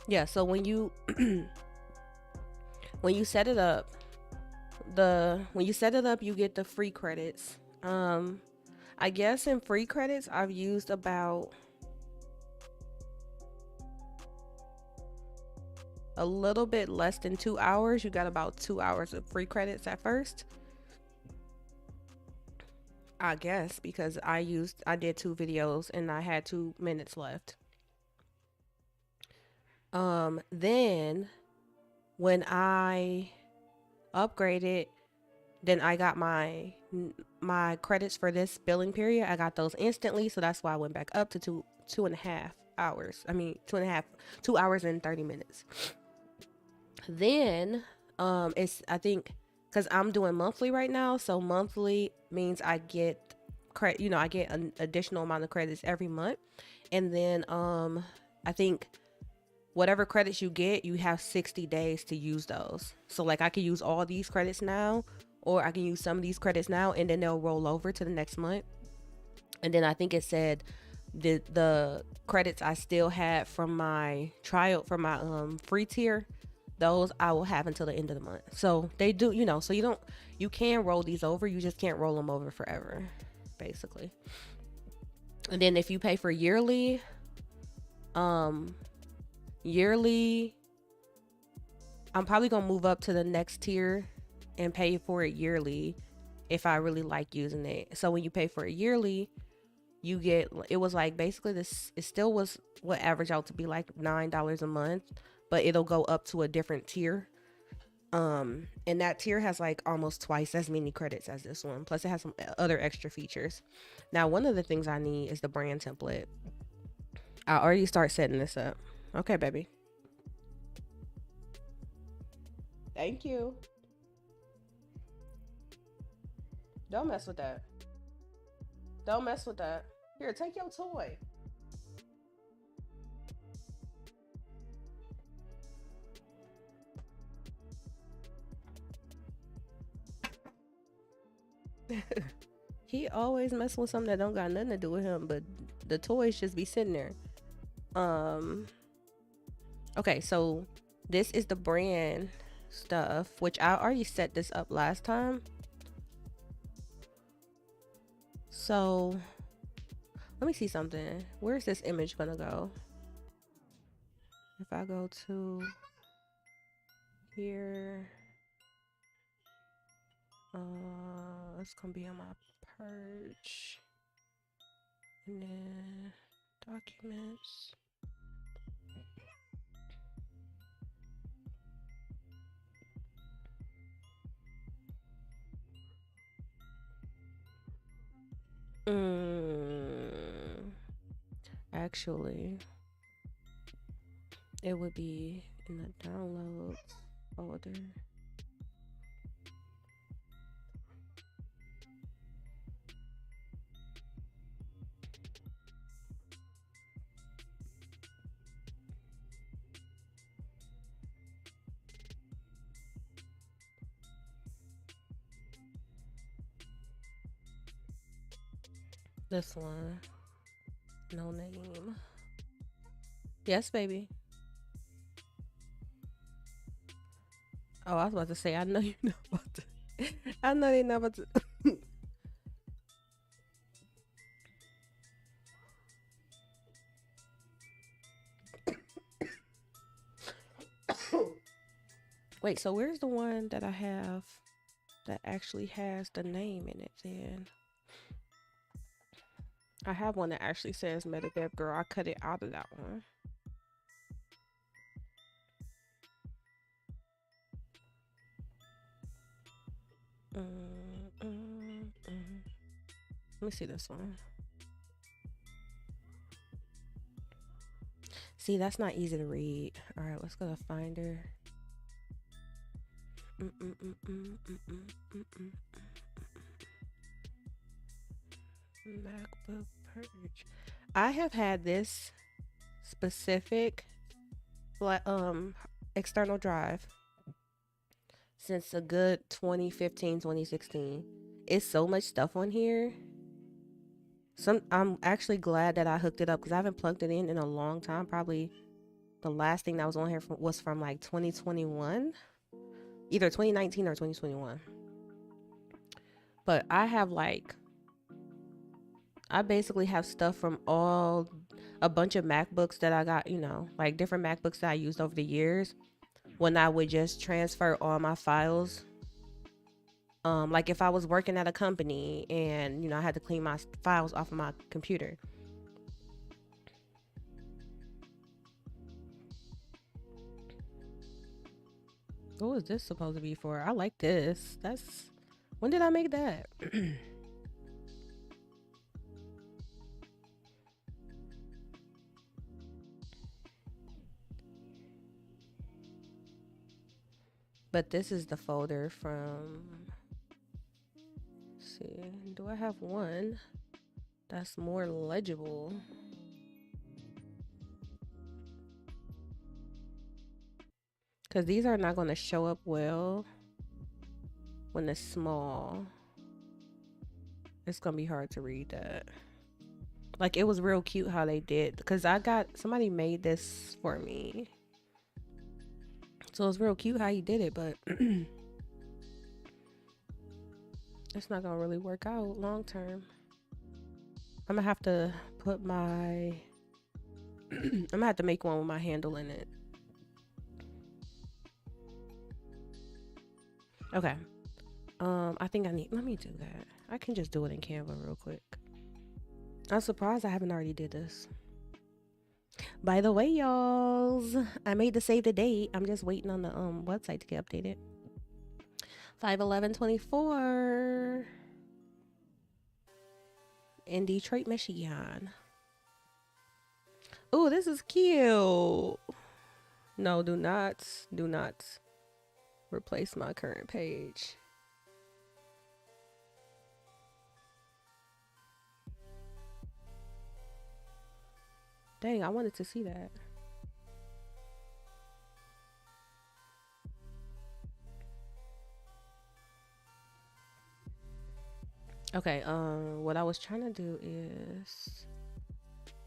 Yeah, so when you when you set it up, you get the free credits. I guess in free credits I've used about a little bit less than 2 hours. You got about 2 hours of free credits at first, I guess, because I did 2 videos and I had 2 minutes left. Then when I upgraded, then I got my credits for this billing period. I got those instantly, so that's why I went back up to 2.5 hours. I mean 2 hours and 30 minutes. Then it's, I think, because I'm doing monthly right now, so monthly means I get credit, I get an additional amount of credits every month. And then I think whatever credits you get, you have 60 days to use those. So like I can use all these credits now, or I can use some of these credits now, and then they'll roll over to the next month. And then I think it said the credits I still had from my trial, from my free tier, those I will have until the end of the month. So they do, so you can roll these over, you just can't roll them over forever, basically. And then if you pay for yearly, I'm probably gonna move up to the next tier and pay for it yearly if I really like using it. So when you pay for it yearly, you get, it was like basically this, it still was what averaged out to be like $9 a month, but it'll go up to a different tier. And that tier has like almost twice as many credits as this one. Plus it has some other extra features. Now, one of the things I need is the brand template. I already start setting this up. Okay, baby. Thank you. Don't mess with that. Don't mess with that. Here, take your toy. He always messing with something that don't got nothing to do with him, but the toys just be sitting there. Okay, so this is the brand stuff, which I already set this up last time. So let me see something. Where's this image gonna go? If I go to here, it's gonna be on my purge, and then documents. Actually, it would be in the downloads folder. This one. No name. Yes, baby. Oh, I was about to say, I know you're not about to. I know you're not about to. Wait, so where's the one that I have that actually has the name in it then? I have one that actually says MetaDev Girl. I cut it out of that one. Let me see this one. See, that's not easy to read. All right, let's go to Finder. MacBook Purge. I have had this specific external drive since a good 2015, 2016. It's so much stuff on here. I'm actually glad that I hooked it up because I haven't plugged it in a long time. Probably the last thing that was on here was from like 2021, either 2019 or 2021. But I basically have stuff from a bunch of MacBooks that I got, like different MacBooks that I used over the years when I would just transfer all my files. Like if I was working at a company and, I had to clean my files off of my computer. What was this supposed to be for? I like this. When did I make that? But this is the folder from, let's see, do I have one that's more legible? Because these are not going to show up well when it's small. It's going to be hard to read that. Like, it was real cute how they did. Because somebody made this for me. So it's real cute how he did it, but it's not going to really work out long term. I'm going to have to put I'm going to have to make one with my handle in it. Okay. I think let me do that. I can just do it in Canva real quick. I'm surprised I haven't already did this. By the way, y'alls, I made the save the date. I'm just waiting on the website to get updated. 5/11/24 in Detroit, Michigan. Oh, this is cute. No, do not replace my current page. Dang, I wanted to see that. Okay, what I was trying to do is,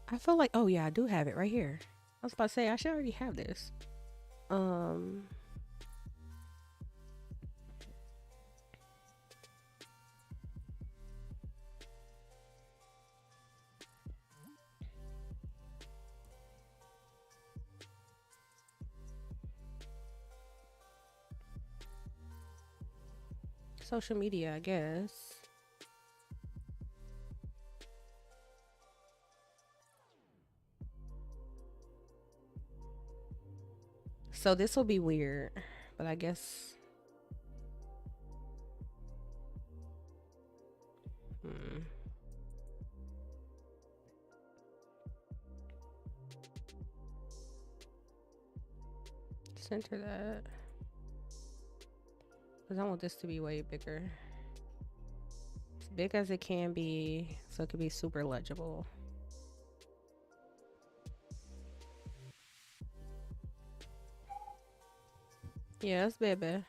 I feel like, oh yeah, I do have it right here. I was about to say, I should already have this. Social media, I guess. So this will be weird, but I guess. Center that. Because I want this to be way bigger. As big as it can be, so it can be super legible. Yes, baby.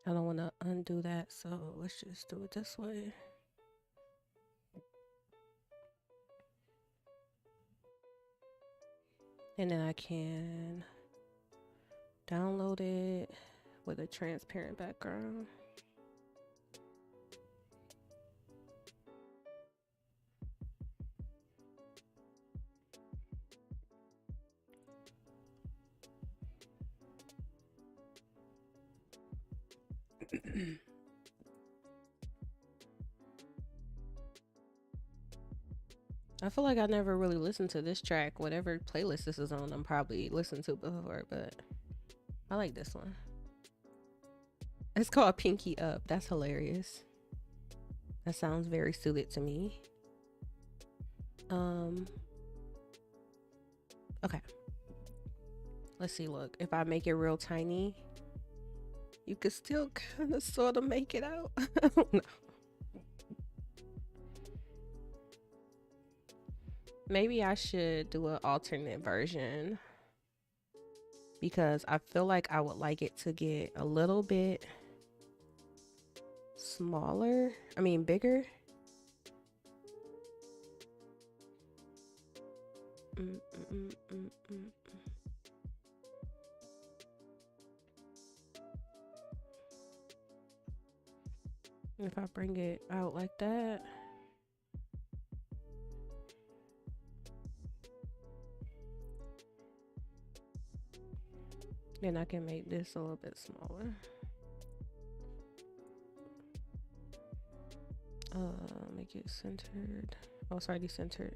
I don't want to undo that, so let's just do it this way. And then I can download it with a transparent background. I feel like I never really listened to this track. Whatever playlist this is on, I'm probably listened to before, but I like this one. It's called Pinky Up. That's hilarious. That sounds very suited to me. Okay. Let's see, look. If I make it real tiny, you could still kind of sort of make it out. I don't know. Maybe I should do an alternate version because I feel like I would like it to get a little bit smaller. I mean, bigger. If I bring it out like that. Then I can make this a little bit smaller. Make it centered. Oh, it's already centered.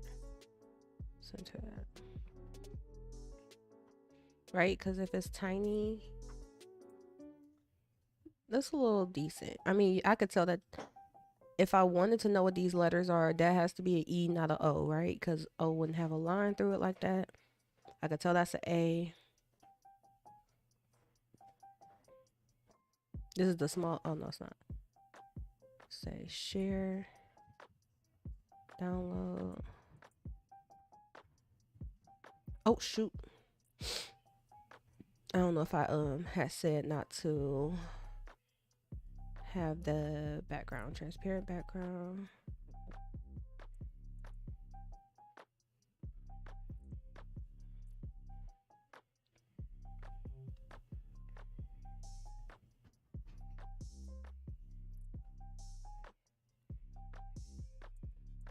Center that. Right? Because if it's tiny, that's a little decent. I mean, I could tell that if I wanted to know what these letters are, that has to be an E, not an O, right? Because O wouldn't have a line through it like that. I could tell that's an A. This is the small. Oh, no, it's not. Say share. Download. Oh, shoot. I don't know if I had said not to have the background, transparent background.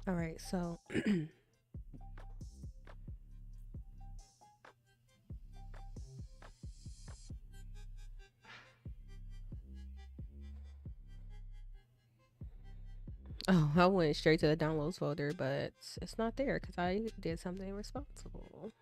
All right, so oh, I went straight to the downloads folder, but it's not there because I did something responsible.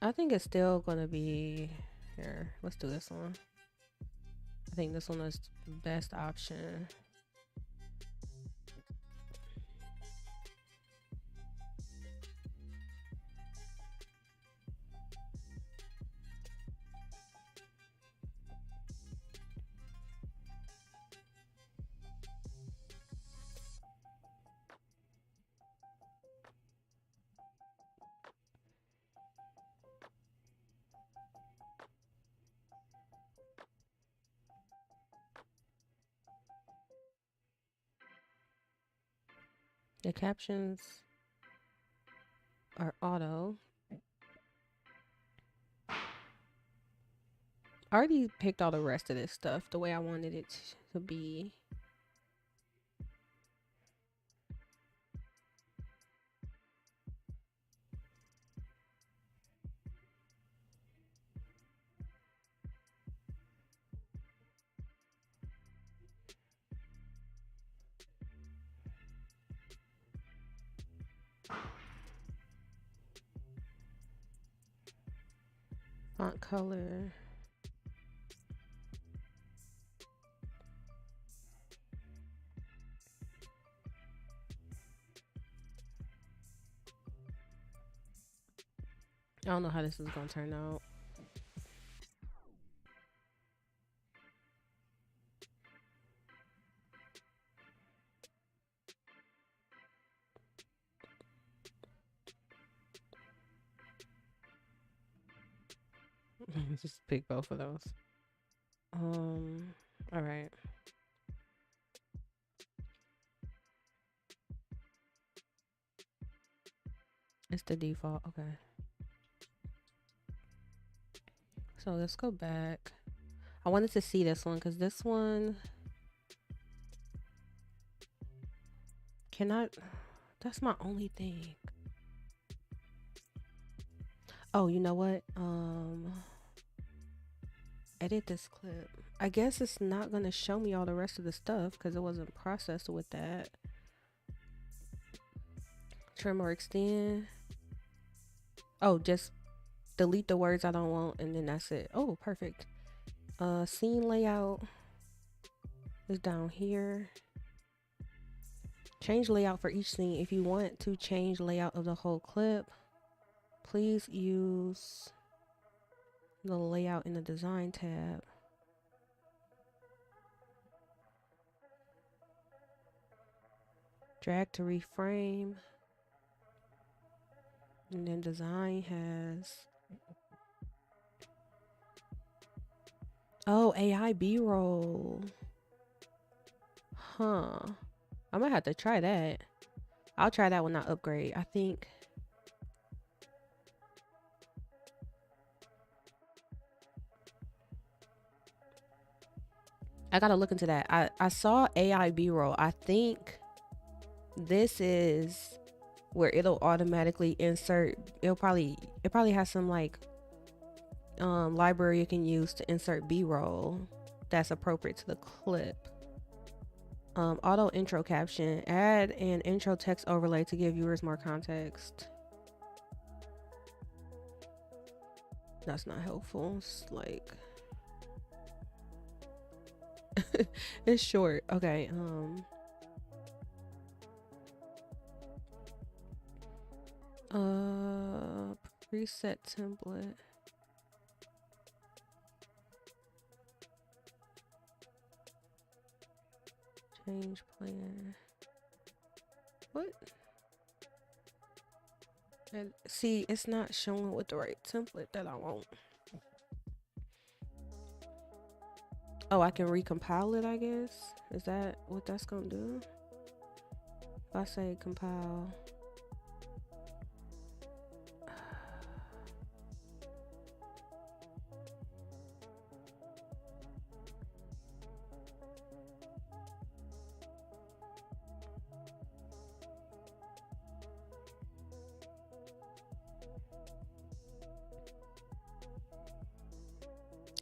I think it's still gonna be here. Let's do this one. I think this one is the best option. The captions are auto. I already picked all the rest of this stuff the way I wanted it to be. Font color. I don't know how this is gonna turn out. Just pick both of those. All right. It's the default. Okay. So let's go back. I wanted to see this one because this one cannot. That's my only thing. Oh, you know what? Edit this clip. I guess it's not gonna show me all the rest of the stuff because it wasn't processed with that. Trim or extend. Oh, just delete the words I don't want and then that's it. Oh, perfect. Scene layout is down here. Change layout for each scene. If you want to change layout of the whole clip, please use the layout in the design tab. Drag to reframe. And then design has, oh, AI B-roll. Huh. I might have to try that. I'll try that when I upgrade. I think I gotta look into that. I saw AI B-roll. I think this is where it'll automatically insert. It probably has some like library you can use to insert B-roll that's appropriate to the clip. Auto intro caption. Add an intro text overlay to give viewers more context. That's not helpful. It's like it's short. Okay. Preset template. Change plan. What? And see, it's not showing with the right template that I want. Oh, I can recompile it, I guess. Is that what that's gonna do? If I say compile.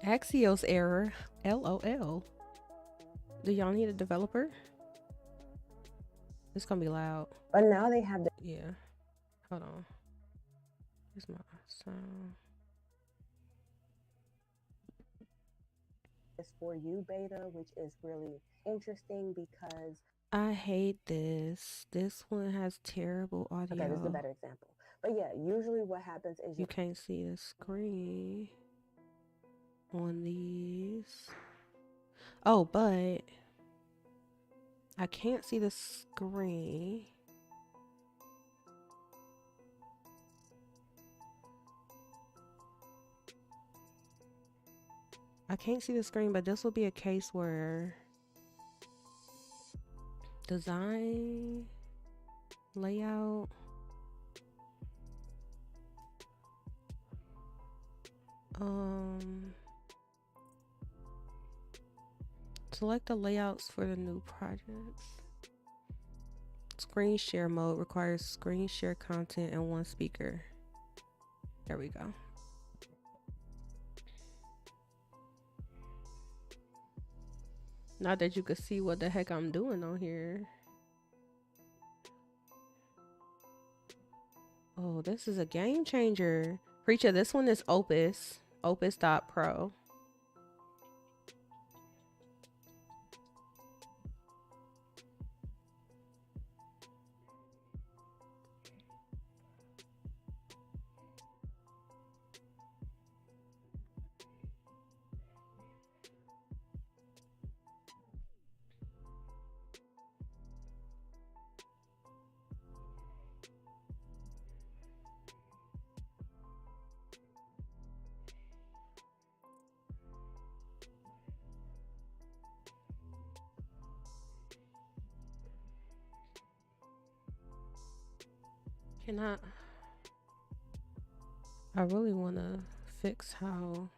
Axios error. LOL. Do y'all need a developer? It's gonna be loud. But now they have the Yeah. Hold on. Here's my sound. this for you beta, which is really interesting because I hate this. This one has terrible audio. okay, this is a better example. But yeah, usually what happens is you can't see the screen on these. Oh, but I can't see the screen. I can't see the screen, but this will be a case where design, layout, select the layouts for the new projects. Screen share mode requires screen share content and one speaker. There we go. Not that you could see what the heck I'm doing on here. Oh, this is a game changer. Preacher, this one is Opus. Opus.pro. Can I really want to fix how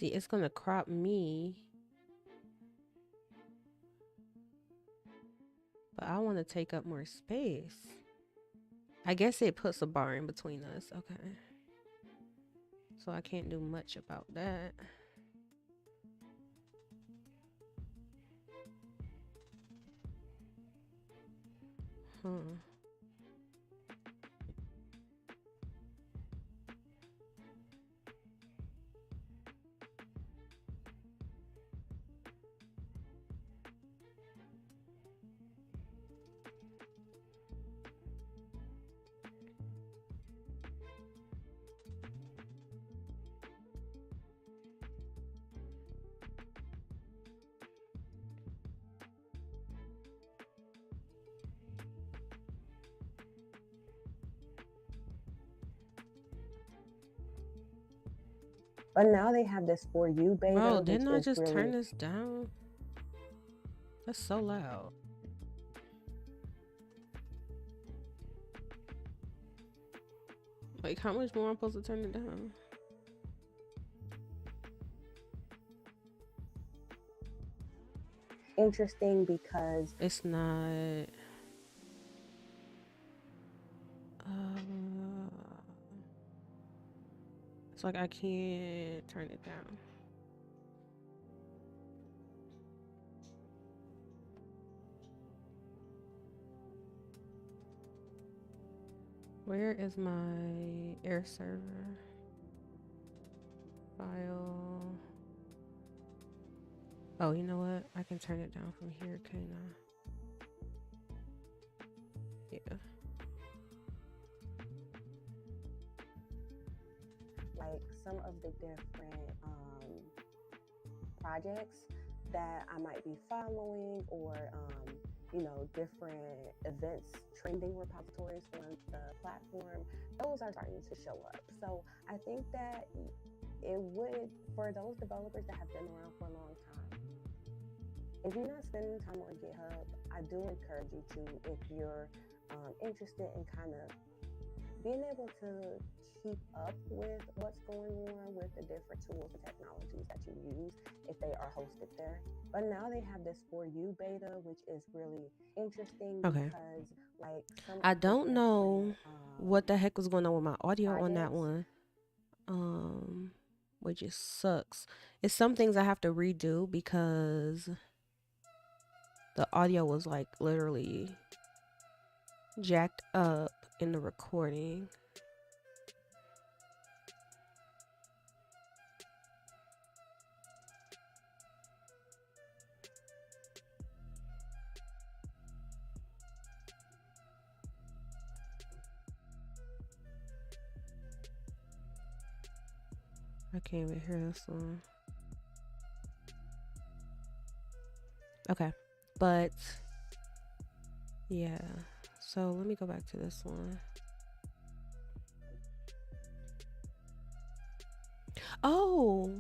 see, it's gonna crop me, but I want to take up more space. I guess it puts a bar in between us. Okay. So I can't do much about that. Huh. But now they have this For You beta, Bro, which didn't I is just turn really this down? That's so loud. Like, how much more I'm supposed to turn it down? interesting because It's not. It's like I can't turn it down. Where is my air server file? Oh, you know what? I can turn it down from here, can't I? Yeah. like some of the different projects that I might be following, or different events, trending repositories on the platform, those are starting to show up. So I think that it would, for those developers that have been around for a long time, if you're not spending time on GitHub, I do encourage you to, if you're interested in kind of being able to keep up with what's going on with the different tools and technologies that you use, if they are hosted there. But now they have this For You beta, which is really interesting Okay. because like some I of the don't know different what the heck was going on with my audio on that projects. one. Which just sucks. It's some things I have to redo because the audio was like literally jacked up in the recording. I can't even hear this one. Okay. But yeah. So let me go back to this one. Oh.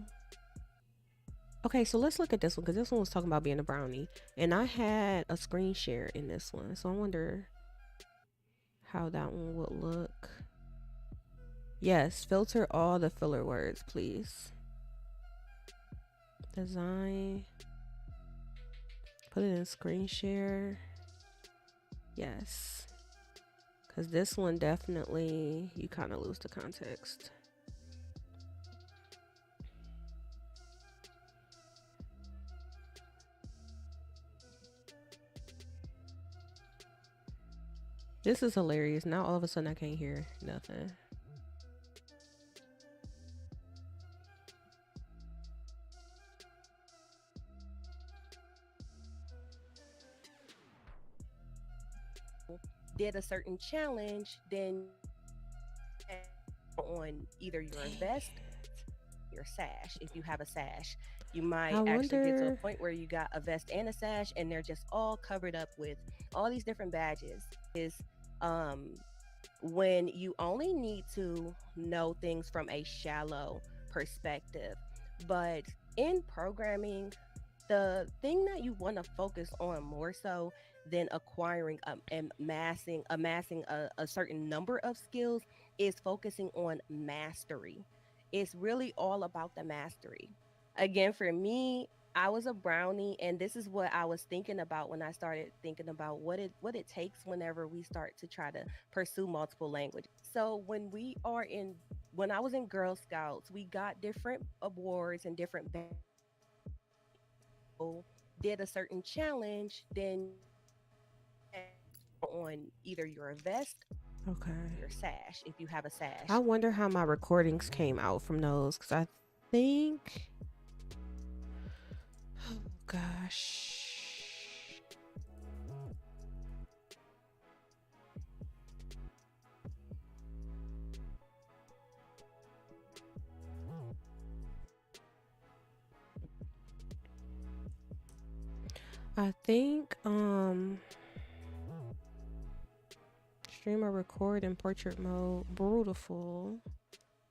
Okay, so let's look at this one because this one was talking about being a brownie. And I had a screen share in this one. So I wonder how that one would look. Yes, filter all the filler words, please. Design. Put it in screen share. Yes. Because this one definitely, you kind of lose the context. This is hilarious. Now all of a sudden I can't hear nothing. Did a certain challenge, then on either your vest, your sash. If you have a sash, you might I actually get to a wonder. point where you got a vest and a sash, and they're just all covered up with all these different badges. Um, when you only need to know things from a shallow perspective. But in programming, the thing that you want to focus on more so than acquiring and amassing a certain number of skills is focusing on mastery. It's really all about the mastery. Again, for me, I was a brownie, and this is what I was thinking about when I started thinking about what it takes whenever we start to try to pursue multiple languages. So when I was in Girl Scouts, we got different awards and different did a certain challenge, then on either your vest, Okay. your sash, if you have a I sash. wonder how my recordings came out from those, because I think. Oh, gosh. I think stream or record in portrait mode. Beautiful.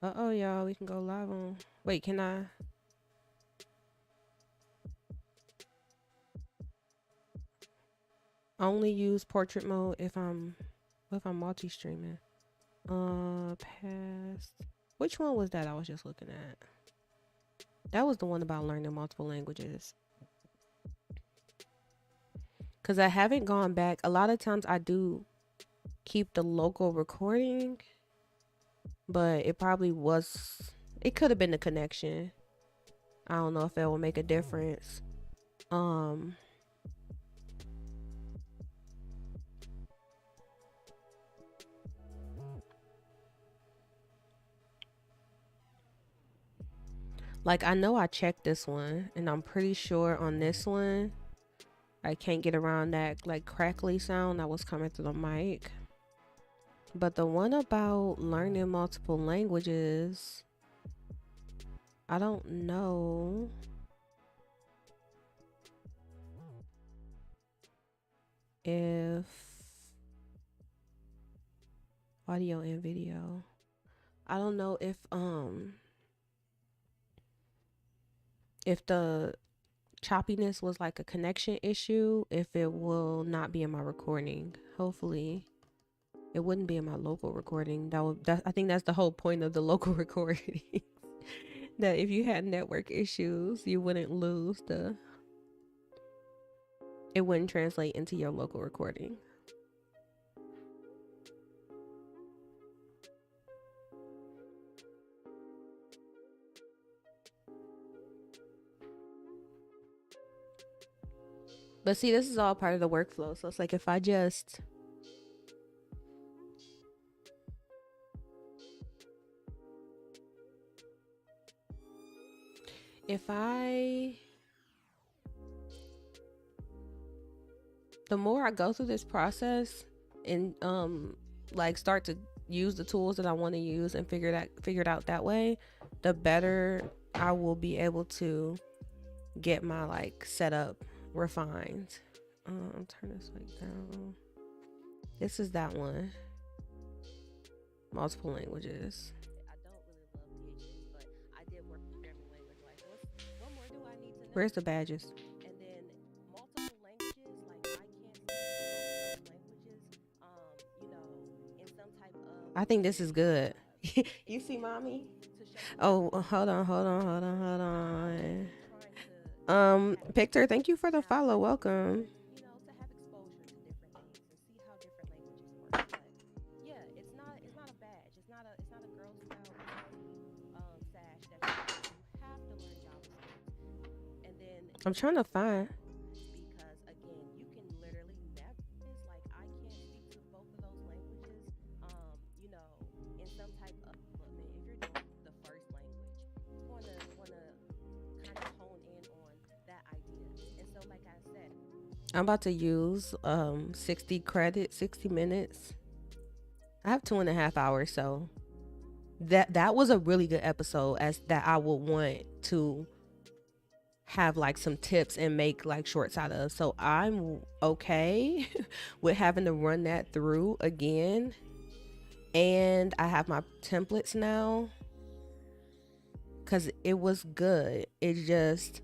Uh-oh, y'all. We can go live on. Wait, can I? Only use portrait mode if I'm multi-streaming. Past. Which one was that I was just looking at? That was the one about learning multiple languages. Because I haven't gone back. A lot of times I do keep the local recording, but it probably was. It could have been the connection. I don't know if that will make a difference. Like, I know I checked this one, and I'm pretty sure on this one I can't get around that like crackly sound that was coming through the mic. But the one about learning multiple languages, I don't know if audio and video. I don't know if the choppiness was like a connection issue, if it will not be in my recording. Hopefully it wouldn't be in my local recording. I think that's the whole point of the local recording. That if you had network issues, you wouldn't lose it wouldn't translate into your local recording. But see, this is all part of the workflow. So it's like if I the more I go through this process and like start to use the tools that I want to use and figure it out that way, the better I will be able to get my like setup refined. Turn this like down. This is that one. Multiple languages. I don't really love PhD, but I did work programming language. Like, what more do I need to know? Where's the badges? And then multiple languages, like I can't speak both of those languages. In some type of I think this is good. You see, mommy? Oh, hold on. Pictor, thank you for the follow. Welcome. to have exposure to different things and see how different languages work. But yeah, it's not a badge. It's not a Girl Scout sash that you have to learn JavaScript. And then I'm trying to find. because again, you can literally never. It's like I can't speak to both of those languages. In some type of look, man, if you're doing the first language, you wanna kind of hone in on that idea. And so, like I said, I'm about to use 60 credits, 60 minutes. I have 2.5 hours, so that was a really good episode, as that I would want to have like some tips and make like shorts out of. So I'm okay with having to run that through again. And I have my templates now because it was good. It just,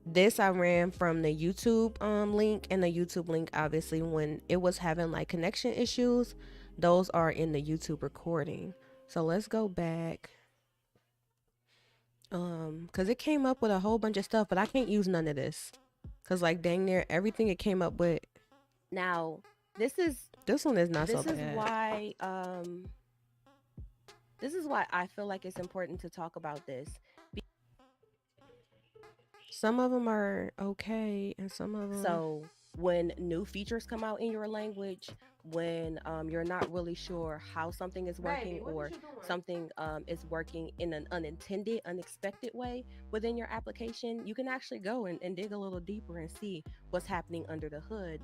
this I ran from the YouTube link, and the YouTube link, obviously, when it was having like connection issues, those are in the YouTube recording. So let's go back, because it came up with a whole bunch of stuff, but I can't use none of this because like dang near everything it came up with. Now this one is not so bad. This is why I feel like it's important to talk about this. Some of them are okay, and some of them. So when new features come out in your language, when you're not really sure how something is working, or something is working in an unintended, unexpected way within your application, you can actually go and dig a little deeper and see what's happening under the hood.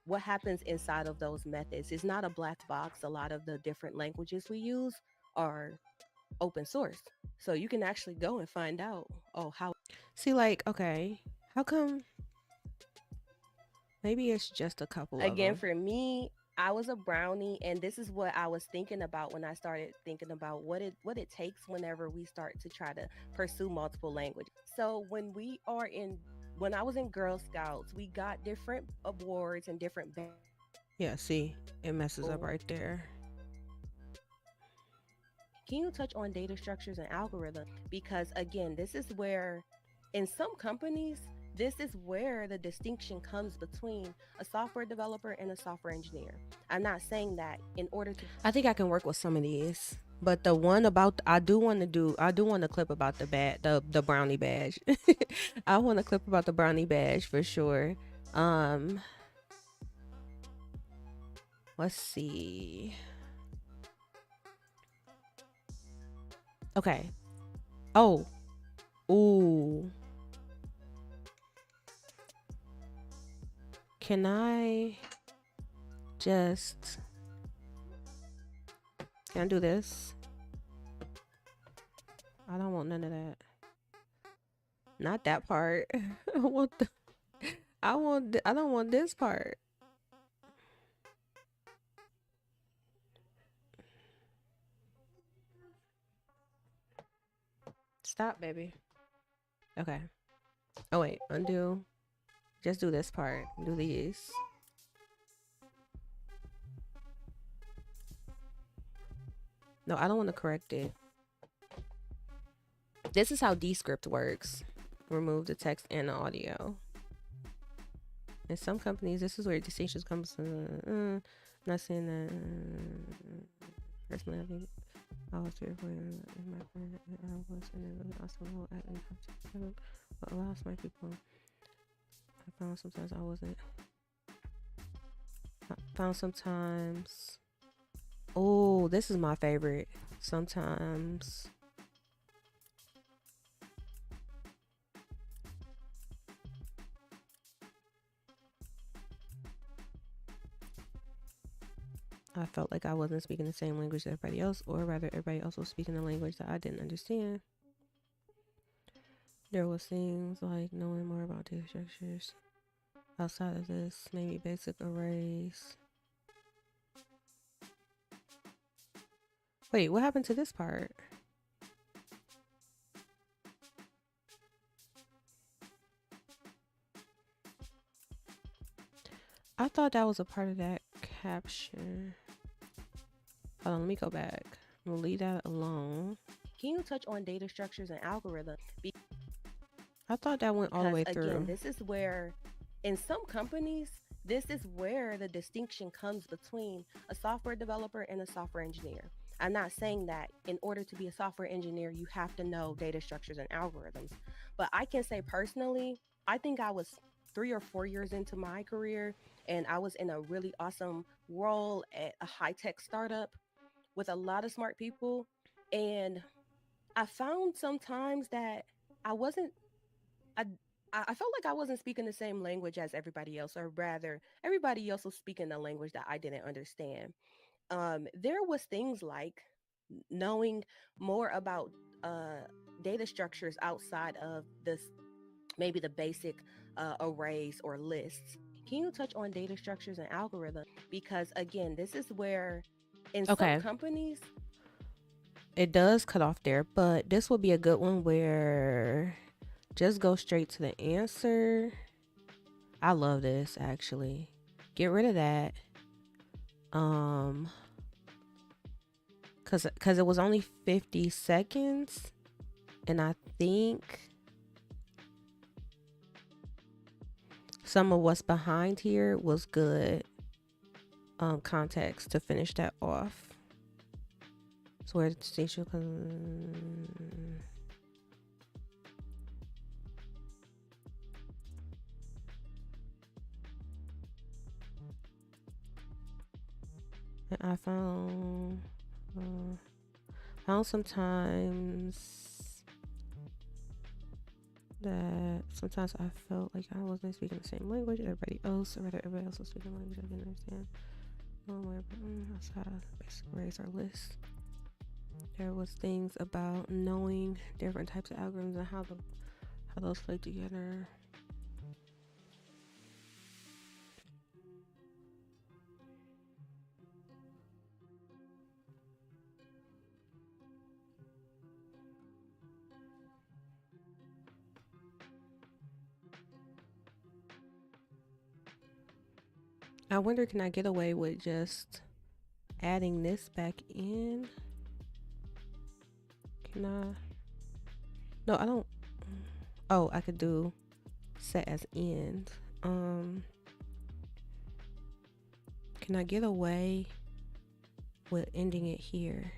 What happens inside of those methods is not a black box. A lot of the different languages we use are open source. So you can actually go and find out, oh, how. See, like, okay, how come? Maybe it's just a couple again of them. For me, I was a brownie, and this is what I was thinking about when I started thinking about what it takes whenever we start to try to pursue multiple languages. So when I was in Girl Scouts, we got different awards and different yeah, see, it messes up right there. Can you touch on data structures and algorithms? Because again, this is where, in some companies, this is where the distinction comes between a software developer and a software engineer. I'm not saying that in order to. I think I can work with some of these, but the one about I do want to clip about the brownie badge. I want to clip about the brownie badge for sure. Let's see. Okay. Oh. Ooh. Can I do this? I don't want none of that. Not that part. I don't want this part. Stop, baby. Okay. Oh wait, undo. Just do this part. Do these. No, I don't want to correct it. This is how Descript works. Remove the text and the audio. In some companies, this is where distinctions comes from. Not saying that. Personally, I think I was fearful in my friend. I was in a really awesome role at but a lot of smart people. I found sometimes I wasn't. I found sometimes. Oh, this is my favorite. Sometimes. I felt like I wasn't speaking the same language as everybody else, or rather, everybody else was speaking a language that I didn't understand. There was things like knowing more about data structures outside of this, maybe basic arrays. Wait, what happened to this part? I thought that was a part of that caption. Hold on, let me go back. We'll leave that alone. Can you touch on data structures and algorithms? I thought that went all the way through. Again, this is where, in some companies, this is where the distinction comes between a software developer and a software engineer. I'm not saying that in order to be a software engineer, you have to know data structures and algorithms. But I can say personally, I think I was 3 or 4 years into my career, and I was in a really awesome role at a high-tech startup with a lot of smart people. And I found sometimes that I wasn't, I, I felt like I wasn't speaking the same language as everybody else, or rather, everybody else was speaking a language that I didn't understand. There was things like knowing more about data structures outside of this, maybe the basic arrays or lists. Can you touch on data structures and algorithms? Because again, this is where in some Okay. companies, It does cut off there, but this will be a good one where just go straight to the answer. I love this actually. Get rid of that. Cause it was only 50 seconds, and I think some of what's behind here was good context to finish that off. So where the distinction I found sometimes that sometimes I felt like I wasn't speaking the same language as everybody else, or rather everybody else was speaking a language I didn't understand. Outside of basic arrays or lists, there was things about knowing different types of algorithms and how those play together. I wonder, can I get away with just adding this back in? Can I? No, I don't. Oh, I could do set as end. Can I get away with ending it here?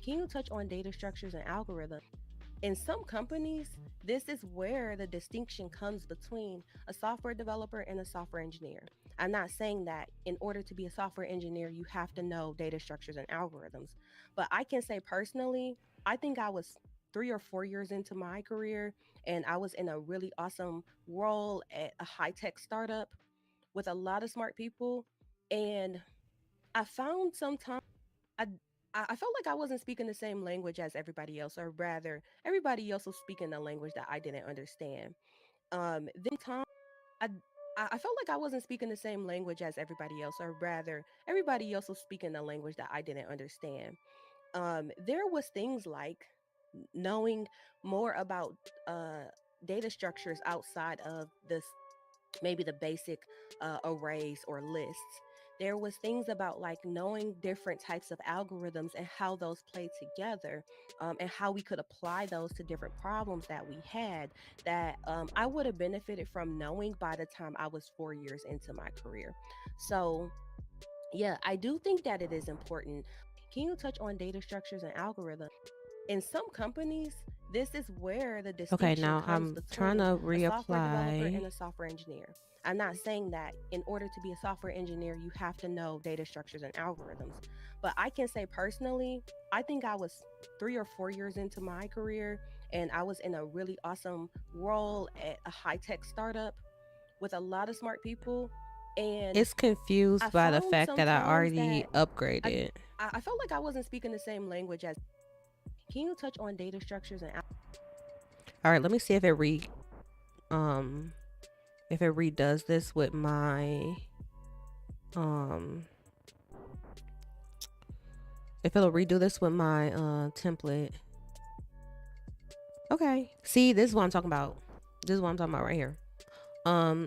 can you touch on data structures and algorithms? In some companies, this is where the distinction comes between a software developer and a software engineer. I'm not saying that in order to be a software engineer, you have to know data structures and algorithms. But I can say personally, I think I was 3 or 4 years into my career, and I was in a really awesome role at a high tech startup with a lot of smart people. And I found sometimes I I felt like I wasn't speaking the same language as everybody else, or rather, everybody else was speaking a language that I didn't understand. Then time, I I felt like I wasn't speaking the same language as everybody else, or rather, everybody else was speaking a language that I didn't understand. There was things like knowing more about uh, data structures outside of this, maybe the basic arrays or lists. There was things about like knowing different types of algorithms and how those play together, and how we could apply those to different problems that we had, that I would have benefited from knowing by the time I was 4 years into my career. So yeah, I do think that it is important. Can you touch on data structures and algorithms? In some companies, this is where the Okay, distinction now comes I'm trying between to a software developer reapply. and a software engineer. I'm not saying that in order to be a software engineer, you have to know data structures and algorithms. But I can say personally, I think I was 3 or 4 years into my career, and I was in a really awesome role at a high tech startup with a lot of smart people. And It's I confused by the found fact that I sometimes already that I, upgraded. I felt like I wasn't speaking the same language as. Can you touch on data structures and All right, let me see um if it redoes this with my um if it'll redo this with my template. Okay. See, this is what I'm talking about. This is what I'm talking about right here.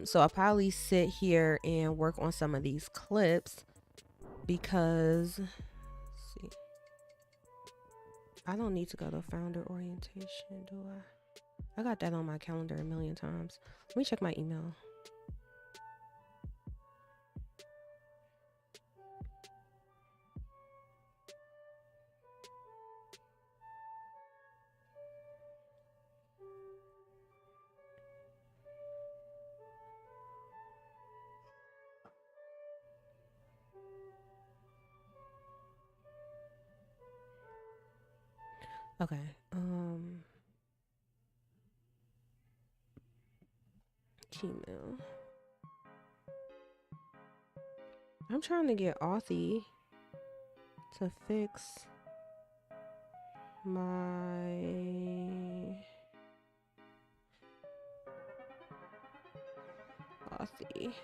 So I'll probably sit here and work on some of these clips because let's see, I don't need to go to founder orientation, do I? I got that on my calendar a million times. Let me check my email. Okay. Gmail. I'm trying to get Authy to fix my Authy.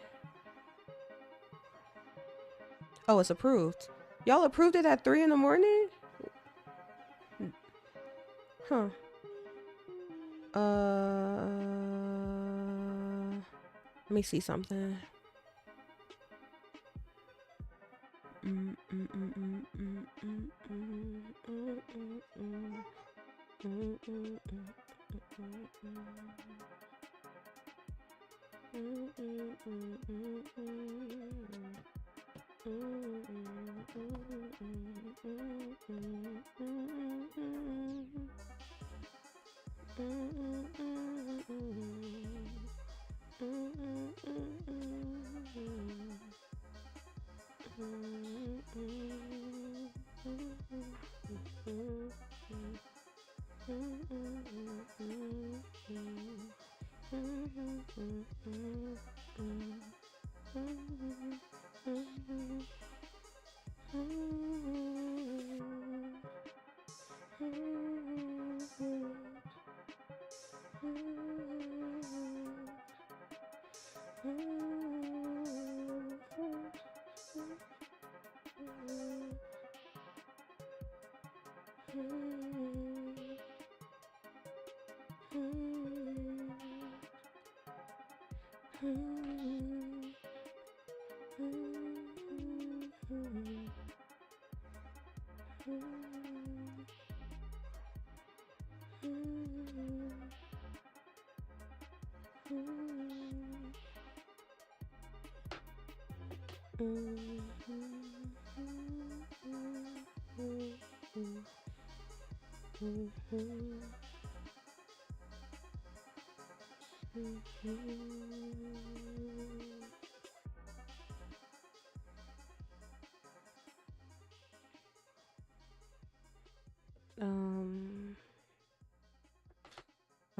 Oh, it's approved. Y'all approved it at 3 in the morning? Huh. Let me see something.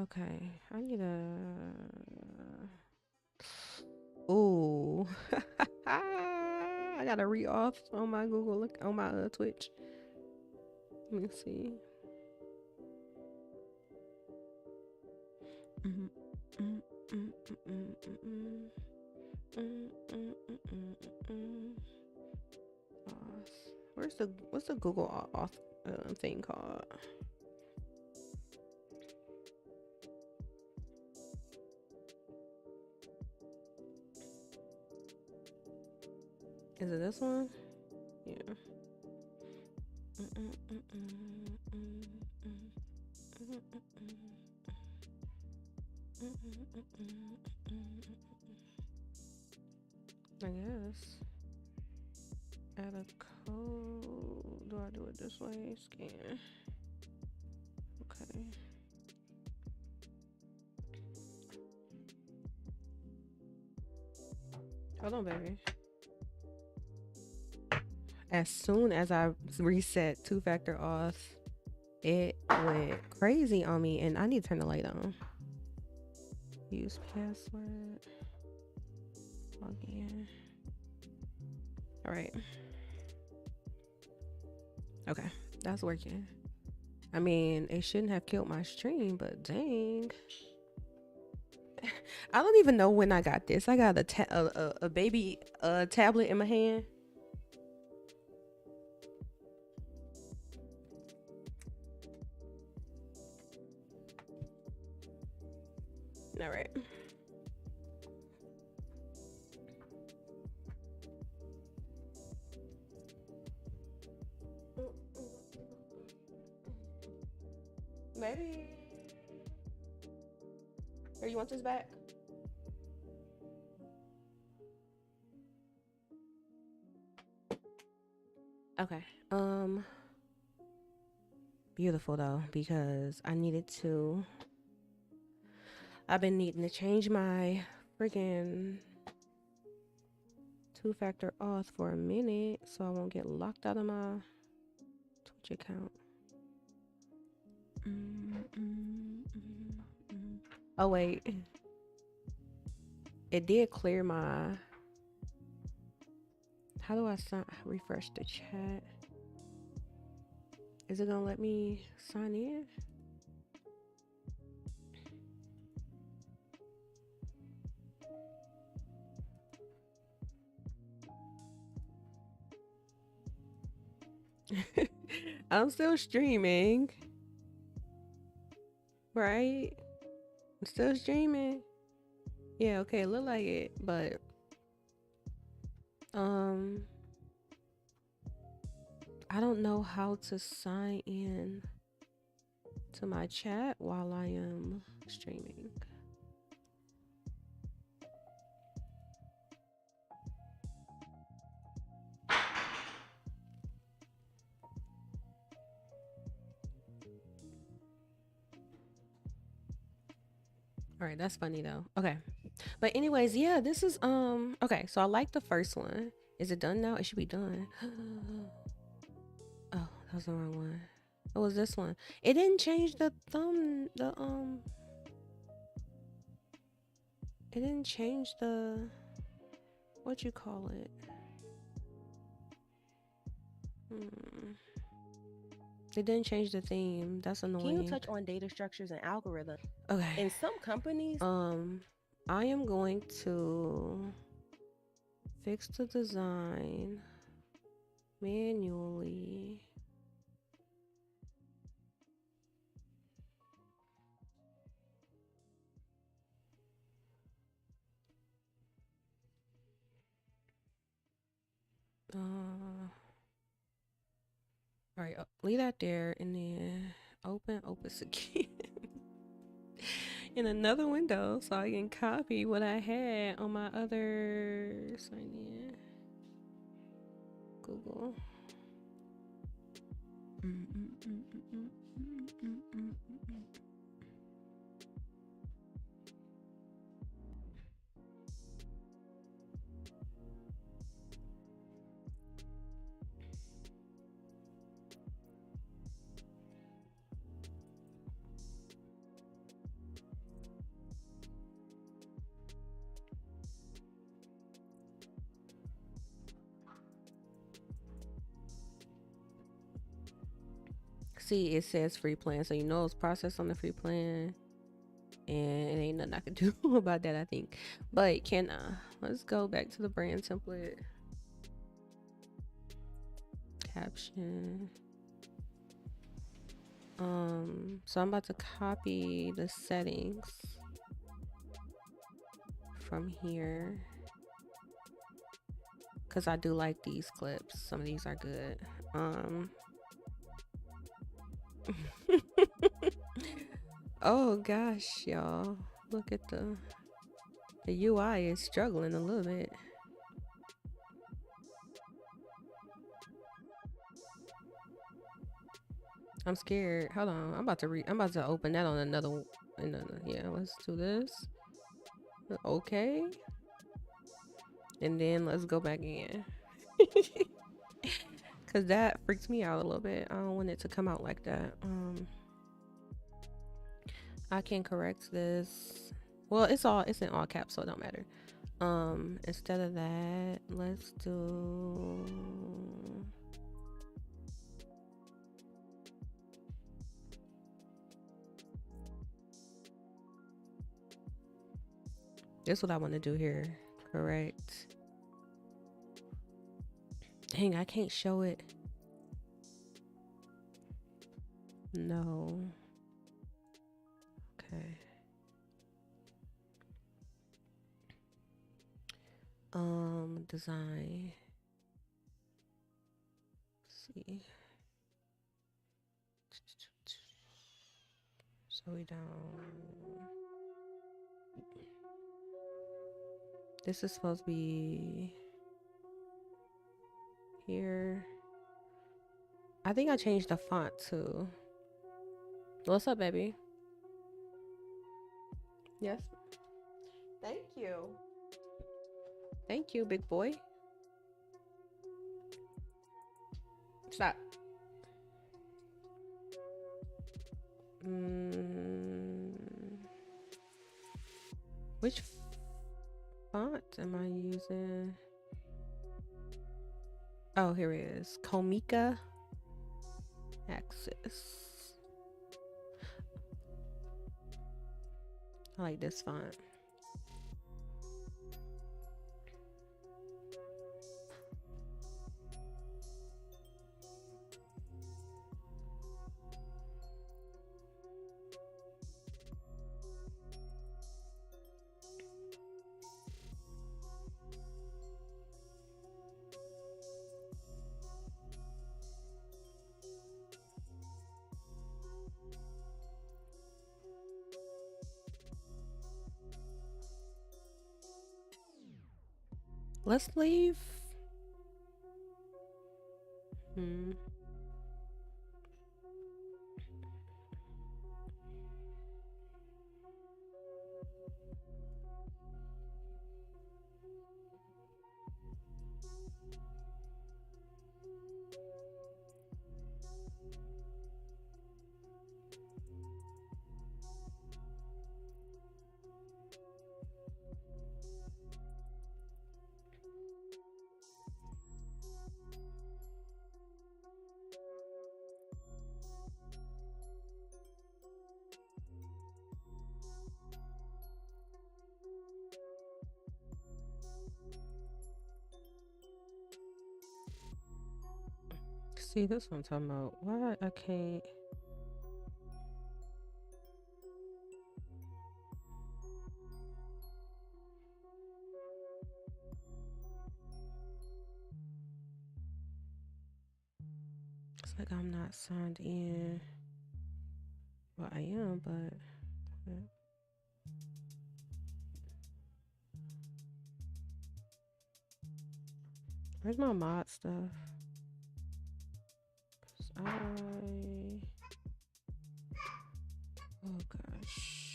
Okay, I need a. Ooh, I gotta re-auth on my Google, look on my Twitch. Let me see. What's the Google auth thing called? Is it this one? Yeah. I guess. Add a code. Do I do it this way? Scan. Okay. Hold on, baby. As soon as I reset two-factor auth, it went crazy on me, and I need to turn the light on. Use password. Log in. All right. Okay, that's working. I mean, it shouldn't have killed my stream, but dang. I don't even know when I got this. I got a baby tablet in my hand. All right. Maybe. Or you want this back? Okay. Beautiful though, because I've been needing to change my freaking two-factor auth for a minute so I won't get locked out of my Twitch account. Oh wait, it did clear my How do I refresh the chat? Is it gonna let me sign in? I'm still streaming. Right? I'm still streaming. Yeah, okay, look like it, but I don't know how to sign in to my chat while I am streaming. All right, that's funny though. Okay. But anyways, yeah, this is okay, so I like the first one. Is it done now? It should be done. Oh, that was the wrong one. What was this one? It didn't change the it didn't change the what you call it. It didn't change the theme. That's annoying. Can you touch on data structures and algorithms? Okay. In some companies, I am going to fix the design manually. All right, leave that there and then open Opus again in another window so I can copy what I had on my other sign in. Google. See, it says free plan, so you know it's processed on the free plan, and it ain't nothing I can do about that, I think. But let's go back to the brand template. Caption. So I'm about to copy the settings from here because I do like these clips. Some of these are good. Oh gosh, y'all, look at the UI is struggling a little bit. I'm scared. Hold on, I'm about to open that on another. Yeah, let's do this. Okay, and then let's go back in. Cause that freaks me out a little bit. I don't want it to come out like that. I can correct this. Well, it's in all caps, so it don't matter. Instead of that, let's do this. What I want to do here. Correct. Dang, I can't show it. No. Okay. Design. Let's see. So we down. This is supposed to be here. I think I changed the font too. What's up, baby? Yes. Thank you. Thank you, big boy. Stop. Which font am I using? Oh, here it is. Komika Axis. I like this font. Let's leave. See, this one I'm talking about. Why I can't. It's like I'm not signed in. Well, I am, but. Where's my mod stuff? 'Cause oh gosh.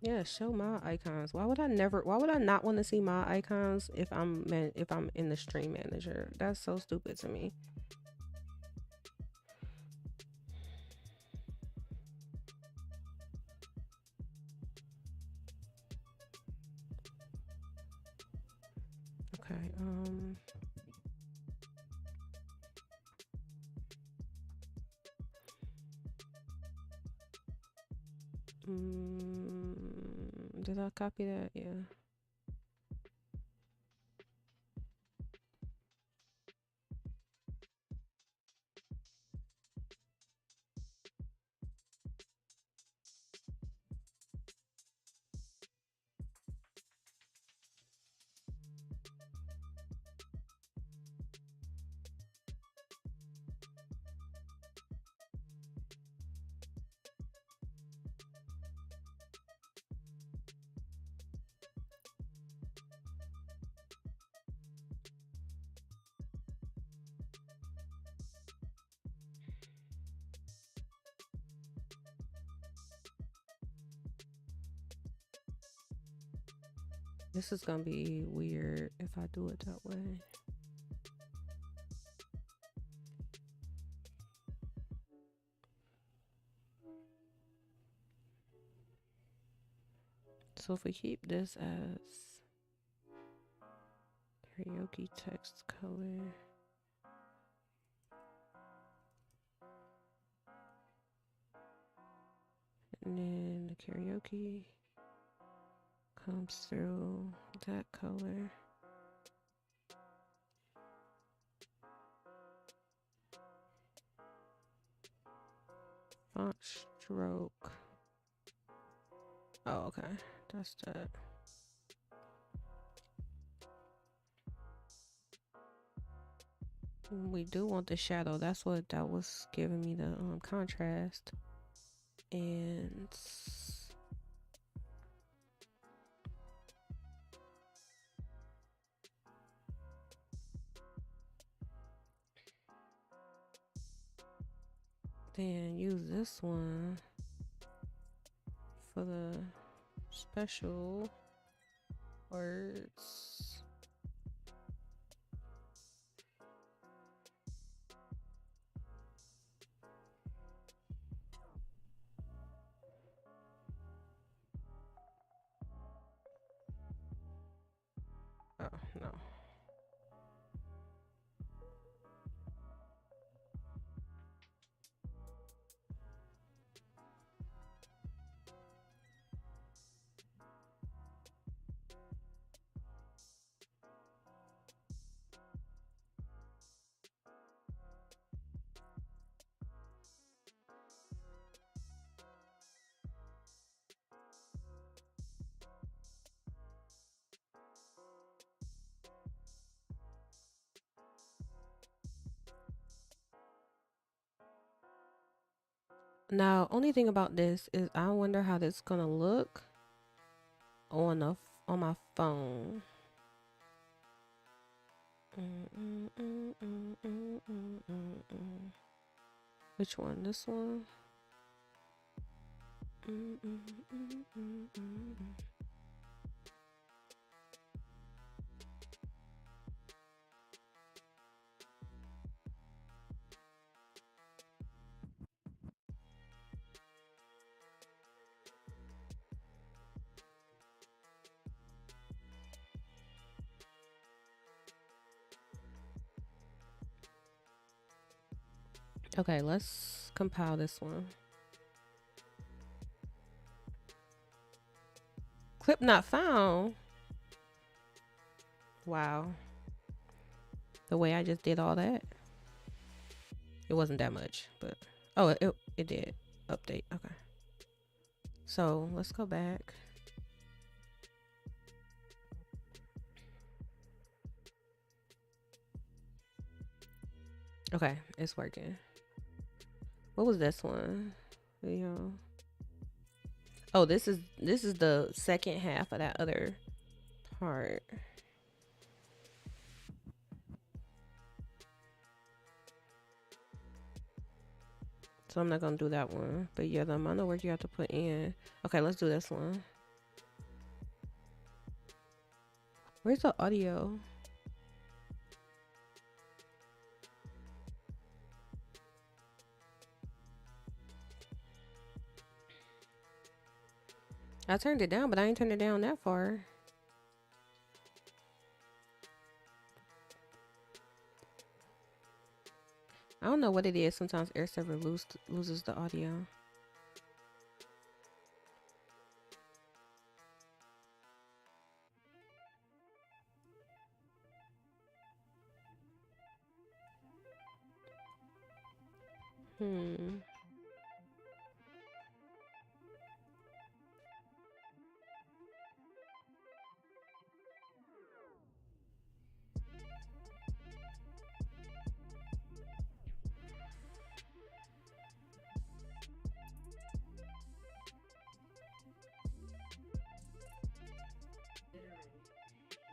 Yeah, show my icons. Why would I not want to see my icons if I'm in the stream manager? That's so stupid to me. Okay, did I copy that? Yeah. This is gonna be weird if I do it that way. So if we keep this as karaoke text color, and then the karaoke comes through that color. Font stroke. Oh, okay. That's that. We do want the shadow. That's what that was giving me the contrast. And then use this one for the special words. Oh, no. Now, only thing about this is I wonder how this is gonna look on my phone. Which one? This one? Okay, let's compile this one. Clip not found. Wow. The way I just did all that. It wasn't that much, but oh, it did update. Okay. So let's go back. Okay, it's working. What was this one? Video. Oh, this is the second half of that other part. So I'm not gonna do that one. But yeah, the amount of work you have to put in. Okay, let's do this one. Where's the audio? I turned it down, but I ain't turned it down that far. I don't know what it is. Sometimes Air Server loses the audio.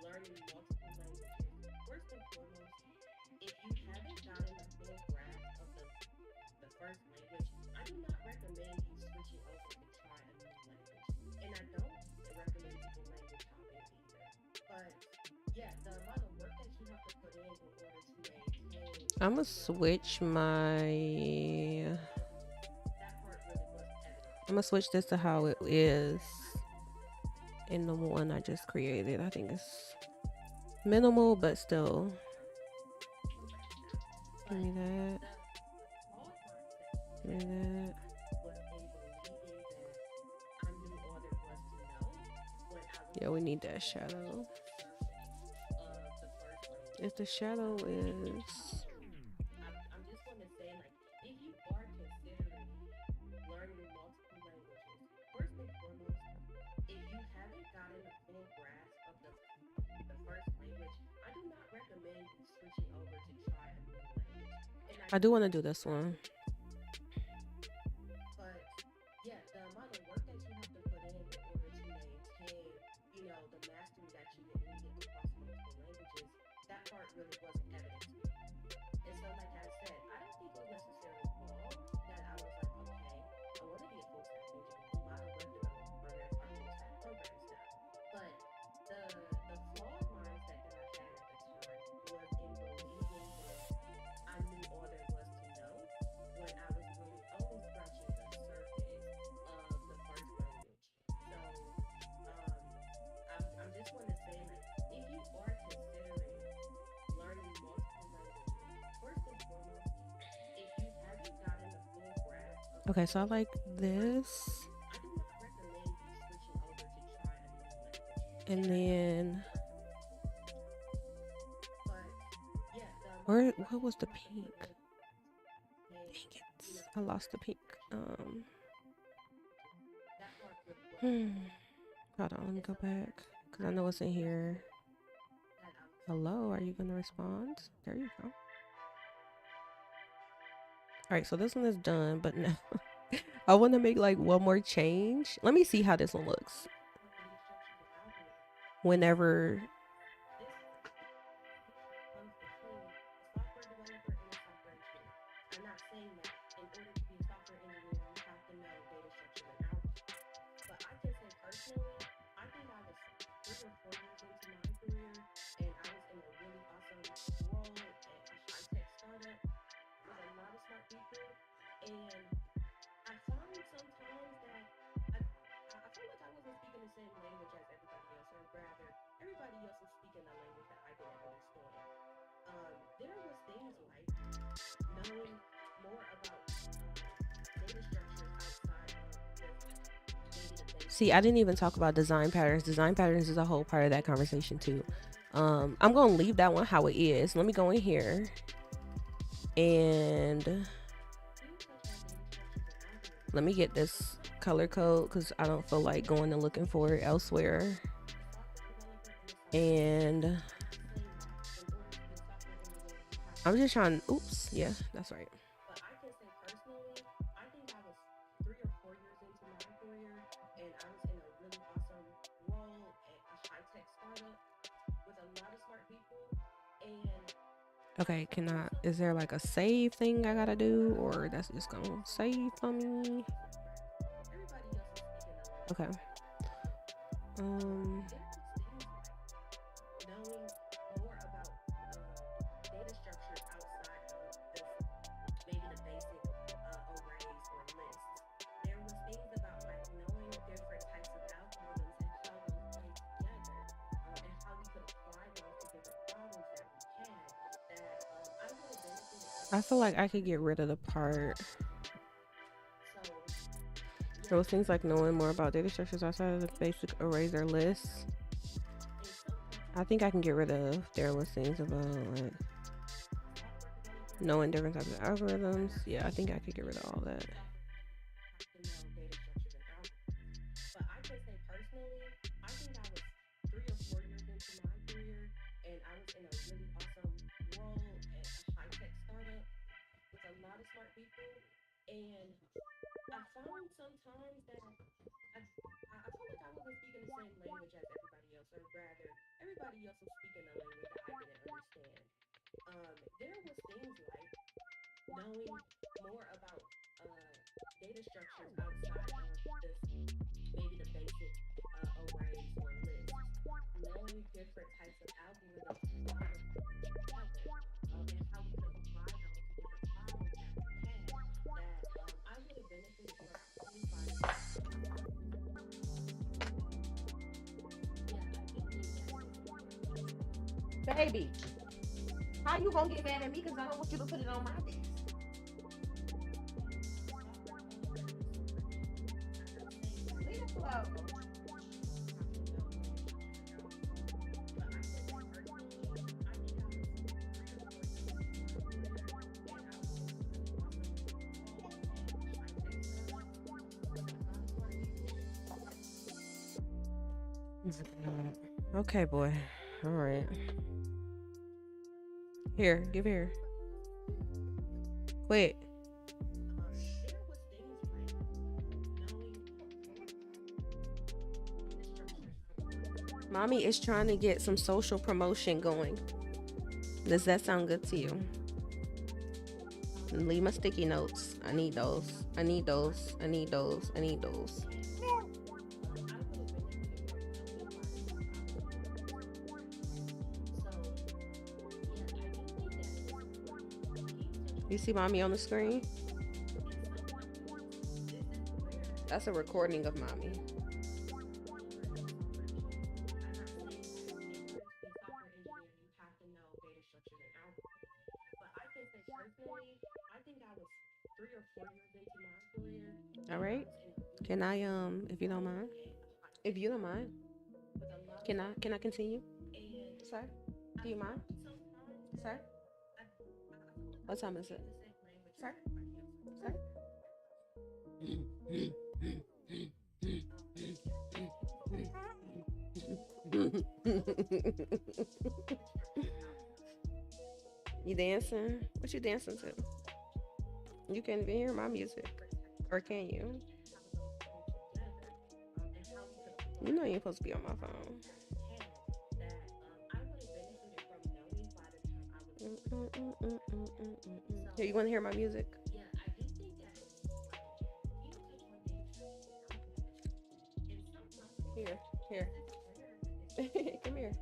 Learning multiple languages. First and foremost, if you haven't gotten a full grasp of the first language, I do not recommend you switching over to try a new language. And I don't recommend people language hopping either. But yeah, the amount of work that you have to put in order to maintain. I'm gonna switch my. That part really wasn't evident. I'm gonna switch this to how it is in the one I just created. I think it's minimal, but still. Give me that. Give me that. Yeah, we need that shadow. If the shadow is. I'm just going to say, like, if you are considering learning multiple languages, first and foremost, if you haven't gotten a full grasp of the first language, I do not recommend you switching over to try a new language. I do want to do this one. But yeah, the amount of work that you have to put in order to maintain, you know, the mastery that you would need across multiple languages, that part really wasn't evident to me. And so, like I said, I don't think it was necessarily wrong that I was like, okay, I want to be a full stack engineer. A lot of web developers are full stack programs now. But the Okay, so I like this. And then what was the pink? Dang it. I lost the pink. Hold on, let me go back. Cause I know it's in here. Hello, are you gonna respond? There you go. Alright, so this one is done, but now I wanna make like one more change. Let me see how this one looks. Whenever see, I didn't even talk about design patterns. Design patterns is a whole part of that conversation too. I'm gonna leave that one how it is. Let me go in here and let me get this color code because I don't feel like going and looking for it elsewhere. And I'm just trying, oops, yeah, that's right. Okay, is there like a save thing I gotta do, or that's just gonna save for me? Okay. I feel like I could get rid of the part. Those things like knowing more about data structures outside of the basic arrays or lists. I think I can get rid of their listings about like knowing different types of algorithms. Yeah, I think I could get rid of all that. Baby, how you gonna get mad at me because I don't want you to put it on my list? Leave it alone. Okay, boy. All right. Here, give here. Quick. Mommy is trying to get some social promotion going. Does that sound good to you? And leave my sticky notes. I need those. I need those. I need those. I need those. You see mommy on the screen? That's a recording of mommy. All right. Can I if you don't mind? If you don't mind, can I continue? Sir? Do you mind? Sir? What time is it? Sir? Sir? You dancing? What you dancing to? You can't even hear my music. Or can you? You know you ain't supposed to be on my phone. Here, you want to hear my music? Here, here. Come here.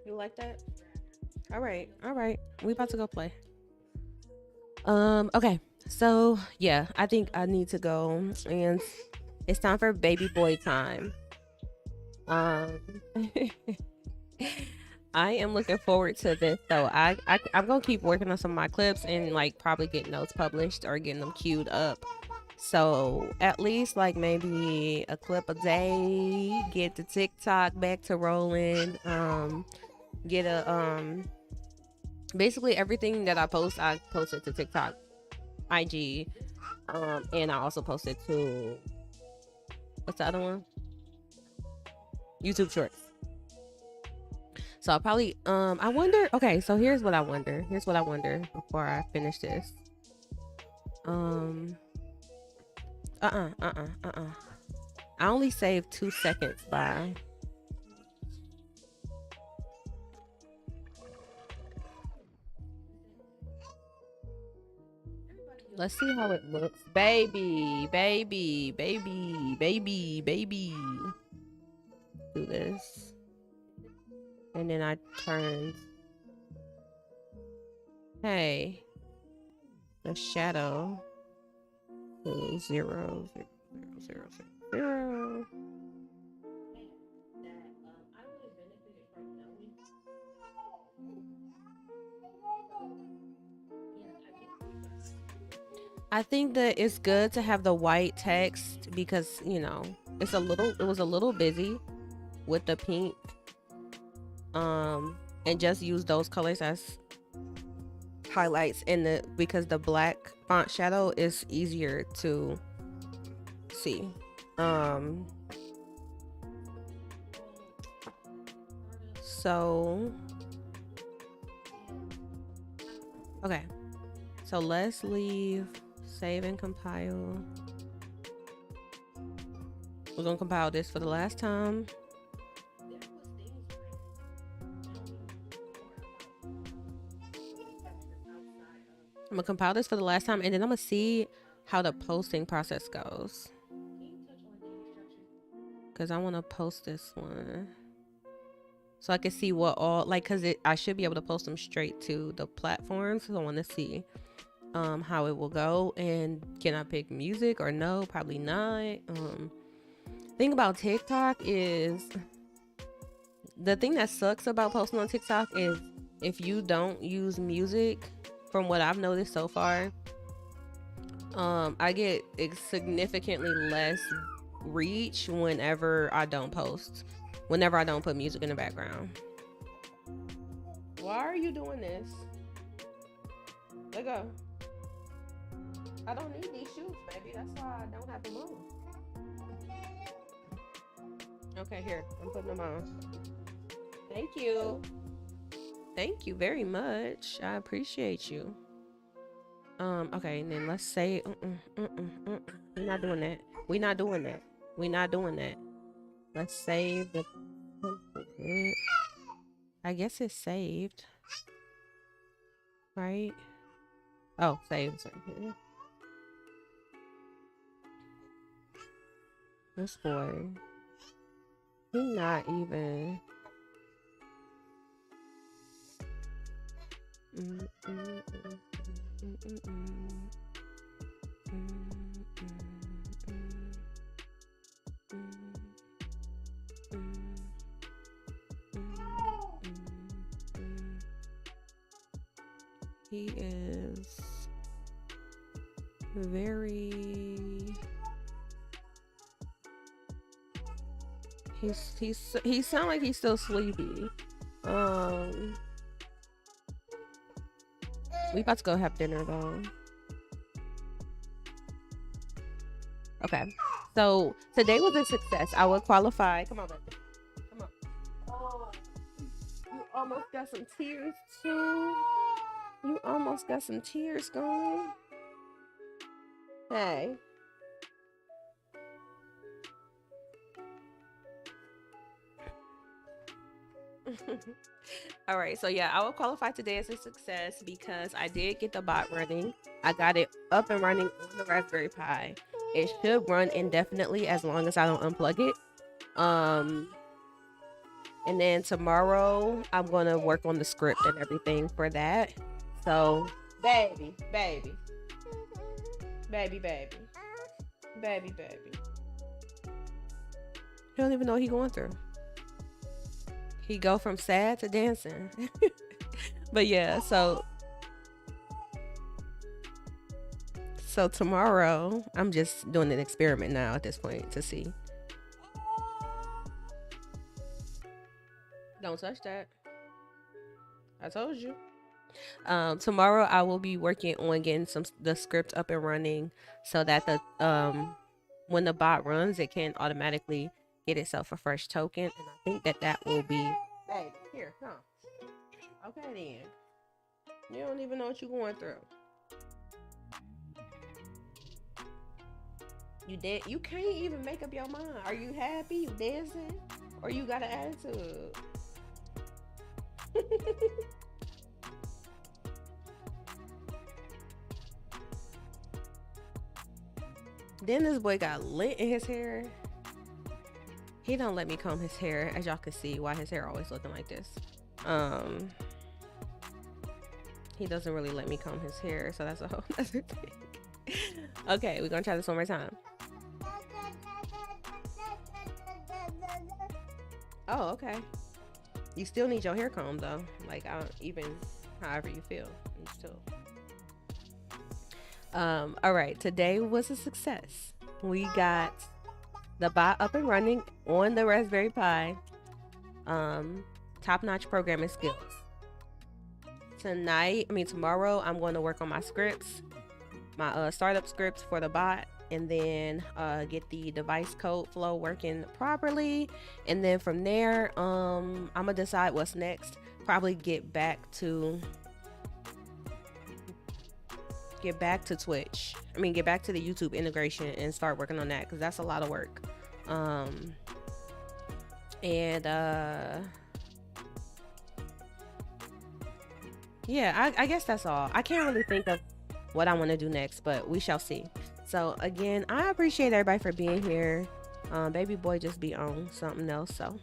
You like that? All right, all right. We about to go play. Okay. So yeah, I think I need to go, and it's time for baby boy time. Um, I am looking forward to this. So I'm gonna keep working on some of my clips and like probably get notes published or getting them queued up. So at least like maybe a clip a day. Get the TikTok back to rolling. Get a basically everything that I posted to TikTok, IG, and I also posted to what's the other one? YouTube Shorts. So I'll probably I wonder. Okay, so here's what I wonder. Here's what I wonder before I finish this. I only saved 2 seconds by. Let's see how it looks. Baby, baby, baby, baby, baby. Do this. And then I turned. Hey. The shadow. To 0, 0, 0, 0, 0. I think that it's good to have the white text because, you know, it was a little busy with the pink. And just use those colors as highlights because the black font shadow is easier to see. So okay. So let's leave, save and compile. We're gonna compile this for the last time. I'm gonna compile this for the last time, and then I'm gonna see how the posting process goes. Cause I want to post this one, so I can see what all like. Cause I should be able to post them straight to the platforms. So I want to see how it will go, and can I pick music or no? Probably not. Thing about TikTok is the thing that sucks about posting on TikTok is if you don't use music. From what I've noticed so far, I get significantly less reach whenever I don't post, whenever I don't put music in the background. Why are you doing this? Let go. I don't need these shoes, baby. That's why I don't have them on. Okay, here. I'm putting them on. Thank you. Thank you very much. I appreciate you. Okay, and then let's say we're not doing that. We're not doing that. We're not doing that. Let's save the I guess it's saved. Right? Oh, saved. This boy. He's not even He is very. He sound like he's still sleepy. We about to go have dinner though. Okay, so today was a success. I would qualify. Come on, baby. Come on. Oh, you almost got some tears too. You almost got some tears going. Hey. All right, so yeah, I will qualify today as a success because I did get the bot running. I got it up and running on the Raspberry Pi. It should run indefinitely as long as I don't unplug it. And then tomorrow I'm gonna work on the script and everything for that. So baby. You don't even know what he going through. He go from sad to dancing. But yeah, so tomorrow I'm just doing an experiment now at this point to see. Don't touch that. I told you. Tomorrow I will be working on getting the script up and running so that the when the bot runs, it can automatically get itself a fresh token, and I think that will be. Hey, here, huh? Okay then. You don't even know what you're going through. You can't even make up your mind. Are you happy? You dancing? Or you got an attitude? Then this boy got lint in his hair. He don't let me comb his hair, as y'all can see why his hair always looking like this. He doesn't really let me comb his hair, so that's a whole other thing. Okay, we're gonna try this one more time. Oh, okay. You still need your hair combed though. Like, even however you feel, you still. All right, today was a success. We got the bot up and running on the Raspberry Pi. Top-notch programming skills. Tomorrow I'm going to work on my scripts, my startup scripts for the bot, and then get the device code flow working properly. And then from there, I'm gonna decide what's next. Probably get back to Twitch. Get back to the YouTube integration and start working on that, because that's a lot of work. Yeah, I guess that's all. I can't really think of what I want to do next, but we shall see. So again, I appreciate everybody for being here. Baby boy just be on something else, so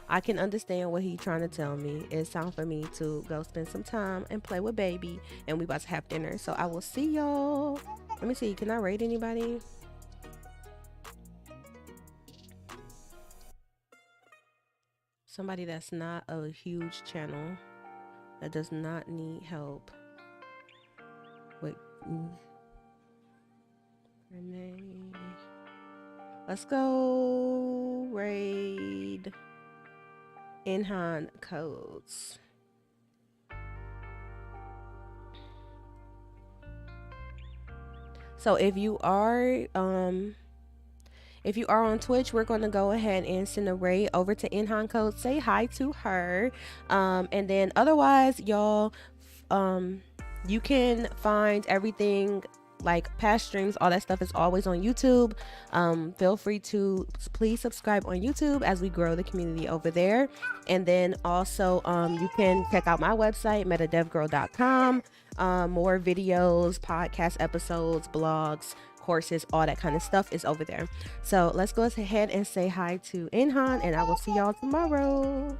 I can understand what he's trying to tell me. It's time for me to go spend some time and play with baby, and we about to have dinner. So I will see y'all. Let me see, can I rate anybody? Somebody that's not a huge channel, that does not need help. Wait. Renee. Let's go raid Inhan codes. So if you are on Twitch, we're going to go ahead and send a raid over to Inhan Code. Say hi to her. And then otherwise, y'all, you can find everything like past streams, all that stuff is always on YouTube. Feel free to please subscribe on YouTube as we grow the community over there. And then also you can check out my website, metadevgirl.com. More videos, podcast episodes, blogs, courses, all that kind of stuff is over there. So let's go ahead and say hi to Inhan, and I will see y'all tomorrow.